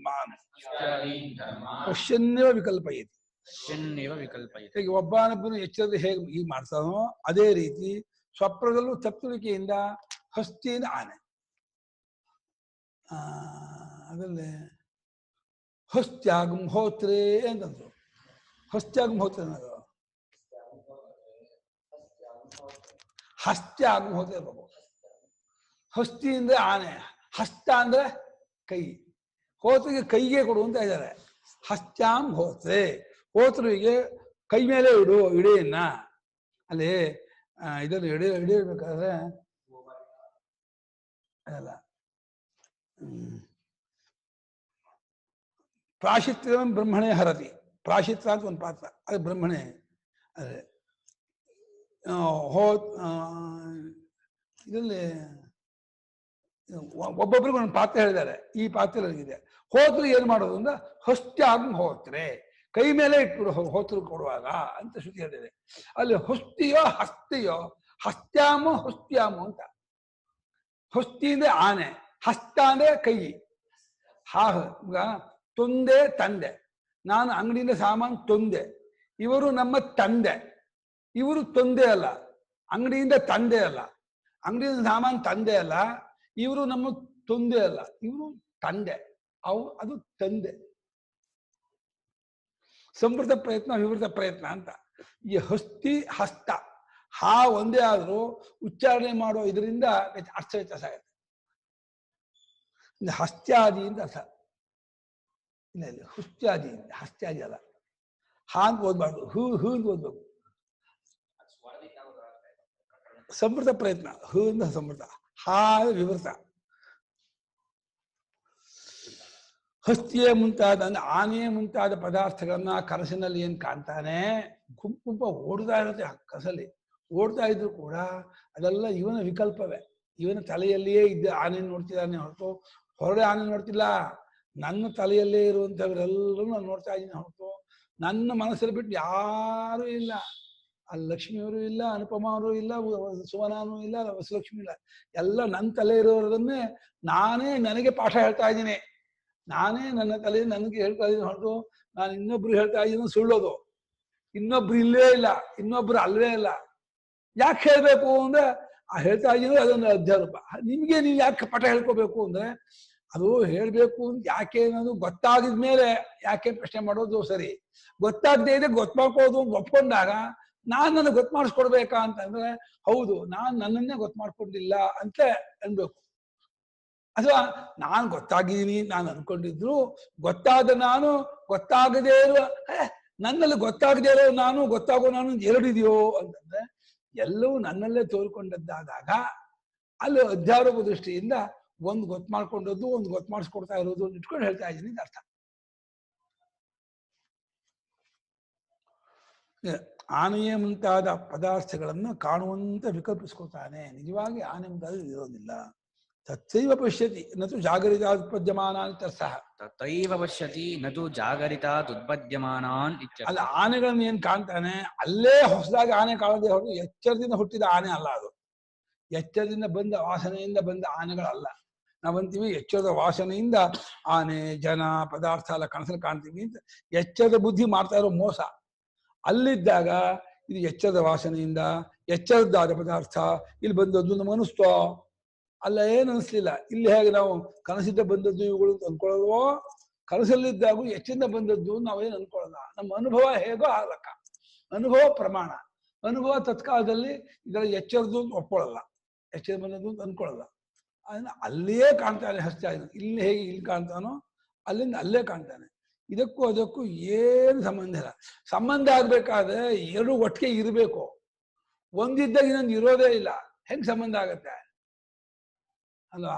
ಪಶ್ಯನ್ಯವ ವಿಕಲ್ಪಯತಿ. ಹೀಗೆ ಒಬ್ಬನೊಬ್ಬನು ಎಚ್ಚರದ ಹೇಗೆ ಈಗ ಮಾಡ್ತಾನೋ ಅದೇ ರೀತಿ ಸ್ವಪ್ನದಲ್ಲೂ ತಪ್ಪುವಿಕೆಯಿಂದ ಹಸ್ತಿಯಿಂದ ಆನೆ. ಅದಲ್ಲೇ ಹಸ್ತ್ಯಾಗ್ಮೋತ್ರೆ ಅಂತಂದ್ರು. ಹಸ್ತ್ಯಾಗ್ಮೋತ್ರೆ ಅನ್ನೋದು ಹಸ್ತ್ಯಾಗ್ಮೋತ್ರೆ ಇರ್ಬೇಕು. ಹಸ್ತಿ ಅಂದ್ರೆ ಆನೆ, ಹಸ್ತ ಅಂದ್ರೆ ಕೈ. ಹೋತ್ರಿಗೆ ಕೈಗೆ ಕೊಡು ಅಂತ ಇದ್ದಾರೆ. ಹಸ್ತ್ಯಾಂ ಹೋತ್ರೆ, ಹೋತ್ರಿಗೆ ಕೈ ಮೇಲೆ ಇಡು ಇಡೆಯನ್ನ. ಅಲ್ಲಿ ಇದನ್ನು ಹಿಡಿಯಬೇಕಾದ್ರೆ ಅದಲ್ಲ, ಪ್ರಾಶಿತ್ಯ ಬ್ರಹ್ಮಣೇ ಹರತಿ. ಪ್ರಾಶಿತ್ರ ಅಂತ ಒಂದು ಪಾತ್ರ, ಅದು ಬ್ರಹ್ಮಣೇ. ಅದೇ ಇದರಲ್ಲಿ ಒಬ್ಬೊಬ್ರಿಗೆ ಒಂದು ಪಾತ್ರ ಹೇಳಿದ್ದಾರೆ. ಈ ಪಾತ್ರ ಇದೆ. ಹೋತ್ರು ಏನ್ ಮಾಡೋದು ಅಂದ್ರೆ ಹಸ್ತ್ಯಾಗ್ ಹೋತ್ರೆ, ಕೈ ಮೇಲೆ ಇಟ್ಬಿಡು ಹೋತ್ರು ಕೊಡುವಾಗ ಅಂತ ಶ್ರುತಿ ಹೇಳಿದೆ. ಅಲ್ಲಿ ಹೊಸ್ತಿಯೋ ಹಸ್ತಿಯೋ, ಹಸ್ತ್ಯಾಮೋ ಹೊಸ್ತ್ಯಾಮೋ ಅಂತ. ಹೊಸ್ತಿ ಅಂದ್ರೆ ಆನೆ, ಹಸ್ತ ಅಂದ್ರೆ ಕೈ. ಈಗ ತೊಂದೆ ತಂದೆ, ನಾನು ಅಂಗಡಿಯಿಂದ ಸಾಮಾನು ತೊಂದೆ, ಇವರು ನಮ್ಮ ತಂದೆ. ಇವರು ತೊಂದೆ ಅಲ್ಲ, ಅಂಗಡಿಯಿಂದ ತಂದೆ ಅಲ್ಲ. ಅಂಗಡಿಯಿಂದ ಸಾಮಾನು ತಂದೆ ಅಲ್ಲ, ಇವರು ನಮ್ಮ ತೊಂದೆ ಅಲ್ಲ, ಇವರು ತಂದೆ, ಅದು ತಂದೆ. ಸಂವೃತ ಪ್ರಯತ್ನ ವಿವೃತ ಪ್ರಯತ್ನ ಅಂತ. ಈ ಹಸ್ತಿ ಹಸ್ತ ಒಂದೇ ಆದ್ರೂ ಉಚ್ಚಾರಣೆ ಮಾಡೋ ಇದರಿಂದ ಅರ್ಥ ವ್ಯತ್ಯಾಸ ಆಗುತ್ತೆ. ಹಸ್ತ್ಯಾದಿ ಅಂತ ಅರ್ಥ ಇಲ್ಲ, ಇಲ್ಲ ಹುಸ್ತ್ಯಾದಿ, ಹಸ್ತ್ಯಾದಿ ಅಲ್ಲ. ಅಂತ ಓದ್ಬಾರ್ದು, ಅಂತ ಓದ್ಬೇಕು. ಸಂವೃತ ಪ್ರಯತ್ನ, ಅಂತ ಸಂವೃತ, ವಿವೃತ. ಹಸ್ತಿಯೇ ಮುಂತಾದ ಅಂದ್ರೆ ಆನೆಯೇ ಮುಂತಾದ ಪದಾರ್ಥಗಳನ್ನ ಕನಸಿನಲ್ಲಿ ಏನ್ ಕಾಣ್ತಾನೆ, ಗುಂಪು ಓಡ್ತಾ ಇರುತ್ತೆ. ಕನಸಲ್ಲಿ ಓಡ್ತಾ ಇದ್ರು ಕೂಡ ಅದೆಲ್ಲ ಇವನ ವಿಕಲ್ಪವೇ. ಇವನ ತಲೆಯಲ್ಲಿಯೇ ಇದ್ದ ಆನೆ ನೋಡ್ತಿದ್ದಾನೆ ಹೊರತು ಹೊರಡೆ ಆನೆ ನೋಡ್ತಿಲ್ಲ. ನನ್ನ ತಲೆಯಲ್ಲೇ ಇರುವಂತವರೆಲ್ಲರೂ ನಾನು ನೋಡ್ತಾ ಇದ್ದೀನಿ ಹೊರತು ನನ್ನ ಮನಸ್ಸಲ್ಲಿ ಬಿಟ್ಟು ಯಾರೂ ಇಲ್ಲ. ಅಲ್ಲಿ ಲಕ್ಷ್ಮಿಯವರು ಇಲ್ಲ, ಅನುಪಮವರು ಇಲ್ಲ, ಸುವನಾನು ಇಲ್ಲ, ವಸಲಕ್ಷ್ಮಿ ಇಲ್ಲ. ಎಲ್ಲ ನನ್ನ ತಲೆ ಇರೋರನ್ನೇ ನಾನೇ ನನಗೆ ಪಾಠ ಹೇಳ್ತಾ ಇದ್ದೀನಿ. ನಾನೇ ನನ್ನ ತಲೆ ನನಗೆ ಹೇಳ್ತಾ ಇದ್ದೀನಿ ಹೊರತು ನಾನು ಇನ್ನೊಬ್ರು ಹೇಳ್ತಾ ಇದ್ದೀನಿ ಸುಳ್ಳೋದು. ಇನ್ನೊಬ್ರು ಇಲ್ಲೇ ಇಲ್ಲ, ಇನ್ನೊಬ್ರು ಅಲ್ವೇ ಇಲ್ಲ. ಯಾಕೆ ಹೇಳ್ಬೇಕು ಅಂದ್ರೆ ಹೇಳ್ತಾ ಇದ್ದೀನಿ ಅದೊಂದು ಅಧ್ಯಾರೂಪ. ನಿಮ್ಗೆ ನೀವು ಯಾಕೆ ಪಾಠ ಹೇಳ್ಕೋಬೇಕು ಅಂದ್ರೆ ಅದು ಹೇಳ್ಬೇಕು ಅಂತ ಯಾಕೆ ಅನ್ನೋದು ಗೊತ್ತಾಗಿದ್ಮೇಲೆ ಯಾಕೆ ಪ್ರಶ್ನೆ ಮಾಡೋದು ಸರಿ. ಗೊತ್ತಾಗದೇ ಇದೆ ಗೊತ್ತು ಮಾಡ್ಕೋದು ಒಪ್ಕೊಂಡಾಗ ನನಗೆ ಗೊತ್ತು ಮಾಡಿಸ್ಕೊಡ್ಬೇಕಾ ಅಂತಂದ್ರೆ ಹೌದು, ನನ್ನನ್ನೇ ಗೊತ್ತು ಮಾಡ್ಕೊಂಡಿಲ್ಲ ಅಂತ ಅನ್ಬೇಕು. ಅಥವಾ ನಾನು ಗೊತ್ತಾಗಿದ್ದೀನಿ ನಾನು ಅನ್ಕೊಂಡಿದ್ರು ಗೊತ್ತಾದ ನಾನು ಗೊತ್ತಾಗದೇ ಇರುವ ನನ್ನಲ್ಲಿ ಗೊತ್ತಾಗದೇ ಇರೋ ನಾನು ಗೊತ್ತಾಗೋ ನಾನು ಎರಡಿದೆಯೋ ಅಂತಂದ್ರೆ ಎಲ್ಲವೂ ನನ್ನಲ್ಲೇ ತೋರ್ಕೊಂಡದ್ದಾದಾಗ ಅಲ್ಲಿ ಅಧ್ಯಾರೋಪ ದೃಷ್ಟಿಯಿಂದ ಒಂದು ಗೊತ್ತು ಮಾಡ್ಕೊಂಡದ್ದು ಒಂದು ಗೊತ್ತು ಮಾಡಿಸ್ಕೊಡ್ತಾ ಇರೋದು ಇಟ್ಕೊಂಡು ಹೇಳ್ತಾ ಇದ್ದೀನಿ ಅಂತ ಅರ್ಥ. ಆನೆಯೇ ಮುಂತಾದ ಪದಾರ್ಥಗಳನ್ನು ಕಾಣುವಂತ ವಿಕಲ್ಪಿಸ್ಕೊತಾನೆ. ನಿಜವಾಗಿ ಆನೆ ಮುಂತಾದ ಇರೋದಿಲ್ಲ. ತಥೈವ ಪಶ್ಯತಿ ನತು ಜಾಗರಿತಾತ್ ಉತ್ಪದ್ಯಮಾನಾನ್ ಇತ್ಯರ್ಥಃ. ತಥೈವ ಪಶ್ಯತಿ ನತು ಜಾಗರಿತಾತ್ ಉತ್ಪದ್ಯಮಾನಾನ್ ಇತ್ಯರ್ಥಃ. ಅಲ್ಲಿ ಆನೆಗಳನ್ನ ಏನ್ ಕಾಣ್ತಾನೆ ಅಲ್ಲೇ ಹೊಸದಾಗಿ ಆನೆ ಕಾಣದೇ ಹೊರತು ಎಚ್ಚರದಿಂದ ಹುಟ್ಟಿದ ಆನೆ ಅಲ್ಲ ಅದು. ಎಚ್ಚರದಿಂದ ಬಂದ ವಾಸನೆಯಿಂದ ಬಂದ ಆನೆಗಳಲ್ಲ. ನಾವಂತೀವಿ ಎಚ್ಚರದ ವಾಸನೆಯಿಂದ ಆನೆ ಜನ ಪದಾರ್ಥ ಎಲ್ಲ ಕನಸಲ್ಲಿ ಕಾಣ್ತೀವಿ ಅಂತ. ಎಚ್ಚರದ ಬುದ್ಧಿ ಮಾಡ್ತಾ ಇರೋ ಮೋಸ. ಅಲ್ಲಿದ್ದಾಗ ಇದು ಎಚ್ಚರದ ವಾಸನೆಯಿಂದ ಎಚ್ಚರದ್ದಾದ ಪದಾರ್ಥ ಇಲ್ಲಿ ಬಂದದ್ದು ನಮ್ಗೆ ಅನಿಸ್ತೋ ಅಲ್ಲ, ಏನು ಅನಿಸ್ಲಿಲ್ಲ. ಇಲ್ಲಿ ಹೇಗೆ ನಾವು ಕನಸಿದ್ದ ಬಂದದ್ದು ಇವುಗಳು ಅಂತ ಅನ್ಕೊಳ್ಳಲ್ವೋ, ಕನಸಲ್ಲಿದ್ದಾಗೂ ಎಚ್ಚರಿಂದ ಬಂದದ್ದು ನಾವೇನು ಅನ್ಕೊಳ್ಳಲ್ಲ. ನಮ್ಮ ಅನುಭವ ಹೇಗೋ ಆಗ್ಲಕ್ಕ, ಅನುಭವ ಪ್ರಮಾಣ. ಅನುಭವ ತತ್ಕಾಲದಲ್ಲಿ ಇದರ ಎಚ್ಚರದ್ದು ಒಪ್ಕೊಳ್ಳಲ್ಲ, ಎಚ್ಚರ ಬಂದದ್ದು ಅಂತ ಅನ್ಕೊಳ್ಳಲ್ಲ. ಅದನ್ನ ಅಲ್ಲಿಯೇ ಕಾಣ್ತಾನೆ ಹಸ್ತಾ ಇದ್ದಾನೆ. ಇಲ್ಲಿ ಹೇಗೆ ಇಲ್ಲಿ ಕಾಣ್ತಾನೋ ಅಲ್ಲಿಂದ ಅಲ್ಲೇ ಕಾಣ್ತಾನೆ. ಇದಕ್ಕೂ ಅದಕ್ಕೂ ಏನು ಸಂಬಂಧ ಇಲ್ಲ. ಸಂಬಂಧ ಆಗ್ಬೇಕಾದ್ರೆ ಎರಡು ಒಟ್ಟಿಗೆ ಇರಬೇಕು. ಒಂದಿದ್ದಾಗ ಇನ್ನೊಂದು ಇರೋದೇ ಇಲ್ಲ. ಹೆಂಗ್ ಸಂಬಂಧ ಆಗತ್ತೆ ಅಲ್ವಾ?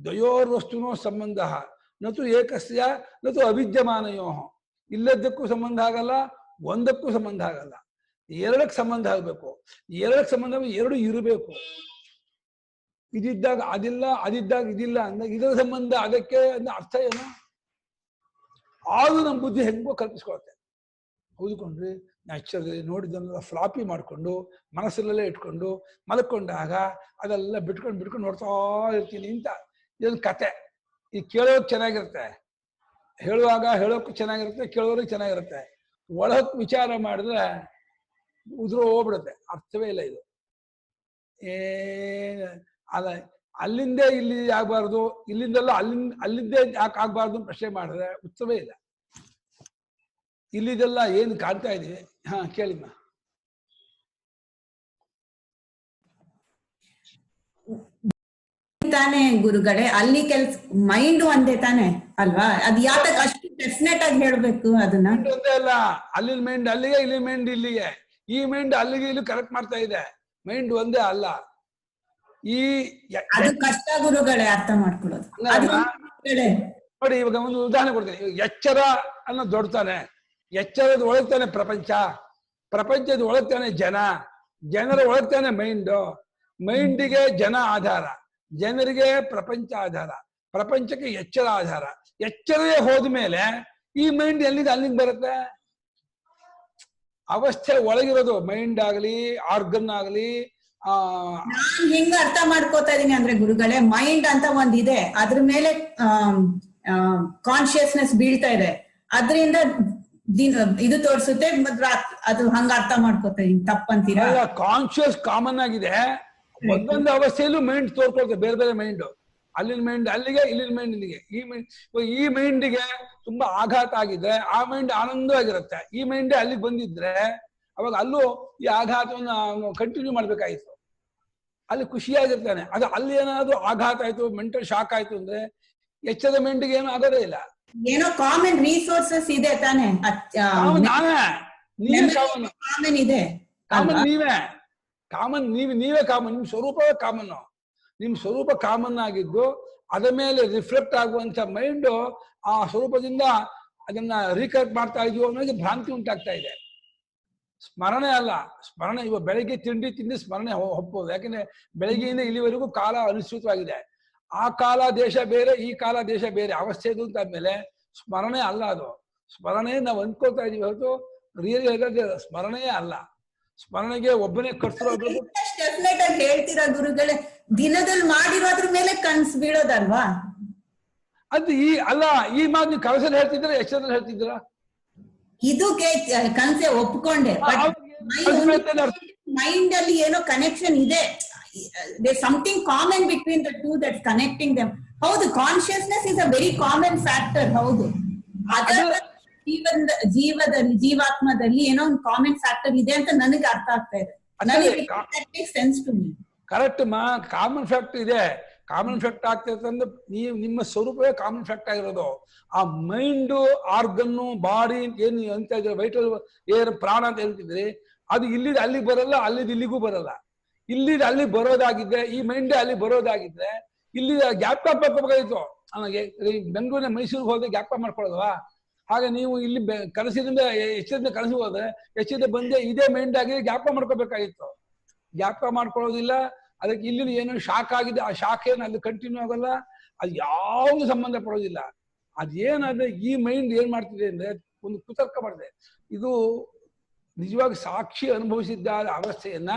ದ್ವಯೋರ್ ವಸ್ತುನೋ ಸಂಬಂಧ ನತು ಏಕಸ್ಯ ನತು ಅವಿದ್ಯಮಾನಯೋ. ಇಲ್ಲದಕ್ಕೂ ಸಂಬಂಧ ಆಗಲ್ಲ, ಒಂದಕ್ಕೂ ಸಂಬಂಧ ಆಗಲ್ಲ. ಎರಡಕ್ಕೆ ಸಂಬಂಧ ಆಗಬೇಕು. ಎರಡಕ್ಕೆ ಸಂಬಂಧ ಎರಡು ಇರಬೇಕು. ಇದಿದ್ದಾಗ ಅದಿಲ್ಲ, ಅದಿದ್ದಾಗ ಇದಿಲ್ಲ ಅಂದಾಗ ಇದರ ಸಂಬಂಧ ಅದಕ್ಕೆ ಅನ್ನೋ ಅರ್ಥ ಏನು? ಆದ್ರೂ ನಮ್ಮ ಬುದ್ಧಿ ಹೆಂಗೋ ಕಲ್ಪಿಸ್ಕೊಳತ್ತೆ. ಹೌದುಕೊಂಡ್ರಿ, ನ್ಯಾಚುರಲಿ ನೋಡಿದ್ದನ್ನೆಲ್ಲ ಫ್ಲಾಪಿ ಮಾಡಿಕೊಂಡು ಮನಸ್ಸಲ್ಲೇ ಇಟ್ಕೊಂಡು ಮಲ್ಕೊಂಡಾಗ ಅದೆಲ್ಲ ಬಿಟ್ಕೊಂಡು ನೋಡ್ತಾ ಇರ್ತೀನಿ ಅಂತ. ಇದೊಂದು ಕತೆ. ಈ ಕೇಳೋಕೆ ಚೆನ್ನಾಗಿರುತ್ತೆ, ಹೇಳೋಕ್ಕೂ ಚೆನ್ನಾಗಿರುತ್ತೆ, ಕೇಳೋರಿಗೆ ಚೆನ್ನಾಗಿರುತ್ತೆ. ಒಳಕ್ ವಿಚಾರ ಮಾಡಿದ್ರೆ ಹೋಗ್ಬಿಡುತ್ತೆ, ಅರ್ಥವೇ ಇಲ್ಲ ಇದು. ಅಲ್ಲ, ಅಲ್ಲಿಂದೇ ಇಲ್ಲಿ ಆಗ್ಬಾರ್ದು, ಇಲ್ಲಿಂದೆಲ್ಲ ಅಲ್ಲಿಂದೇ ಯಾಕೆ ಆಗ್ಬಾರ್ದು ಪ್ರಶ್ನೆ ಮಾಡಿದ್ರೆ ಉತ್ತರವೇ ಇಲ್ಲ. ಇಲ್ಲಿದೆಲ್ಲ ಏನು ಕಾಣ್ತಾ ಇದೀವಿ. ಹಾ, ಕೇಳಿಮ್ಮ. ತಾನೇ ಗುರುಗಳೇ, ಅಲ್ಲಿ ಮೈಂಡ್ ಒಂದೇ ತಾನೆ ಅಲ್ವಾ? ಅದ್ ಯಾತಕ್ ಅಷ್ಟು ಡೆಫಿನೆಟ್ ಆಗಿ ಹೇಳ್ಬೇಕು ಅದನ್ನ? ಒಂದೇ ಅಲ್ಲ, ಅಲ್ಲಿನ ಮೈಂಡ್ ಅಲ್ಲಿಗೆ, ಇಲ್ಲಿ ಮೈಂಡ್ ಇಲ್ಲಿಗೆ, ಈ ಮೈಂಡ್ ಅಲ್ಲಿಗೆ ಇಲ್ಲಿ ಕರೆಕ್ಟ್ ಮಾಡ್ತಾ ಇದೆ. ಮೈಂಡ್ ಒಂದೇ ಅಲ್ಲ. ಈ ಅದು ಕಷ್ಟ ಗುರುಗಳೇ ಅರ್ಥ ಮಾಡ್ಕೊಳ್ಳೋದು. ನೋಡಿ, ಇವಾಗ ಒಂದು ಉದಾಹರಣೆ ಕೊಡ್ತೀನಿ. ಎಚ್ಚರ ಅನ್ನೋ ದೊಡ್ತಾನೆ, ಎಚ್ಚರದ ಒಳಗ್ತಾನೆ ಪ್ರಪಂಚ, ಪ್ರಪಂಚದ ಒಳಗ್ತಾನೆ ಜನ, ಜನರ ಒಳಗ್ತಾನೆ ಮೈಂಡು, ಮೈಂಡಿಗೆ ಜನ ಆಧಾರ, ಜನರಿಗೆ ಪ್ರಪಂಚ ಆಧಾರ, ಪ್ರಪಂಚಕ್ಕೆ ಎಚ್ಚರ ಆಧಾರ. ಎಚ್ಚರವೇ ಹೋದ್ಮೇಲೆ ಈ ಮೈಂಡ್ ಎಲ್ಲಿಂದ ಅಲ್ಲಿಂದ ಬರುತ್ತೆ? ಅವಸ್ಥೆ ಒಳಗಿರೋದು ಮೈಂಡ್ ಆಗಲಿ ಆರ್ಗನ್ ಆಗಲಿ. ನಾನ್ ಹೆಂಗ ಅರ್ಥ ಮಾಡ್ಕೋತಾ ಇದೀನಿ ಅಂದ್ರೆ ಗುರುಗಳೇ, ಮೈಂಡ್ ಅಂತ ಒಂದಿದೆ, ಅದ್ರ ಮೇಲೆ ಕಾನ್ಶಿಯಸ್ನೆಸ್ ಬೀಳ್ತಾ ಇದೆ, ಅದರಿಂದ ಇದು ತೋರಿಸುತ್ತೆ. ಅದು ಹಂಗ ಅರ್ಥ ಮಾಡ್ಕೋತಾ ಇದೀನಿ, ತಪ್ಪಂತೀರಾ? ಕಾನ್ಶಿಯಸ್ ಕಾಮನ್ ಆಗಿದೆ. ಒಂದೊಂದು ಅವಸ್ಥೆಯಲ್ಲೂ ಮೈಂಡ್ ತೋರ್ಕೊಳ್ತೇವೆ, ಬೇರೆ ಬೇರೆ ಮೈಂಡ್. ಅಲ್ಲಿನ ಮೈಂಡ್ ಅಲ್ಲಿಗೆ, ಇಲ್ಲಿನ ಮೈಂಡ್ ಇಲ್ಲಿಗೆ. ಈ ಮೈಂಡಿಗೆ ತುಂಬಾ ಆಘಾತ ಆಗಿದ್ರೆ ಆ ಮೈಂಡ್ ಆನಂದವಾಗಿರುತ್ತೆ. ಈ ಮೈಂಡ್ ಅಲ್ಲಿಗೆ ಬಂದಿದ್ರೆ ಅವಾಗ ಅಲ್ಲೂ ಈ ಆಘಾತವನ್ನು ಕಂಟಿನ್ಯೂ ಮಾಡ್ಬೇಕಾಗಿತ್ತು. ಅಲ್ಲಿ ಖುಷಿಯಾಗಿರ್ತಾನೆ. ಅದು ಅಲ್ಲಿ ಏನಾದ್ರು ಆಘಾತ ಆಯ್ತು, ಮೆಂಟಲ್ ಶಾಕ್ ಆಯ್ತು ಅಂದ್ರೆ ಎಚ್ಚರದ ಮೈಂಡಿಗೆ ಏನೂ ಆಗೋದೇ ಇಲ್ಲ. ಏನೋ ಕಾಮನ್ ರಿಸೋರ್ಸಸ್ ಇದೆ ತಾನೆ? ನಾವೇ, ನೀವೇ ಕಾಮನ್. ಕಾಮನ್ ಇದೆ, ಕಾಮನ್ ನೀವೇ, ಕಾಮನ್ ನೀವೇ ಕಾಮನ್. ನಿಮ್ ಸ್ವರೂಪವೇ ಕಾಮನ್. ನಿಮ್ ಸ್ವರೂಪ ಕಾಮನ್ ಆಗಿದ್ದು ಅದ ಮೇಲೆ ರಿಫ್ಲೆಕ್ಟ್ ಆಗುವಂತ ಮೈಂಡ್ ಆ ಸ್ವರೂಪದಿಂದ ಅದನ್ನ ರೀಕರೆಕ್ಟ್ ಮಾಡ್ತಾ ಇದೀವೋ ಅನ್ನೋದು ಭ್ರಾಂತಿ ಉಂಟಾಗ್ತಾ ಇದೆ. ಸ್ಮರಣೆ ಅಲ್ಲ, ಸ್ಮರಣೆ ಇವಾಗ ಬೆಳಗ್ಗೆ ತಿಂಡಿ ಸ್ಮರಣೆ ಒಪ್ಪೋದು. ಯಾಕಂದ್ರೆ ಬೆಳಗ್ಗೆಯಿಂದ ಇಲ್ಲಿವರೆಗೂ ಕಾಲ ಅನಿಶ್ಚಿತವಾಗಿದೆ. ಆ ಕಾಲ ದೇಶ ಬೇರೆ, ಈ ಕಾಲ ದೇಶ ಬೇರೆ ಅವಸ್ಥೆ ಇದು ಅಂತ ಆದ್ಮೇಲೆ ಸ್ಮರಣೆ ಅಲ್ಲ ಅದು. ಸ್ಮರಣೆ ನಾವು ಅಂದ್ಕೊಳ್ತಾ ಇದೀವಿ ಹೊರತು ರಿಯಲಿ ಹೇಳಿದ್ರೆ ಸ್ಮರಣೆಯೇ ಅಲ್ಲ. ಸ್ಮರಣೆಗೆ ಒಬ್ಬನೇ ಕಟ್ಸಿರೋದು. ಡೆಫಿನೆಟ್ ಆಗಿ ಹೇಳ್ತೀರಾ ಗುರುಗಳೇ, ದಿನದಲ್ಲಿ ಮಾಡಿರೋದ್ರ ಮೇಲೆ ಕನ್ಸ್ ಬೀಳೋದಲ್ವಾ? ಅದು ಈ ಮಾತು ನೀವು ಕನಸಲ್ಲಿ ಹೇಳ್ತಿದ್ರ, ಎಚ್ಚರದಲ್ಲಿ ಹೇಳ್ತಿದ್ರ? ಇದು ಕನ್ಸೆ ಒಪ್ಕೊಂಡೆ. ಮೈಂಡ್ ಅಲ್ಲಿ ಏನೋ ಕನೆಕ್ಷನ್ ಇದೆ, something common between the two that connecting them. ಹೌದು, consciousness is a very common factor. ಹೌದು, ಜೀವಾತ್ಮದಲ್ಲಿ ಏನೋ ಒಂದು ಕಾಮನ್ ಫ್ಯಾಕ್ಟರ್ ಇದೆ ಅಂತ ನನಗೆ ಅರ್ಥ ಆಗ್ತಾ ಇದೆ. ಕರೆಕ್ಟ್ ಮಾ, ಕಾಮನ್ ಫ್ಯಾಕ್ಟರ್ ಇದೆ. ಕಾಮನ್ ಫ್ಯಾಕ್ಟ್ ಆಗ್ತಿರ್ತಂದ್ರೆ ನಿಮ್ಮ ಸ್ವರೂಪವೇ ಕಾಮನ್ ಫ್ಯಾಕ್ಟ್ ಆಗಿರೋದು. ಆ ಮೈಂಡು, ಆರ್ಗನ್ನು, ಬಾಡಿ ಏನು ಅಂತ ಇದ್ರೆ, ವೈಟಲ್ ಏರ್, ಪ್ರಾಣ ಅಂತ ಹೇಳ್ತಿದ್ರಿ, ಅದು ಇಲ್ಲಿದ್ ಅಲ್ಲಿಗೆ ಬರಲ್ಲ, ಅಲ್ಲಿದ್ ಇಲ್ಲಿಗೂ ಬರಲ್ಲ. ಇಲ್ಲಿದ್ ಅಲ್ಲಿ ಬರೋದಾಗಿದ್ರೆ, ಈ ಮೈಂಡ್ ಅಲ್ಲಿ ಬರೋದಾಗಿದ್ರೆ ಇಲ್ಲಿ ಗ್ಯಾಪ್ ಮಾಡ್ಕೋಬೇಕಾಗಿತ್ತು. ಬೆಂಗಳೂರಿನ ಮೈಸೂರಿಗೆ ಹೋದ್ರೆ ಗ್ಯಾಪ್ ಮಾಡ್ಕೊಳ್ಳೋದವಾ? ಹಾಗೆ ನೀವು ಇಲ್ಲಿ ಕನಸಿನಿಂದ ಎಚ್ಚರಿಂದ ಕನಸು ಹೋದ್ರೆ ಎಚ್ಚರಿಂದ ಬಂದೆ ಇದೇ ಮೈಂಡ್ ಆಗಿ ಗ್ಯಾಪ ಮಾಡ್ಕೋಬೇಕಾಗಿತ್ತು. ಗ್ಯಾಪ ಮಾಡ್ಕೊಳ್ಳೋದಿಲ್ಲ. ಅದಕ್ಕೆ ಇಲ್ಲಿ ಏನೋ ಶಾಕ್ ಆಗಿದೆ, ಆ ಶಾಕ್ ಏನು ಅಲ್ಲಿ ಕಂಟಿನ್ಯೂ ಆಗಲ್ಲ, ಅದು ಯಾವುದು ಸಂಬಂಧ ಪಡೋದಿಲ್ಲ. ಅದೇನಾದ್ರೆ ಈ ಮೈಂಡ್ ಏನ್ ಮಾಡ್ತಿದೆ ಅಂದ್ರೆ ಒಂದು ಕುತರ್ಕ ಮಾಡಿದೆ. ಇದು ನಿಜವಾಗಿ ಸಾಕ್ಷಿ ಅನುಭವಿಸಿದ್ದಾದ ಅವಸ್ಥೆಯನ್ನ,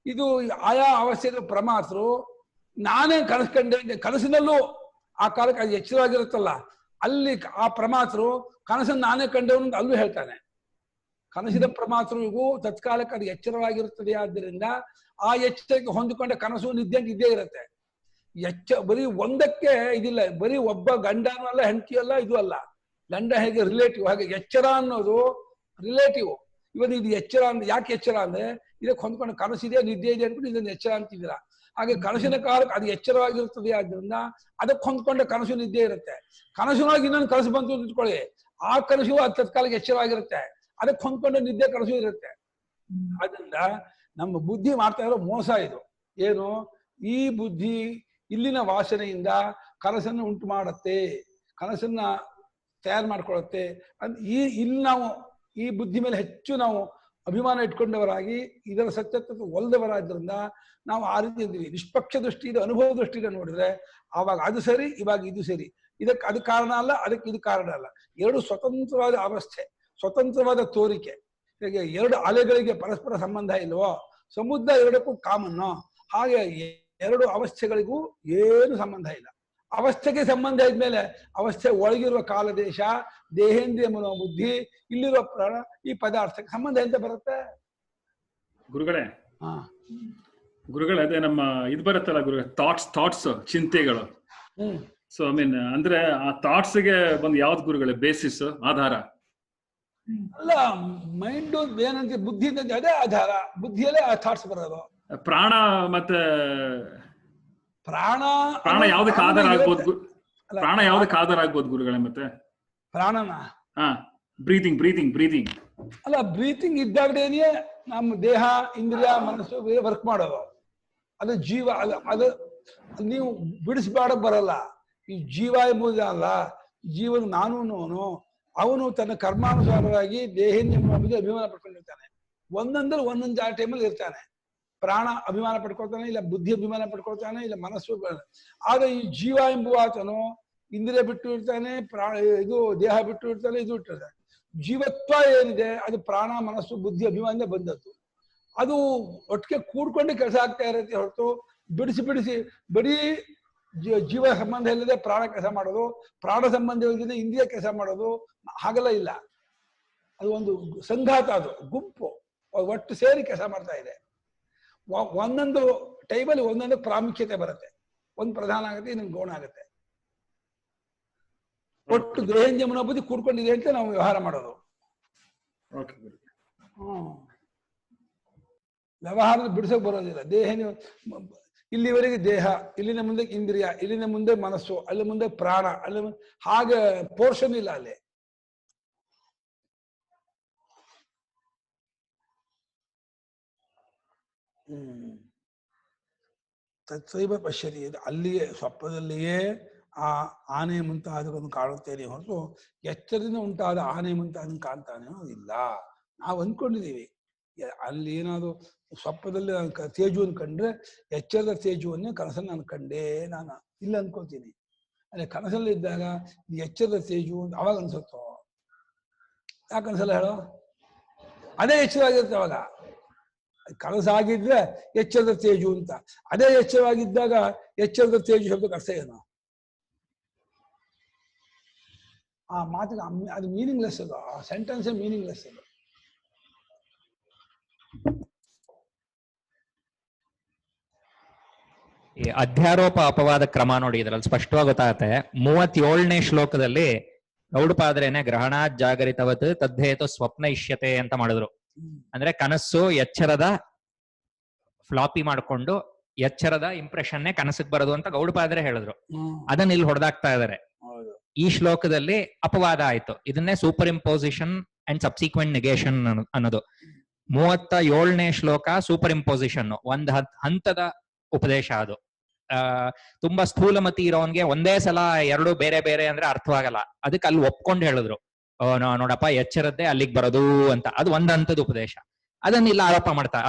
ಇದು ಆಯಾ ಅವಸ್ಥೆಯ ಪ್ರಮಾತರು ನಾನೇ ಕನಸ್ಕೊಂಡೆ, ಕನಸಿನಲ್ಲೂ ಆ ಕಾಲಕ್ಕೆ ಅದು ಎಚ್ಚರವಾಗಿರುತ್ತಲ್ಲ, ಅಲ್ಲಿ ಆ ಪ್ರಮಾತರು ಕನಸನ್ನು ನಾನೇ ಕಂಡವನು ಅಂತ ಅಲ್ಲೂ ಹೇಳ್ತಾನೆ. ಕನಸಿನ ಪ್ರಮಾತರಿಗೂ ತತ್ಕಾಲಕ್ಕೆ ಅದು ಎಚ್ಚರವಾಗಿರುತ್ತದೆ. ಆದ್ದರಿಂದ ಆ ಎಚ್ಚರಕ್ಕೆ ಹೊಂದಿಕೊಂಡ ಕನಸು ನಿದ್ದೆ ಅಂತ ಇದ್ದೇ ಇರುತ್ತೆ. ಬರೀ ಒಂದಕ್ಕೆ ಇದಿಲ್ಲ, ಬರೀ ಒಬ್ಬ ಗಂಡನೂ ಅಲ್ಲ ಹೆಂಡತಿ ಅಲ್ಲ ಇದು ಅಲ್ಲ. ಗಂಡ ಹೇಗೆ ರಿಲೇಟಿವ್, ಹಾಗೆ ಎಚ್ಚರ ಅನ್ನೋದು ರಿಲೇಟಿವ್. ಇವತ್ತು ಇದು ಎಚ್ಚರ ಅಂದ್ರೆ ಯಾಕೆ ಎಚ್ಚರ ಅಂದ್ರೆ ಇದಕ್ಕೆ ಹೊಂದ್ಕೊಂಡು ಕನಸಿದೆ ನಿದ್ದೆ ಇದೆ ಅನ್ಕೊಂಡು ಇದನ್ನು ಎಚ್ಚರ ಅಂತಿದ್ದೀರಾ. ಹಾಗೆ ಕನಸಿನ ಕಾಲಕ್ಕೆ ಅದು ಎಚ್ಚರವಾಗಿರುತ್ತದೆ. ಆದ್ರಿಂದ ಅದಕ್ಕೆ ಹೊಂದ್ಕೊಂಡ ಕನಸು ನಿದ್ದೆ ಇರುತ್ತೆ. ಕನಸಿನೊಳಗೆ ಇನ್ನೊಂದು ಕನಸು ಬಂತು ಅಂತ ಇಟ್ಕೊಳ್ಳಿ, ಆ ಕನಸು ಅದು ತತ್ಕಾಲಕ್ಕೆ ಎಚ್ಚರವಾಗಿರುತ್ತೆ, ಅದಕ್ಕೆ ಹೊಂದ್ಕೊಂಡ ನಿದ್ದೆ ಕನಸು ಇರುತ್ತೆ. ಆದ್ರಿಂದ ನಮ್ಮ ಬುದ್ಧಿ ಮಾಡ್ತಾ ಇರೋ ಮೋಸ ಇದು. ಏನು, ಈ ಬುದ್ಧಿ ಇಲ್ಲಿನ ವಾಸನೆಯಿಂದ ಕನಸನ್ನು ಉಂಟು ಮಾಡುತ್ತೆ, ಕನಸನ್ನ ತಯಾರು ಮಾಡ್ಕೊಳ್ಳುತ್ತೆ. ಇಲ್ಲಿ ನಾವು ಈ ಬುದ್ಧಿ ಮೇಲೆ ಹೆಚ್ಚು ನಾವು ಅಭಿಮಾನ ಇಟ್ಕೊಂಡವರಾಗಿ ಇದರ ಸತ್ಯತ್ವ ಒಲ್ದವರಾದ್ರಿಂದ ನಾವು ಆ ರೀತಿ ಇದ್ದೀವಿ. ನಿಷ್ಪಕ್ಷ ದೃಷ್ಟಿಯಿಂದ ಅನುಭವ ದೃಷ್ಟಿಯಿಂದ ನೋಡಿದ್ರೆ ಆವಾಗ ಅದು ಸರಿ, ಇವಾಗ ಇದು ಸರಿ. ಇದಕ್ಕೆ ಅದು ಕಾರಣ ಅಲ್ಲ, ಅದಕ್ಕೆ ಇದು ಕಾರಣ ಅಲ್ಲ. ಎರಡು ಸ್ವತಂತ್ರವಾದ ಅವಸ್ಥೆ, ಸ್ವತಂತ್ರವಾದ ತೋರಿಕೆ. ಹೀಗೆ ಎರಡು ಅಲೆಗಳಿಗೆ ಪರಸ್ಪರ ಸಂಬಂಧ ಇಲ್ವೋ, ಸಮುದ್ರ ಎರಡಕ್ಕೂ ಕಾಮನ್ನು, ಹಾಗೆ ಎರಡು ಅವಸ್ಥೆಗಳಿಗೂ ಏನು ಸಂಬಂಧ ಇಲ್ಲ. ಅವಸ್ಥೆಗೆ ಸಂಬಂಧ ಇದ್ಮೇಲೆ ಅವಸ್ಥೆ ಒಳಗಿರುವ ಕಾಲದೇಶ, ದೇಹೇಂದ್ರಿಯ ಮನೋಬುದ್ಧಿ, ಇಲ್ಲಿರುವ ಪ್ರಾಣ, ಈ ಪದಾರ್ಥಕ್ಕೆ ಸಂಬಂಧ ಎಂತ ಬರುತ್ತೆ? ಗುರುಗಳೇ ಅದೇ ನಮ್ಮ ಇದು ಬರುತ್ತಲ್ಲ ಗುರುಗಳೇ, ಥಾಟ್ಸ್ ಚಿಂತೆಗಳು. ಸೊ ಐ ಮೀನ್ ಅಂದ್ರೆ ಆ ಥಾಟ್ಸ್ಗೆ ಬಂದು ಯಾವ್ದು ಗುರುಗಳೇ ಬೇಸಿಸ್, ಆಧಾರ? ಅಲ್ಲ, ಮೈಂಡ್ ಏನಂತ ಬುದ್ಧಿ ಅದೇ ಆಧಾರ, ಬುದ್ಧಿಯಲ್ಲೇ ಆ ಥಾಟ್ಸ್ ಬರೋದು. ಪ್ರಾಣ ಮತ್ತೆ ಪ್ರಾಣ ಯಾವ್ದಕ್ಕೆ ಆಧಾರ ಆಗ್ಬೋದು? ಪ್ರಾಣ ಯಾವ್ದಕ್ಕೆ ಆಧಾರ ಆಗ್ಬೋದು ಗುರುಗಳೇ? ಮತ್ತೆ ಪ್ರಾಣನ ಬ್ರೀತಿಂಗ್ ಅಲ್ಲ, ಬ್ರೀತಿಂಗ್ ಇದ್ದಾಗೇನೆ ನಮ್ಮ ದೇಹ ಇಂದ್ರಿಯ ಮನಸ್ಸು ವರ್ಕ್ ಮಾಡೋದು. ಅದು ಜೀವ. ಅದು ನೀವು ಬಿಡಿಸ್ಬಾಡಕ್ ಬರಲ್ಲ. ಈ ಜೀವ ಎಂಬುದಲ್ಲ, ಜೀವನ ನಾನು ಅವನು ತನ್ನ ಕರ್ಮಾನುಸಾರವಾಗಿ ದೇಹೇಂದ್ರಿಯ ಅಭಿಮಾನ ಪಡ್ಕೊಂಡಿರ್ತಾನೆ. ಒಂದೊಂದಲ್ಲಿ ಒಂದೊಂದು ಆ ಟೈಮಲ್ಲಿ ಇರ್ತಾನೆ. ಪ್ರಾಣ ಅಭಿಮಾನ ಪಡ್ಕೊಳ್ತಾನೆ, ಇಲ್ಲ ಬುದ್ಧಿ ಅಭಿಮಾನ ಪಡ್ಕೊಳ್ತಾನೆ, ಇಲ್ಲ ಮನಸ್ಸು. ಆಗ ಈ ಜೀವ ಎಂಬುವ ಆತನು ಇಂದ್ರಿಯ ಬಿಟ್ಟು ಇರ್ತಾನೆ, ಇದು ದೇಹ ಬಿಟ್ಟು ಇರ್ತಾನೆ, ಇದು ಇಟ್ಟಿರ್ತಾನೆ. ಜೀವತ್ವ ಏನಿದೆ ಅದು ಪ್ರಾಣ ಮನಸ್ಸು ಬುದ್ಧಿ ಅಭಿಮಾನದಿಂದ ಬಂದದ್ದು. ಅದು ಒಟ್ಟಿಗೆ ಕೂಡ್ಕೊಂಡು ಕೆಲಸ ಆಗ್ತಾ ಇರುತ್ತೆ ಹೊರತು ಬಿಡಿಸಿ ಬರೀ ಜೀವ ಸಂಬಂಧ ಇಲ್ಲದೆ ಪ್ರಾಣ ಕೆಲಸ ಮಾಡೋದು, ಪ್ರಾಣ ಸಂಬಂಧ ಇಲ್ಲದೆ ಇಂದ್ರಿಯ ಕೆಲಸ ಮಾಡೋದು ಹಾಗೆಲ್ಲ ಇಲ್ಲ. ಅದು ಒಂದು ಸಂಘಾತ, ಅದು ಗುಂಪು ಒಟ್ಟು ಸೇರಿ ಕೆಲಸ ಮಾಡ್ತಾ ಇದೆ. ಒಂದೊಂದು ಟೈಮಲ್ಲಿ ಒಂದೊಂದು ಪ್ರಾಮುಖ್ಯತೆ ಬರುತ್ತೆ. ಒಂದು ಪ್ರಧಾನ ಆಗುತ್ತೆ, ಇನ್ನೊಂದು ಗೌಣ ಆಗುತ್ತೆ. ಒಟ್ಟು ದೇಹೇಂದ್ರಿಯ ಮನೋಬುದ್ಧಿ ಕೂಡ್ಕೊಂಡಿದೆ ಅಂತ ನಾವು ವ್ಯವಹಾರ ಮಾಡೋದು. ವ್ಯವಹಾರದ ಬಿಡಿಸೋಕೆ ಬರೋದಿಲ್ಲ. ದೇಹ ಇಲ್ಲಿವರೆಗೆ ದೇಹ, ಇಲ್ಲಿನ ಮುಂದೆ ಇಂದ್ರಿಯ, ಇಲ್ಲಿನ ಮುಂದೆ ಮನಸ್ಸು, ಅಲ್ಲಿ ಮುಂದೆ ಪ್ರಾಣ, ಅಲ್ಲಿ ಹಾಗೆ ಪೋರ್ಷನ್ ಇಲ್ಲ ಅಲ್ಲಿ. ತತ್ಸೈವ ಪಶ್ಯತಿ, ಅಲ್ಲಿಯೇ ಸ್ವಪ್ನದಲ್ಲಿಯೇ ಆ ಆನೆ ಮುಂತಾದವನ್ನು ಕಾಣುತ್ತೇನೆ ಹೊರತು ಎಚ್ಚರದಿಂದ ಉಂಟಾದ ಆನೆ ಮುಂತಾದನ್ನು ಕಾಣ್ತಾನೆ ಇಲ್ಲ. ನಾವು ಅಂದ್ಕೊಂಡಿದ್ದೀವಿ ಅಲ್ಲಿ ಏನಾದ್ರು ಸ್ವಪ್ನದಲ್ಲಿ ನಾನು ತೇಜುವನ್ನು ಕಂಡ್ರೆ ಎಚ್ಚರದ ತೇಜುವನ್ನೇ ಕನಸನ್ನು ನಾನು ಕಂಡೇ ನಾನು ಇಲ್ಲ ಅನ್ಕೋತೀನಿ. ಅದೇ ಕನಸಲ್ಲಿ ಇದ್ದಾಗ ಈ ಎಚ್ಚರದ ತೇಜು ಅವಾಗ ಅನ್ಸುತ್ತೋ? ಯಾಕೆ ಅನ್ಸಲ್ಲ ಹೇಳೋ? ಅದೇ ಎಚ್ಚರವಾಗಿರುತ್ತೆ ಅವಾಗ. ಕನಸಾಗಿದ್ರೆ ಎಚ್ಚರದ ತೇಜು ಅಂತ, ಅದೇ ಎಚ್ಚರವಾಗಿದ್ದಾಗ ಎಚ್ಚರದ ತೇಜು ಶಬ್ದಕ್ಕೆ ಅರ್ಥ ಏನು? ಆ ಮಾತಿಗೆ ಅದು ಮೀನಿಂಗ್ಲೆಸ್, ಅದು ಆ ಸೆಂಟೆನ್ಸೇ ಮೀನಿಂಗ್ಲೆಸ್. ಅದು ಈ ಅಧ್ಯಾರೋಪ ಅಪವಾದ ಕ್ರಮ ನೋಡಿ, ಇದ್ರಲ್ಲಿ ಸ್ಪಷ್ಟವಾಗಿ ಗೊತ್ತಾಗತ್ತೆ. 37ನೇ ಶ್ಲೋಕದಲ್ಲಿ ಗೌಡಪಾದ್ರೇನೆ ಗ್ರಹಣ ಜಾಗರಿತವತ್ ತದ್ದೇತು ಸ್ವಪ್ನ ಇಷ್ಯತೆ ಅಂತ ಮಾಡಿದ್ರು. ಅಂದ್ರೆ ಕನಸು ಎಚ್ಚರದ ಫ್ಲಾಪಿ ಮಾಡ್ಕೊಂಡು ಎಚ್ಚರದ ಇಂಪ್ರೆಷನ್ನೇ ಕನಸಿಗೆ ಬರೋದು ಅಂತ ಗೌಡಪಾದ್ರೆ ಹೇಳಿದ್ರು. ಅದನ್ನ ಇಲ್ಲಿ ಹೊಡೆದಾಕ್ತಾ ಇದಾರೆ. ಈ ಶ್ಲೋಕದಲ್ಲಿ ಅಪವಾದ ಆಯ್ತು. ಇದನ್ನೇ super imposition and subsequent negation ಅನ್ನೋದು. 37ನೇ ಶ್ಲೋಕ ಸೂಪರ್ ಇಂಪೋಸಿಷನ್, ಒಂದ್ ಹಂತದ ಉಪದೇಶ. ಅದು ತುಂಬಾ ಸ್ಥೂಲಮತಿ ಇರೋನ್ಗೆ ಒಂದೇ ಸಲ ಎರಡು ಬೇರೆ ಬೇರೆ ಅಂದ್ರೆ ಅರ್ಥವಾಗಲ್ಲ. ಅದಕ್ಕೆ ಅಲ್ಲಿ ಒಪ್ಕೊಂಡು ಹೇಳಿದ್ರು, ನೋಡಪ್ಪ ಎಚ್ಚರದ್ದೇ ಅಲ್ಲಿಗೆ ಬರೋದು ಅಂತ. ಅದು ಒಂದ್ ಹಂತದ ಉಪದೇಶ. ಅದನ್ನ ಇಲ್ಲಿ ಆರೋಪ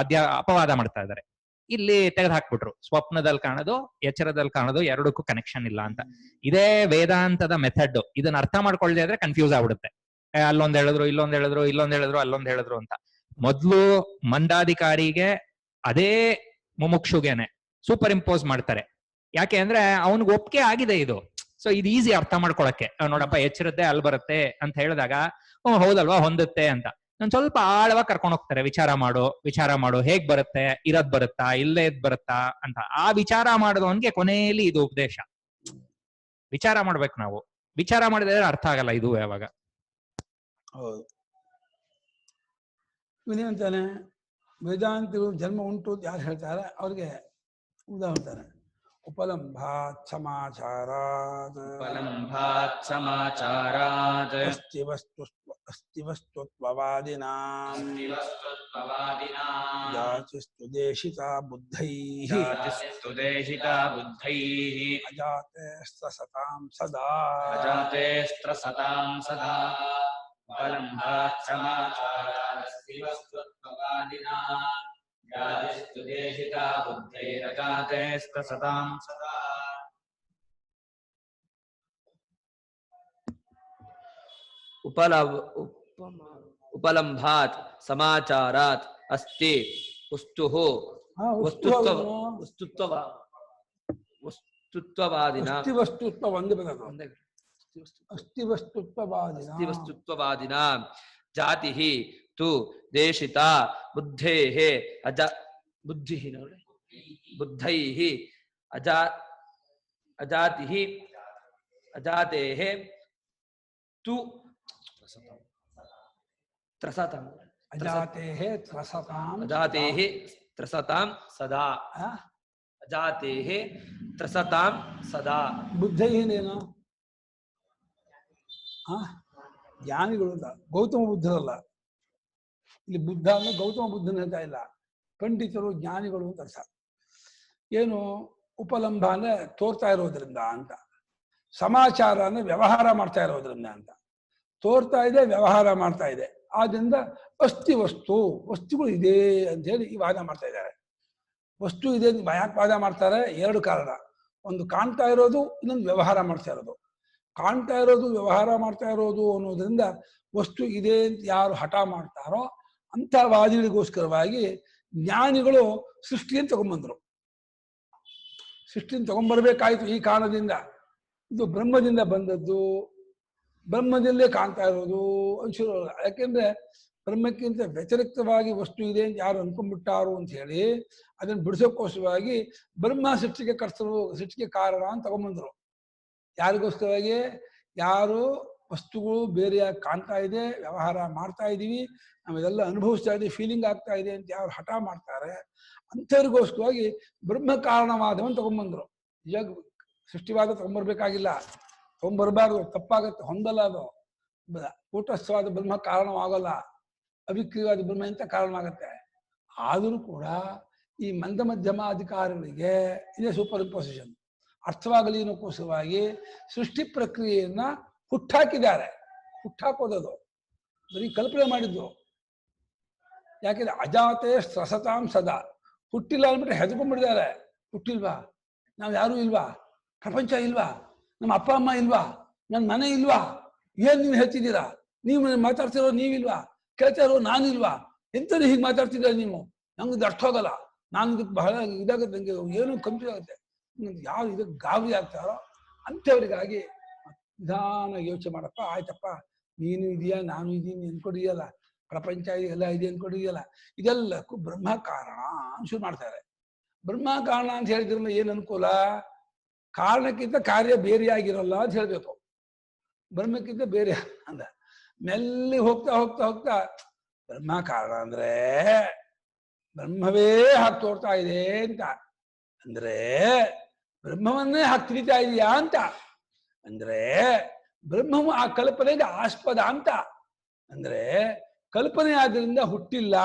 ಅಪವಾದ ಮಾಡ್ತಾ ಇದಾರೆ. ಇಲ್ಲಿ ತೆಗೆದು ಹಾಕ್ಬಿಟ್ರು, ಸ್ವಪ್ನದಲ್ಲಿ ಕಾಣೋದು ಎಚ್ಚರದಲ್ಲಿ ಕಾಣೋದು ಎರಡಕ್ಕೂ ಕನೆಕ್ಷನ್ ಇಲ್ಲ ಅಂತ. ಇದೇ ವೇದಾಂತದ ಮೆಥಡ್. ಇದನ್ನ ಅರ್ಥ ಮಾಡ್ಕೊಳ್ಳದೆ ಆದ್ರೆ ಕನ್ಫ್ಯೂಸ್ ಆಗ್ಬಿಡುತ್ತೆ. ಅಲ್ಲೊಂದ್ ಹೇಳಿದ್ರು, ಇಲ್ಲೊಂದ್ ಹೇಳಿದ್ರು, ಇಲ್ಲೊಂದ್ ಹೇಳಿದ್ರು, ಅಲ್ಲೊಂದ್ ಹೇಳಿದ್ರು ಅಂತ. ಮೊದ್ಲು ಮಂದಾಧಿಕಾರಿಗೆ ಅದೇ ಮುಮುಕ್ಷುಗೆನೆ ಸೂಪರ್ ಇಂಪೋಸ್ ಮಾಡ್ತಾರೆ. ಯಾಕೆ ಅಂದ್ರೆ ಅವನಿಗೆ ಒಪ್ಪಿಗೆ ಆಗಿದೆ ಇದು ಸೊ ಇದು ಈಸಿ ಅರ್ಥ ಮಾಡ್ಕೊಳಕ್ಕೆ. ನೋಡಪ್ಪ ಎಚ್ಚರದ್ದೇ ಅಲ್ಲಿ ಬರುತ್ತೆ ಅಂತ ಹೇಳಿದಾಗ ಹೌದಲ್ವಾ ಹೊಂದುತ್ತೆ ಅಂತ ನಾನು ಸ್ವಲ್ಪ ಆಳವಾಗಿ ಕರ್ಕೊಂಡು ಹೋಗ್ತಾರೆ. ವಿಚಾರ ಮಾಡು ಹೇಗ್ ಬರುತ್ತೆ, ಇರೋದ್ ಬರುತ್ತಾ ಇಲ್ಲೇ ಬರುತ್ತಾ ಅಂತ. ಆ ವಿಚಾರ ಮಾಡೋದವನ್ಗೆ ಕೊನೆಯಲ್ಲಿ ಇದು ಉಪದೇಶ. ವಿಚಾರ ಮಾಡ್ಬೇಕು ನಾವು. ವಿಚಾರ ಮಾಡಿದ್ರೆ ಅರ್ಥ ಆಗಲ್ಲ ಇದು ಯಾವಾಗ. ಹೌದು, ಇವನೇಂತಾನೆ ವೇದಾಂತಿಗಳು ಜನ್ಮ ಉಂಟು ಅಂತ ಯಾರು ಹೇಳ್ತಾರೆ ಅವ್ರಿಗೆ ಉದಾಹರಣೆ ಉಪಲಂಭಾತ್ ಸಮಾಚಾರಾತ್ ಅಸ್ತಿವಸ್ತುತ್ವವಾದಿನಾಂ ಜಾತಿಸ್ತು ದೇಶಿತಾ ಬುದ್ಧೈಃ ಅಜಾತೇಸ್ತ್ರಸತಾಂ ಸದಾ ಉಪಲಂಭಾತ್ ಸಮಾಚಾರಾತ್ ಅಸ್ತಿವಸ್ತುತ್ವವಾದಿನಾಂ ಜಾತಿಸ್ತು ದೇಶಿತಾ ಬುದ್ಧೈರಜಾತೇಸ್ತ್ರಸತಾಂ ಸದಾ. ಉಪಲಂಭಾತ್ ಸಮಾಚಾರಾತ್ ಅಸ್ತಿ ವಸ್ತುಃ ವಸ್ತುತ್ವವಾದಿನಾ ಅಸ್ತಿವಸ್ತುತ್ವವಾದಿನಾ ಜಾತಿಃ ತು ದೇಶಿತಾ ಬುದ್ಧೈಃ ಅಜಾತಿಃ ಅಜಾತೇಃ ತು ತ್ರಸತಾಂ ಸದಾ ಅಜಾತೇಃ ತ್ರಸತಾಂ ಸದಾ. ಬುದ್ಧೈನೇನು ಜ್ಞಾನಿಗಳು ಅಂತ, ಗೌತಮ ಬುದ್ಧರಲ್ಲ. ಇಲ್ಲಿ ಬುದ್ಧ ಅಂದ್ರೆ ಗೌತಮ ಬುದ್ಧನ ಹೇಳ್ತಾ ಇಲ್ಲ, ಪಂಡಿತರು ಜ್ಞಾನಿಗಳು ಅಂತ ಅರ್ಥ. ಏನು ಉಪಲಂಭ ಅಂದ್ರೆ ತೋರ್ತಾ ಇರೋದ್ರಿಂದ ಅಂತ, ಸಮಾಚಾರ ಅಂದ್ರೆ ವ್ಯವಹಾರ ಮಾಡ್ತಾ ಇರೋದ್ರಿಂದ ಅಂತ. ತೋರ್ತಾ ಇದೆ, ವ್ಯವಹಾರ ಮಾಡ್ತಾ ಇದೆ, ಆದ್ರಿಂದ ವಸ್ತುಗಳು ಇದೆ ಅಂತ ಹೇಳಿ ಈ ವಾದ ಮಾಡ್ತಾ ಇದ್ದಾರೆ. ವಸ್ತು ಇದೆ ಯಾಕೆ ವಾದ ಮಾಡ್ತಾರೆ? ಎರಡು ಕಾರಣ. ಒಂದು ಕಾಣ್ತಾ ಇರೋದು, ಇನ್ನೊಂದು ವ್ಯವಹಾರ ಮಾಡ್ತಾ ಇರೋದು. ಕಾಣ್ತಾ ಇರೋದು ವ್ಯವಹಾರ ಮಾಡ್ತಾ ಇರೋದು ಅನ್ನೋದ್ರಿಂದ ವಸ್ತು ಇದೆ ಅಂತ ಯಾರು ಹಠ ಮಾಡ್ತಾರೋ ಅಂತ ವಾದಿಗಳಿಗೋಸ್ಕರವಾಗಿ ಜ್ಞಾನಿಗಳು ಸೃಷ್ಟಿಯನ್ನು ತಗೊಂಡ್ಬಂದ್ರು. ಸೃಷ್ಟಿಯನ್ನು ತಗೊಂಡ್ಬರ್ಬೇಕಾಯ್ತು ಈ ಕಾರಣದಿಂದ. ಇದು ಬ್ರಹ್ಮದಿಂದ ಬಂದದ್ದು, ಬ್ರಹ್ಮದಲ್ಲೇ ಕಾಣ್ತಾ ಇರೋದು ಅನ್ಸಿರೋ. ಯಾಕೆಂದ್ರೆ ಬ್ರಹ್ಮಕ್ಕಿಂತ ವ್ಯತಿರಿಕ್ತವಾಗಿ ವಸ್ತು ಇದೆ ಅಂತ ಯಾರು ಅನ್ಕೊಂಡ್ಬಿಟ್ಟಾರು ಅಂತ ಹೇಳಿ ಅದನ್ನು ಬಿಡಿಸೋಕ್ಕೋಸ್ಕರವಾಗಿ ಬ್ರಹ್ಮ ಸೃಷ್ಟಿಗೆ ಕಾರಣ ಅಂತ ತಗೊಂಡ್ಬಂದ್ರು. ಯಾರಿಗೋಸ್ಕರವಾಗಿ? ಯಾರು ವಸ್ತುಗಳು ಬೇರೆಯಾಗಿ ಕಾಣ್ತಾ ಇದೆ, ವ್ಯವಹಾರ ಮಾಡ್ತಾ ಇದೀವಿ, ನಾವೆಲ್ಲ ಅನುಭವಿಸ್ತಾ ಇದೀವಿ, ಫೀಲಿಂಗ್ ಆಗ್ತಾ ಇದೆ ಅಂತ ಯಾರು ಹಠ ಮಾಡ್ತಾರೆ ಅಂಥವ್ರಿಗೋಸ್ಕರವಾಗಿ ಬ್ರಹ್ಮ ಕಾರಣವಾದವನ್ನ ತಗೊಂಡ್ಬಂದ್ರು. ಈಗ ಸೃಷ್ಟಿವಾದ ತಗೊಂಡ್ಬರ್ಬೇಕಾಗಿಲ್ಲ, ತಗೊಂಡ್ಬರ್ಬಾರ್ದು, ತಪ್ಪಾಗತ್ತೆ, ಹೊಂದಲ್ಲ ಅದು. ಕೂಟಸ್ಥವಾದ ಬ್ರಹ್ಮ ಕಾರಣವಾಗಲ್ಲ, ಅವಿಕ್ರಿಯವಾದ ಬ್ರಹ್ಮ ಅಂತ ಕಾರಣವಾಗತ್ತೆ. ಆದರೂ ಕೂಡ ಈ ಮಂದ ಮಧ್ಯಮ ಅಧಿಕಾರಿಗಳಿಗೆ ಇದೇ ಸೂಪರ್ ಇಂಪೋಸಿಷನ್ ಅರ್ಥವಾಗಲಿ ಅನ್ನೋಕ್ಕೋಸ್ಕರವಾಗಿ ಸೃಷ್ಟಿ ಪ್ರಕ್ರಿಯೆಯನ್ನ ಹುಟ್ಟಾಕಿದ್ದಾರೆ. ಹುಟ್ಟಾಕೋದದು ಬರೀ ಕಲ್ಪನೆ ಮಾಡಿದ್ದು. ಯಾಕೆಂದ್ರೆ ಅಜಾತೆ ಸ್ತ್ರಸತಾಂ ಸದಾ, ಹುಟ್ಟಿಲ್ಲ ಅಂದ್ಬಿಟ್ಟು ಹೆದರ್ಕೊಂಡ್ಬಿಟ್ಟಿದ್ದಾರೆ. ಹುಟ್ಟಿಲ್ವಾ? ನಾವು ಯಾರೂ ಇಲ್ವಾ? ಪ್ರಪಂಚ ಇಲ್ವಾ? ನಮ್ಮ ಅಪ್ಪ ಅಮ್ಮ ಇಲ್ವಾ? ನನ್ನ ಮನೆ ಇಲ್ವಾ? ಏನ್ ನೀವು ಹೇಳ್ತಿದ್ದೀರಾ? ನೀವು ಮಾತಾಡ್ತಿರೋ ನೀವಿಲ್ವಾ? ಕೇಳ್ತಾ ಇರೋ ನಾನಿಲ್ವಾ? ಎಂಥದ್ದು ಹೀಗೆ ಮಾತಾಡ್ತಿದ್ದೀರ ನೀವು? ನಂಗೆ ಅರ್ಥ ಹೋಗಲ್ಲ. ನಾನು ಇದಕ್ಕೆ ಬಹಳ ಇದಾಗುತ್ತೆ, ನಂಗೆ ಏನೋ ಕಂಪ್ಲೀಟ್ ಆಗುತ್ತೆ. ಯಾರು ಇದಕ್ಕೆ ಗಾಬರಿ ಆಗ್ತಾರೋ ಅಂಥವ್ರಿಗಾಗಿ ನಿಧಾನ ಯೋಚನೆ ಮಾಡಪ್ಪ, ಆಯ್ತಪ್ಪ, ನೀನು ಇದೆಯಾ, ನಾನು ಇದ್ದೀನಿ ಅನ್ಕೊಂಡಿದೆಯಲ್ಲ, ಪ್ರಪಂಚ ಎಲ್ಲ ಇದೆ ಅನ್ಕೊಂಡಿದೆಯಲ್ಲ, ಇದೆಲ್ಲಕ್ಕೂ ಬ್ರಹ್ಮ ಕಾರಣ ಶುರು ಮಾಡ್ತಾರೆ. ಬ್ರಹ್ಮ ಕಾರಣ ಅಂತ ಹೇಳಿದ್ರಲ್ಲ ಏನ್ ಅನುಕೂಲ? ಕಾರಣಕ್ಕಿಂತ ಕಾರ್ಯ ಬೇರೆಯಾಗಿರಲ್ಲ ಅಂತ ಹೇಳ್ಬೇಕು. ಬ್ರಹ್ಮಕ್ಕಿಂತ ಬೇರೆ ಅಂದ ಮೆಲ್ಲಿ ಹೋಗ್ತಾ ಹೋಗ್ತಾ ಹೋಗ್ತಾ ಬ್ರಹ್ಮ ಕಾರಣ ಅಂದ್ರೆ ಬ್ರಹ್ಮವೇ ಹಾಕಿ ತೋರ್ತಾ ಇದೆ ಅಂತ ಅಂದ್ರೆ, ಬ್ರಹ್ಮವನ್ನೇ ಹಾಕಿ ತಿಳಿತಾ ಇದೆಯಾ ಅಂತ ಅಂದ್ರೆ, ಬ್ರಹ್ಮವು ಆ ಕಲ್ಪನೆಗೆ ಆಸ್ಪದ ಅಂತ ಅಂದ್ರೆ, ಕಲ್ಪನೆ ಆದ್ರಿಂದ ಹುಟ್ಟಿಲ್ಲ,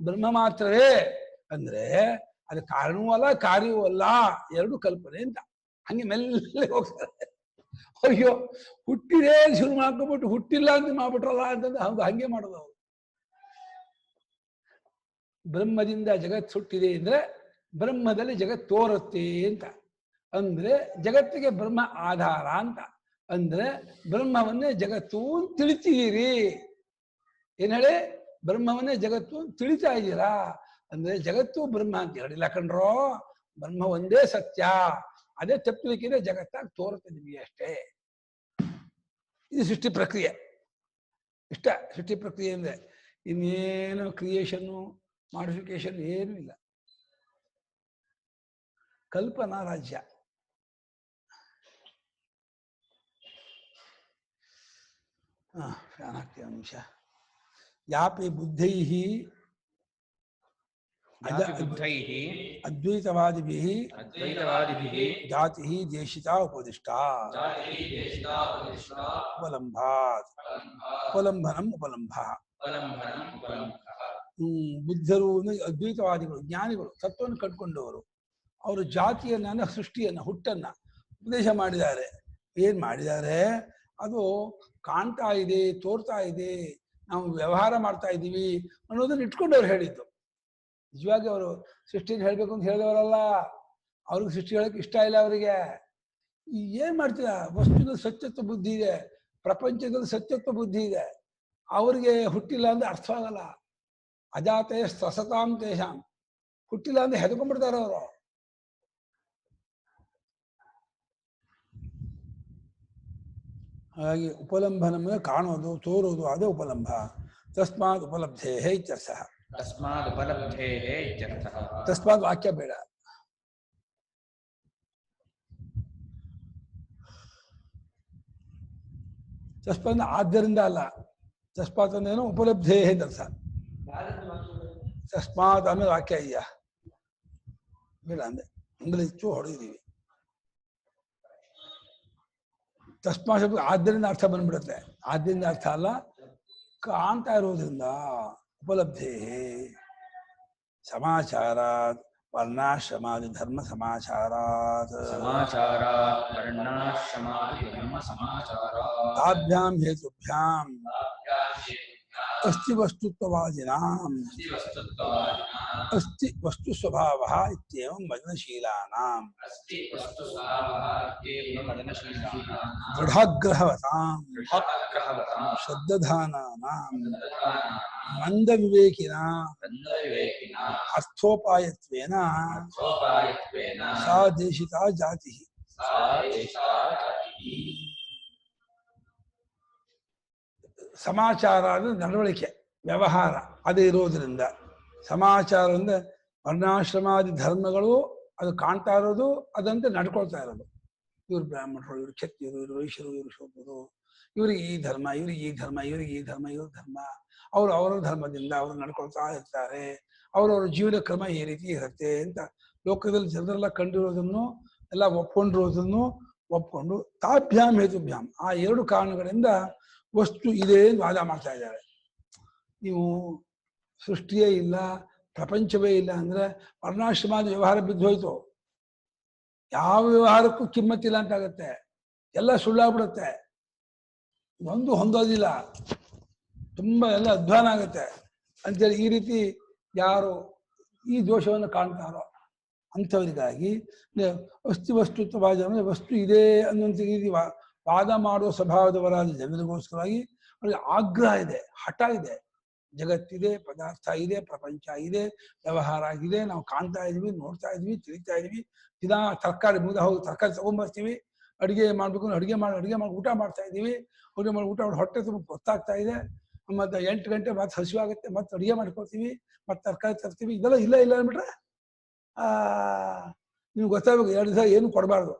ಬ್ರಹ್ಮ ಮಾತ್ರವೇ ಅಂದ್ರೆ ಅದು ಕಾರಣವೂ ಅಲ್ಲ ಕಾರ್ಯವೂ ಅಲ್ಲ, ಎರಡು ಕಲ್ಪನೆ ಅಂತ. ಹಂಗೆ ಮೆಲ್ಲ ಹೋಗ್ತಾರೆ. ಅಯ್ಯೋ ಹುಟ್ಟಿದೆ ಶುರು ಮಾಡ್ಕೊಂಡ್ಬಿಟ್ಟು ಹುಟ್ಟಿಲ್ಲ ಅಂತ ಮಾಡ್ಬಿಟ್ರಲ್ಲ ಅಂತಂದ್ರೆ ಹೌದು, ಹಂಗೆ ಮಾಡೋದು ಅವರು. ಬ್ರಹ್ಮದಿಂದ ಜಗತ್ ಹುಟ್ಟಿದೆ ಅಂದ್ರೆ ಬ್ರಹ್ಮದಲ್ಲಿ ಜಗತ್ ತೋರುತ್ತೆ ಅಂತ ಅಂದ್ರೆ, ಜಗತ್ತಿಗೆ ಬ್ರಹ್ಮ ಆಧಾರ ಅಂತ ಅಂದ್ರೆ, ಬ್ರಹ್ಮವನ್ನೇ ಜಗತ್ತು ತಿಳಿತೀರಿ. ಏನ್ ಹೇಳಿ? ಬ್ರಹ್ಮವನ್ನೇ ಜಗತ್ತು ತಿಳಿತಾ ಇದ್ದೀರಾ ಅಂದ್ರೆ ಜಗತ್ತು ಬ್ರಹ್ಮ ಅಂತ ಹೇಳಿಲ್ಲ ಕಣ್ರೋ. ಬ್ರಹ್ಮ ಒಂದೇ ಸತ್ಯ, ಅದೇ ತಪ್ಪಲಿಕ್ಕಿದೆ ಜಗತ್ತಾಗಿ ತೋರುತ್ತೆ ನಿಮಗೆ ಅಷ್ಟೇ. ಇದು ಸೃಷ್ಟಿ ಪ್ರಕ್ರಿಯೆ. ಇಷ್ಟ ಸೃಷ್ಟಿ ಪ್ರಕ್ರಿಯೆ ಅಂದ್ರೆ ಇನ್ನೇನು ಕ್ರಿಯೇಷನ್ನು ಮಾಡಿಫಿಕೇಶನ್ ಏನೂ ಇಲ್ಲ. ಕಲ್ಪನಾ ರಾಜ್ಯ. ಫ್ಯಾನ್ ಹಾಕ್ತೀವಿ ಒಂದು ನಿಮಿಷ. ಯಾಪಿ ಬುದ್ಧೈಃ ಅದ್ವೈತವಾದಿಭಿಃ ಜಾತಿಃ ದೇಶಿತಾ ಉಪದಿಷ್ಟಾ ಉಪಲಂಭಾತ್ ಉಪಲಂಭನಂ ಉಪಲಂಭಃ. ಬುದ್ಧರು ಅದ್ವೈತವಾದಿಗಳು, ಜ್ಞಾನಿಗಳು, ತತ್ವವನ್ನು ಕಂಡುಕೊಂಡವರು. ಅವರು ಜಾತಿಯನ್ನ, ಸೃಷ್ಟಿಯನ್ನ, ಹುಟ್ಟನ್ನ ಉಪದೇಶ ಮಾಡಿದ್ದಾರೆ. ಏನ್ ಮಾಡಿದ್ದಾರೆ? ಅದು ಕಾಣ್ತಾ ಇದೆ, ತೋರ್ತಾ ಇದೆ, ನಾವು ವ್ಯವಹಾರ ಮಾಡ್ತಾ ಇದ್ದೀವಿ ಅನ್ನೋದನ್ನ ಇಟ್ಕೊಂಡು ಅವ್ರು ಹೇಳಿದ್ದು. ನಿಜವಾಗಿ ಅವರು ಸೃಷ್ಟಿಯನ್ನು ಹೇಳ್ಬೇಕು ಅಂತ ಹೇಳಿದವರಲ್ಲ. ಅವ್ರಿಗೆ ಸೃಷ್ಟಿ ಹೇಳಕ್ ಇಷ್ಟ ಇಲ್ಲ ಅವರಿಗೆ. ಏನ್ ಮಾಡ್ತೀರ? ವಸ್ತುದಲ್ಲಿ ಸತ್ಯತ್ವ ಬುದ್ಧಿ ಇದೆ, ಪ್ರಪಂಚದಲ್ಲಿ ಸತ್ಯತ್ವ ಬುದ್ಧಿ ಇದೆ. ಅವ್ರಿಗೆ ಹುಟ್ಟಿಲ್ಲ ಅಂದ್ರೆ ಅರ್ಥವಾಗಲ್ಲ. ಅಜಾತೆ ಸಸತಾಂ ತೇಷಾಂ. ಹುಟ್ಟಿಲ್ಲ ಅಂದ್ರೆ ಹೆದಕೊಂಡ್ಬಿಡ್ತಾರೆ ಅವರು. ಹಾಗಾಗಿ ಉಪಲಂಭನ ಕಾಣೋದು, ತೋರೋದು, ಅದೇ ಉಪಲಂಭ. ತಸ್ಮಾತ್ ಉಪಲಬ್ಧೇ ಇತ್ಯರ್ಥ. ತಸ್ಮಾತ್ ವಾಕ್ಯ ಬೇಡ. ತಸ್ಮಾತ್ ಆದ್ದರಿಂದ ಅಲ್ಲ. ತಸ್ಮಾತ್ ಅಂದೇನು? ಉಪಲಬ್ಧೇ ಅಂತ. ತಸ್ಮಾತ್ ಆಮೇಲೆ ವಾಕ್ಯ ಇದೆಯಾ? ಬೇಡ ಅಂದೆ. ಇಂಗ್ಲಿಷ್ ಹೊಡೆದಿದ್ದೀವಿ. ತಸ್ಮಾತ್ ಶಬ್ದ ಆದ್ದರಿಂದ ಅರ್ಥ ಬಂದ್ಬಿಡುತ್ತೆ. ಆದ್ದರಿಂದ ಅರ್ಥ ಅಲ್ಲ, ಕಾಣ್ತಾ ಇರೋದ್ರಿಂದ. ಉಪಲಬ್ಧೇ ಸಮಾಚಾರಾತ್ ವರ್ಣಾಶ್ರಮಾದಿ ಧರ್ಮ ಸಮಾಚಾರಾತ್ ತಾಭ್ಯಾಂ ಹೇತುಭ್ಯಾಂ ಅಸ್ತಿ ವಸ್ತುತ್ವವಾದಿನಾಂ ಅಸ್ತಿ ವಸ್ತು ಸ್ವಭಾವಃ ಇತ್ಯೇವಂ ವದನಶೀಲಾನಾಂ ದೃಢಾಗ್ರಹವತಾಂ ಶ್ರದ್ಧಾನಾನಾಂ ಮಂದ ವಿವೇಕಿನಾಂ ಅರ್ಥೋಪಾಯತ್ವೇನ ಸಾ ದೇಶಿತಾ ಜಾತಿಃ. ಸಮಾಚಾರ ಅಂದ್ರೆ ನಡವಳಿಕೆ, ವ್ಯವಹಾರ, ಅದು ಇರೋದ್ರಿಂದ. ಸಮಾಚಾರ ಅಂದ್ರೆ ವರ್ಣಾಶ್ರಮಾದಿ ಧರ್ಮಗಳು ಅದು ಕಾಣ್ತಾ ಇರೋದು, ಅದಂತೆ ನಡ್ಕೊಳ್ತಾ ಇರೋದು. ಇವ್ರು ಬ್ರಾಹ್ಮಣರು, ಇವ್ರು ಕ್ಷತ್ರಿಯರು, ಇವರು ವೈಶ್ಯರು, ಇವರು ಶೂದ್ರರು, ಇವ್ರಿಗೆ ಈ ಧರ್ಮ, ಇವ್ರಿಗೆ ಈ ಧರ್ಮ, ಇವ್ರಿಗೆ ಈ ಧರ್ಮ, ಇವ್ರ ಧರ್ಮ. ಅವರು ಅವರ ಧರ್ಮದಿಂದ ಅವರು ನಡ್ಕೊಳ್ತಾ ಇರ್ತಾರೆ. ಅವರವರ ಜೀವನ ಕ್ರಮ ಈ ರೀತಿ ಇರುತ್ತೆ ಅಂತ ಲೋಕದಲ್ಲಿ ಜನರೆಲ್ಲ ಕಂಡಿರೋದನ್ನು, ಎಲ್ಲ ಒಪ್ಕೊಂಡಿರೋದನ್ನು ಒಪ್ಕೊಂಡು ತಾಭ್ಯಾಂ ಹೇತುಭ್ಯಾಂ, ಆ ಎರಡು ಕಾರಣಗಳಿಂದ ವಸ್ತು ಇದೆ ಎಂದು ವಾದ ಮಾಡ್ತಾ ಇದ್ದಾರೆ. ನೀವು ಸೃಷ್ಟಿಯೇ ಇಲ್ಲ, ಪ್ರಪಂಚವೇ ಇಲ್ಲ ಅಂದ್ರೆ ವರ್ಣಾಶ್ರಮಾದಿ ವ್ಯವಹಾರ ಬಿದ್ದೋಯ್ತು. ಯಾವ ವ್ಯವಹಾರಕ್ಕೂ ಕಿಮ್ಮತ್ತಿಲ್ಲ ಅಂತ ಆಗುತ್ತೆ. ಎಲ್ಲ ಸುಳ್ಳಾಗ್ಬಿಡುತ್ತೆ. ಒಂದು ಹೊಂದೋದಿಲ್ಲ, ತುಂಬಾ ಎಲ್ಲ ಅಧ್ವಾನ ಆಗುತ್ತೆ ಅಂತೇಳಿ ಈ ರೀತಿ ಯಾರು ಈ ದೋಷವನ್ನು ಕಾಣ್ತಾರೋ ಅಂಥವರಿಗಾಗಿ ಅಸ್ತಿ ವಸ್ತುತ್ವವಾದ ಅಂದ್ರೆ ವಸ್ತು ಇದೆ ಅನ್ನುವಂಥ ರೀತಿ ವಾದ ಮಾಡುವ ಸ್ವಭಾವದವರಾದ ಜನರಿಗೋಸ್ಕರವಾಗಿ ಅವ್ರಿಗೆ ಆಗ್ರಹ ಇದೆ, ಹಠ ಇದೆ. ಜಗತ್ತಿದೆ, ಪದಾರ್ಥ ಇದೆ, ಪ್ರಪಂಚ ಇದೆ, ವ್ಯವಹಾರ ಆಗಿದೆ, ನಾವು ಕಾಣ್ತಾ ಇದೀವಿ, ನೋಡ್ತಾ ಇದೀವಿ, ತಿಳಿತಾ ಇದೀವಿ. ದಿನಾ ತರಕಾರಿ ಮುಗಿದ ಹೋಗಿ ತರಕಾರಿ ತಗೊಂಡ್ಬರ್ತೀವಿ, ಅಡುಗೆ ಮಾಡ್ಬೇಕು, ಅಡುಗೆ ಮಾಡಿ ಊಟ ಮಾಡ್ತಾ ಇದೀವಿ. ಊಟ ಮಾಡಿ ಹೊಟ್ಟೆ ತುಂಬ ಗೊತ್ತಾಗ್ತಾ ಇದೆ. ಮತ್ತೆ 8 ಗಂಟೆ ಮತ್ತೆ ಹಸಿವಾಗುತ್ತೆ, ಮತ್ತೆ ಅಡುಗೆ ಮಾಡ್ಕೊಳ್ತೀವಿ, ಮತ್ತೆ ತರಕಾರಿ ತರ್ತೀವಿ. ಇದೆಲ್ಲ ಇಲ್ಲ ಅಂದ್ಬಿಟ್ರೆ ನಿಮ್ಗೆ ಗೊತ್ತಾಗಬೇಕು. 2 ದಿವಸ ಏನು ಕೊಡಬಾರ್ದು,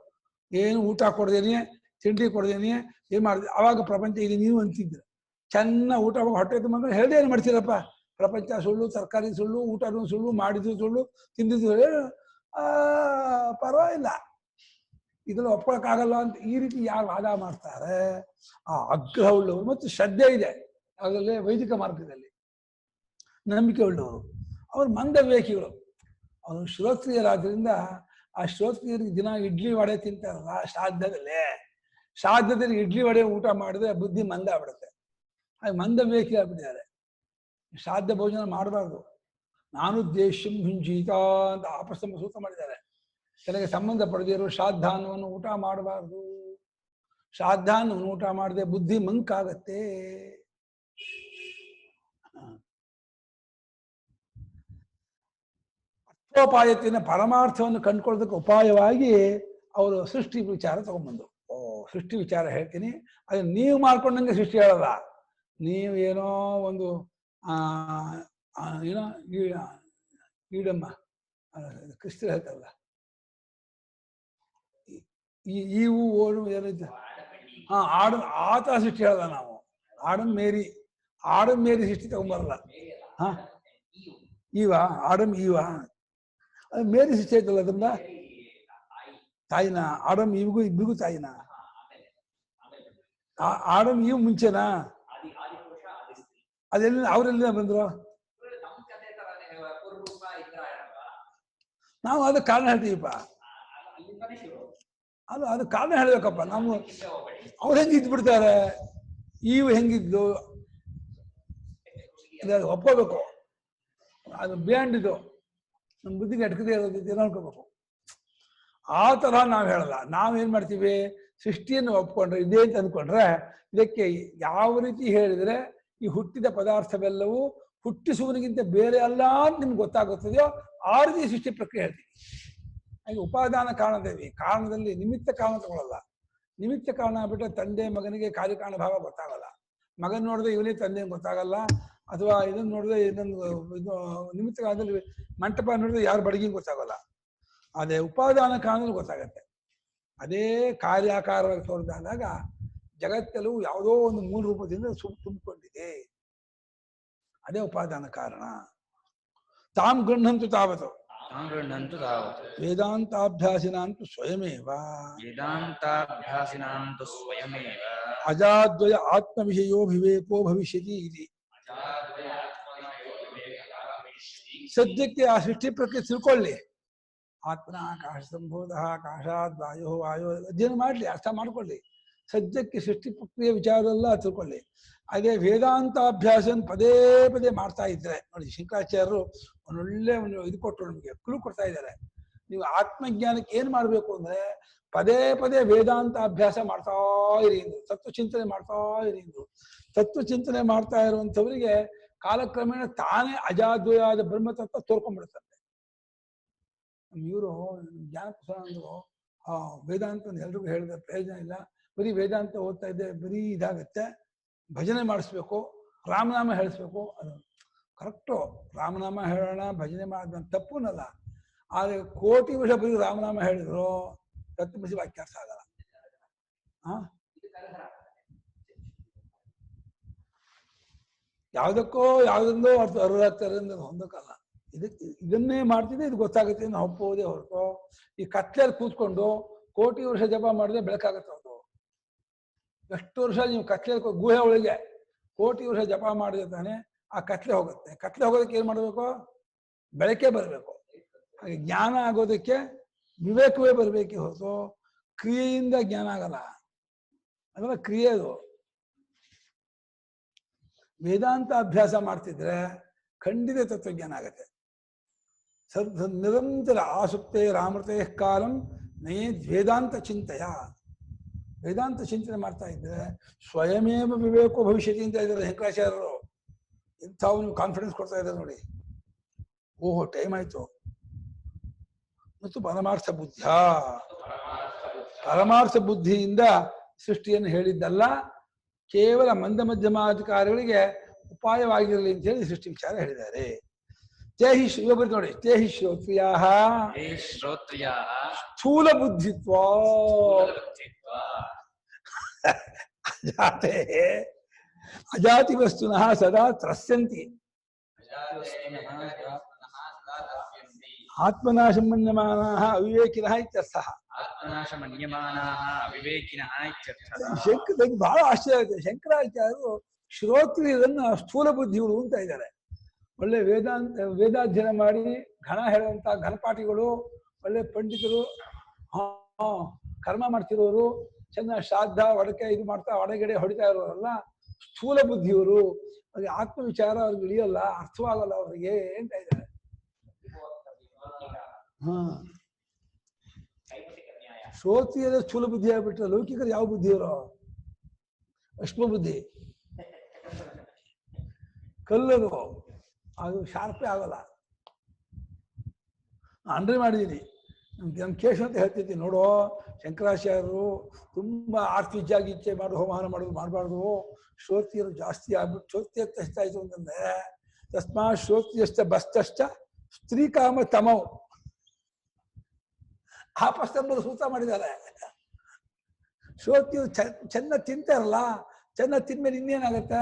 ಏನು ಊಟ ಕೊಡ್ದೇನೆ, ತಿಂಡಿ ಕೊಡ್ದೇನೆ, ಏನ್ ಮಾಡಿದೆ ಅವಾಗ ಪ್ರಪಂಚ ಇದೆ ನೀವು ಅಂತಿದ್ರೆ. ಚೆನ್ನಾಗಿ ಊಟ ಹೊಟ್ಟೆ ತುಂಬ ಹೇಳ್ದೆ ಏನು ಮಾಡ್ತೀರಪ್ಪ, ಪ್ರಪಂಚ ಸುಳ್ಳು, ತರಕಾರಿ ಸುಳ್ಳು, ಊಟನೂ ಸುಳ್ಳು, ಮಾಡಿದ್ದು ಸುಳ್ಳು, ತಿಂದಿದ್ದು ಪರವಾಗಿಲ್ಲ, ಇದನ್ನು ಒಪ್ಕೊಳಕ್ಕಾಗಲ್ಲ ಅಂತ ಈ ರೀತಿ ಯಾರು ವಾದ ಮಾಡ್ತಾರೆ ಆ ಆಗ್ರಹ ಉಳ್ಳವರು ಮತ್ತು ಶ್ರದ್ಧೆ ಇದೆ ಅದರಲ್ಲೇ ವೈದಿಕ ಮಾರ್ಗದಲ್ಲಿ ನಂಬಿಕೆ ಉಳ್ಳವರು, ಅವರು ಮಂದ ವಿವೇಕಿಗಳು. ಅವರು ಶ್ರೋತ್ರಿಯರಾದ್ರಿಂದ ಆ ಶ್ರೋತ್ರಿಯರಿಗೆ ದಿನ ಇಡ್ಲಿ ವಡೆ ತಿಂತಾರಲ್ಲ ಶ್ರಾದ್ದದಲ್ಲಿ ಇಡ್ಲಿ ವಡೆ ಊಟ ಮಾಡಿದ್ರೆ ಬುದ್ಧಿ ಮಂದ ಆಗ್ಬಿಡುತ್ತೆ. ಹಾಗೆ ಮಂದ ವಿವೇಕಿ ಆಗ್ಬಿಟ್ಟಿದ್ದಾರೆ. ಶ್ರಾದ್ದ ಭೋಜನ ಮಾಡಬಾರ್ದು. ನಾನು ದೇಶಂ ಭುಂಜೀತ ಅಂತ ಆಪಸ್ತಂಭ ಸೂತ್ರ ಮಾಡಿದ್ದಾರೆ. ತನಗೆ ಸಂಬಂಧ ಪಡೆದಿರೋ ಶ್ರಾದ್ದಾನ್ನವನ್ನು ಊಟ ಮಾಡಬಾರ್ದು. ಶ್ರಾದ್ದಾನ್ನವನ್ನು ಊಟ ಮಾಡದೆ ಬುದ್ಧಿ ಮಂಕಾಗತ್ತೆ. ಅರ್ಥೋಪಾಯತಿನ ಪರಮಾರ್ಥವನ್ನು ಕಂಡುಕೊಳ್ಳೋದಕ್ಕೆ ಉಪಾಯವಾಗಿ ಅವರು ಸೃಷ್ಟಿ ವಿಚಾರ ತಗೊಂಡ್ಬಂದು, ಸೃಷ್ಟಿ ವಿಚಾರ ಹೇಳ್ತೀನಿ, ಅದನ್ನ ನೀವು ಮಾಡ್ಕೊಂಡಂಗೆ ಸೃಷ್ಟಿ ಹೇಳಲ್ಲ. ನೀವು ಏನೋ ಒಂದು ಏನೋ ಈಡಮ್ಮ ಕ್ರಿಸ್ತರು ಹೇಳ್ತಾರಲ್ಲ, ಈವು ಓಡು ಏನಿದ್ದ ಆಡ ಆತ ಸೃಷ್ಟಿ ಹೇಳಲ್ಲ. ನಾವು ಆಡಮ್ ಮೇರಿ ಸೃಷ್ಟಿ ತಗೊಂಬರಲ್ಲ. ಹಾ ಈವ ಆಡಮ್ ಈವ ಅದು ಮೇರಿ ಸೃಷ್ಟಿ ಆಯ್ತಲ್ಲ, ಅದನ್ನ ತಾಯಿನ ಆಡಮ್ ಇವಿಗೂ ಇಬ್ರಿಗೂ ತಾಯಿನ. ಆಡಮ್ ಇವ್ ಮುಂಚೆನಾ? ಅದೆಲ್ಲ ಅವರೆಲ್ಲ ಬಂದ್ರು? ನಾವು ಅದಕ್ಕೆ ಕಾರಣ ಹೇಳ್ತೀವಿಪ್ಪ. ಅದು ಕಾರಣ ಹೇಳ್ಬೇಕಪ್ಪ. ನಾವು ಅವ್ರು ಹೆಂಗೆ ಇದ್ಬಿಡ್ತಾರೆ, ಇವು ಹೆಂಗಿದ್ದು ಒಪ್ಕೋಬೇಕು. ಅದು ಬಿಯಾಂಡ್ ಇದು, ನಮ್ಮ ಬುದ್ಧಿಗೆ ಅಟ್ಕದೇ ಇರೋದು ಅನ್ಕೋಬೇಕು. ಆ ತರಹ ನಾವು ಹೇಳಲ್ಲ. ನಾವೇನ್ ಮಾಡ್ತೀವಿ, ಸೃಷ್ಟಿಯನ್ನು ಒಪ್ಕೊಂಡ್ರೆ ಇದೇ ಅಂತ ಅಂದ್ಕೊಂಡ್ರೆ, ಇದಕ್ಕೆ ಯಾವ ರೀತಿ ಹೇಳಿದ್ರೆ ಈ ಹುಟ್ಟಿದ ಪದಾರ್ಥವೆಲ್ಲವೂ ಹುಟ್ಟಿಸುವನಿಗಿಂತ ಬೇರೆ ಅಲ್ಲ ಅಂತ ನಿಮ್ಗೆ ಗೊತ್ತಾಗುತ್ತದೆಯೋ ಆ ರೀತಿ ಸೃಷ್ಟಿ ಪ್ರಕ್ರಿಯೆ ಹೇಳ್ತೀವಿ. ಹಾಗೆ ಉಪಾದಾನ ಕಾರಣದೇವಿ, ಕಾರಣದಲ್ಲಿ ನಿಮಿತ್ತ ಕಾರಣ ತಗೊಳ್ಳಲ್ಲ. ನಿಮಿತ್ತ ಕಾರಣ ಬಿಟ್ಟರೆ ತಂದೆ ಮಗನಿಗೆ ಕಾರ್ಯಕಾರಣ ಭಾವ ಗೊತ್ತಾಗಲ್ಲ. ಮಗನ್ ನೋಡಿದ್ರೆ ಇವನೇ ತಂದೆ ಗೊತ್ತಾಗಲ್ಲ, ಅಥವಾ ಇದನ್ನು ನೋಡಿದ್ರೆ ಇದೊಂದು ಇದು ನಿಮಿತ್ತ ಕಾರಣದಲ್ಲಿ ಮಂಟಪ ನೋಡಿದ್ರೆ ಯಾರು ಬಡಗಿ ಗೊತ್ತಾಗಲ್ಲ. ಅದೇ ಉಪಾದಾನ ಕಾರಣದಲ್ಲಿ ಗೊತ್ತಾಗತ್ತೆ. ಅದೇ ಕಾರ್ಯಾಕಾರವಾಗಿ ತೋರಿದಾಗ ಜಗತ್ತೆಲ್ಲೂ ಯಾವುದೋ ಒಂದು ಮೂಲ ರೂಪದಿಂದ ತುಂಬಿಕೊಂಡಿದೆ. ಅದೇ ಉಪಾದಾನ ಕಾರಣ. ತಾಮ್ ಗೃಹಂತು ತಾವತ್ತು ವೇದಾಂತಾಭ್ಯಾಸಿನಾಂತು ಸ್ವಯಮೇವ ಅಜಾದ್ವಯ ಆತ್ಮವಿಷಯೋ ವಿವೇಕೋ ಭವಿಷ್ಯತಿ ಇದೆ. ಸದ್ಯಕ್ಕೆ ಆ ಸೃಷ್ಟಿ ಪ್ರಕ್ರಿಯೆ ತಿಳ್ಕೊಳ್ಳಿ. ಆತ್ಮನ ಆಕಾಶ ಸಂಭೂತ ಆಕಾಶಾದ್ ವಾಯೋ ವಾಯೋ ಅಧ್ಯಯನ ಮಾಡಲಿ, ಅರ್ಥ ಮಾಡ್ಕೊಳ್ಳಿ. ಸದ್ಯಕ್ಕೆ ಸೃಷ್ಟಿ ಪ್ರಕ್ರಿಯೆ ವಿಚಾರದಲ್ಲ ತಿಳ್ಕೊಳ್ಳಿ. ಅದೇ ವೇದಾಂತಾಭ್ಯಾಸನ ಪದೇ ಪದೇ ಮಾಡ್ತಾ ಇದ್ರೆ ನೋಡಿ, ಶಂಕರಾಚಾರ್ಯರು ಒಂದೊಳ್ಳೆ ಒಂದು ಇದು ಕೊಟ್ಟರು, ನಮಗೆ ಕ್ಲೂ ಕೊಡ್ತಾ ಇದ್ದಾರೆ. ನೀವು ಆತ್ಮಜ್ಞಾನಕ್ಕೆ ಏನ್ ಮಾಡ್ಬೇಕು ಅಂದ್ರೆ ಪದೇ ಪದೇ ವೇದಾಂತ ಅಭ್ಯಾಸ ಮಾಡ್ತಾ ಇರಿ, ತತ್ವ ಚಿಂತನೆ ಮಾಡ್ತಾ ಇರಿ. ತತ್ವ ಚಿಂತನೆ ಮಾಡ್ತಾ ಇರುವಂಥವರಿಗೆ ಕಾಲಕ್ರಮೇಣ ತಾನೇ ಅಜಾದ್ವಯಾದ ಬ್ರಹ್ಮತತ್ವ ತೋರ್ಕೊಂಡ್ಬಿಡುತ್ತೆ. ಇವರು ಜ್ಞಾನಪ್ರಸಾದ ಅಂದ್ರು ವೇದಾಂತ ಎಲ್ರಿಗೂ ಹೇಳಿದ ಪ್ರಯೋಜನ ಇಲ್ಲ, ಬರೀ ವೇದಾಂತ ಓದ್ತಾ ಇದ್ದೆ ಬರೀ ಇದಾಗತ್ತೆ, ಭಜನೆ ಮಾಡಿಸ್ಬೇಕು, ರಾಮನಾಮ ಹೇಳಿಸ್ಬೇಕು. ಅದು ಕರೆಕ್ಟು, ರಾಮನಾಮ ಹೇಳೋಣ ಭಜನೆ ಮಾಡೋಣ ತಪ್ಪುನಲ್ಲ. ಆದರೆ ಕೋಟಿ ವರ್ಷ ಬರೀ ರಾಮನಾಮ ಹೇಳಿದ್ರು ತತ್ವಮಸಿ ವಾಕ್ಯ ಅರ್ಥ ಆಗಲ್ಲ. ಯಾವುದಕ್ಕೋ ಯಾವುದೊಂದೋ ಅರ್ಥ ಹೊಂದಕ್ಕಲ್ಲ. ಇದನ್ನೇ ಮಾಡ್ತಿದ್ದೆ ಇದು ಗೊತ್ತಾಗುತ್ತೆ ನಾವು ಒಪ್ಪೋದೇ ಹೊರತು ಈ ಕತ್ಲೆಯಲ್ಲಿ ಕೂತ್ಕೊಂಡು ಕೋಟಿ ವರ್ಷ ಜಪ ಮಾಡಿದ್ರೆ ಬೆಳಕಾಗತ್ತೆ. ಅದು ಎಷ್ಟು ವರ್ಷ ನೀವು ಕತ್ಲೆಯಲ್ಲಿ ಗುಹೆ ಒಳಗೆ ಕೋಟಿ ವರ್ಷ ಜಪ ಮಾಡಿದ್ರೆ ತಾನೆ ಆ ಕತ್ಲೆ ಹೋಗುತ್ತೆ. ಕತ್ಲೆ ಹೋಗೋದಕ್ಕೆ ಏನ್ ಮಾಡಬೇಕು? ಬೆಳಕೆ ಬರಬೇಕು. ಹಾಗೆ ಜ್ಞಾನ ಆಗೋದಕ್ಕೆ ವಿವೇಕವೇ ಬರಬೇಕೆ ಹೊರತು ಕ್ರಿಯೆಯಿಂದ ಜ್ಞಾನ ಆಗಲ್ಲ. ಅದೆಲ್ಲ ಕ್ರಿಯೆ. ಅದು ವೇದಾಂತ ಅಭ್ಯಾಸ ಮಾಡ್ತಿದ್ರೆ ಖಂಡಿತ ತತ್ವಜ್ಞಾನ ಆಗತ್ತೆ. ನಿರಂತರ ಆಸುಪ್ತೆ ರಾಮೃತೆ ಕಾಲಂ ನಯೇ ವೇದಾಂತ ಚಿಂತೆಯ. ವೇದಾಂತ ಚಿಂತನೆ ಮಾಡ್ತಾ ಇದ್ರೆ ಸ್ವಯಮೇವ ವಿವೇಕೋ ಭವಿಷ್ಯತಿ ಅಂತ ಇದ್ದಾರೆ ಶಂಕರಾಚಾರ್ಯರು. ಇಂಥವು ನೀವು ಕಾನ್ಫಿಡೆನ್ಸ್ ಕೊಡ್ತಾ ಇದ್ದಾರೆ ನೋಡಿ. ಓಹೋ ಟೈಮ್ ಆಯ್ತು. ಮತ್ತು ಪರಮಾರ್ಥ ಬುದ್ಧಿಯಿಂದ ಸೃಷ್ಟಿಯನ್ನು ಹೇಳಿದ್ದಲ್ಲ, ಕೇವಲ ಮಂದ ಮಧ್ಯಮಾಧಿಕಾರಿಗಳಿಗೆ ಉಪಾಯವಾಗಿರಲಿ ಅಂತ ಹೇಳಿ ಸೃಷ್ಟಿ ವಿಚಾರ ಹೇಳಿದ್ದಾರೆ. ತೇಹಿ ಶ್ರೀಯೊಬ್ಬರು ನೋಡಿ, ತೇಹಿ ಶ್ರೋತ್ರಿಯಾ ಸ್ಥೂಲ ಬುದ್ಧಿತ್ವ ಅಜಾತೆ ಅಜಾತಿ ವಸ್ತುನಃ ಸದಾ ತ್ರಸ್ಯಂತಿ ಆತ್ಮನಾಶ ಮನ್ಯಮಾನಾಃ ಅವಿವೇಕಿನಃ ಇತ್ಯರ್ಥಃ. ಶಂಕರ ಬಹಳ ಆಶ್ಚರ್ಯ ಆಗುತ್ತೆ. ಶಂಕರಾಚಾರ್ಯರು ಶ್ರೋತ್ರಿಯರನ್ನ ಸ್ಥೂಲ ಬುದ್ಧಿಗಳು ಅಂತ ಇದ್ದಾರೆ. ಒಳ್ಳೆ ವೇದಾಧ್ಯಯನ ಮಾಡಿ ಘನ ಹೇಳುವಂತ ಘನಪಾಠಿಗಳು, ಒಳ್ಳೆ ಪಂಡಿತರು, ಕರ್ಮ ಮಾಡ್ತಿರೋರು, ಚೆನ್ನಾಗಿ ಶ್ರಾದ್ದ ಒಡಕೆ ಇದು ಮಾಡ್ತಾ ಒಡಗಡೆ ಹೊಡಿತಾ ಇರೋರಲ್ಲ ಸ್ಥೂಲ ಬುದ್ಧಿಯವರು. ಅವ್ರಿಗೆ ಆತ್ಮವಿಚಾರ ಅವ್ರಿಗೆ ಇಳಿಯಲ್ಲ, ಅರ್ಥವಾಗಲ್ಲ ಅವ್ರಿಗೆ ಅಂತ ಇದ್ದಾರೆ. ಶ್ರೋತ್ರಿಯರೇ ಸ್ಥೂಲ ಬುದ್ಧಿ ಆಗ್ಬಿಟ್ರೆ ಲೌಕಿಕರು ಯಾವ ಬುದ್ಧಿಯವರು? ಅಶ್ಮ ಬುದ್ಧಿ, ಕಲ್ಲದು, ಅದು ಶಾರ್ಪೇ ಆಗಲ್ಲ. ಅಂಡ್ರೆ ಮಾಡಿದ್ದೀನಿ. ನಮ್ ಕೇಶವ ಅಂತ ಹೇಳ್ತಿದ್ವಿ ನೋಡು, ಶಂಕರಾಚಾರ್ಯರು ತುಂಬಾ ಆರ್ತಿಜಾಗಿ ಇಚ್ಛೆ ಮಾಡು, ಹೋಮಹನ ಮಾಡೋದು ಮಾಡಬಾರ್ದು, ಶ್ರೋತ್ರಿಯರು ಜಾಸ್ತಿ ಆಗ್ಬಿಟ್ಟು ಶ್ರೋತ್ರಿಯಕ್ಕೆ ಎಷ್ಟಾಯ್ತು ಅಂತಂದ್ರೆ ತಸ್ಮಾ ಶ್ರೋತ್ರಿಯಷ್ಟ ಬಸ್ತಷ್ಟ ಸ್ತ್ರೀ ಕಾಮ ತಮವು ಆಪಸ್ತಂಬರು ಸೂತ್ರ ಮಾಡಿದ್ದಾರೆ. ಶ್ರೋತ್ರಿಯರು ಚೆನ್ನಾಗಿ ತಿಂತಾರಲ್ಲ, ಚೆನ್ನಾಗಿ ತಿಂದ್ಮೇಲೆ ಇನ್ನೇನಾಗತ್ತೆ?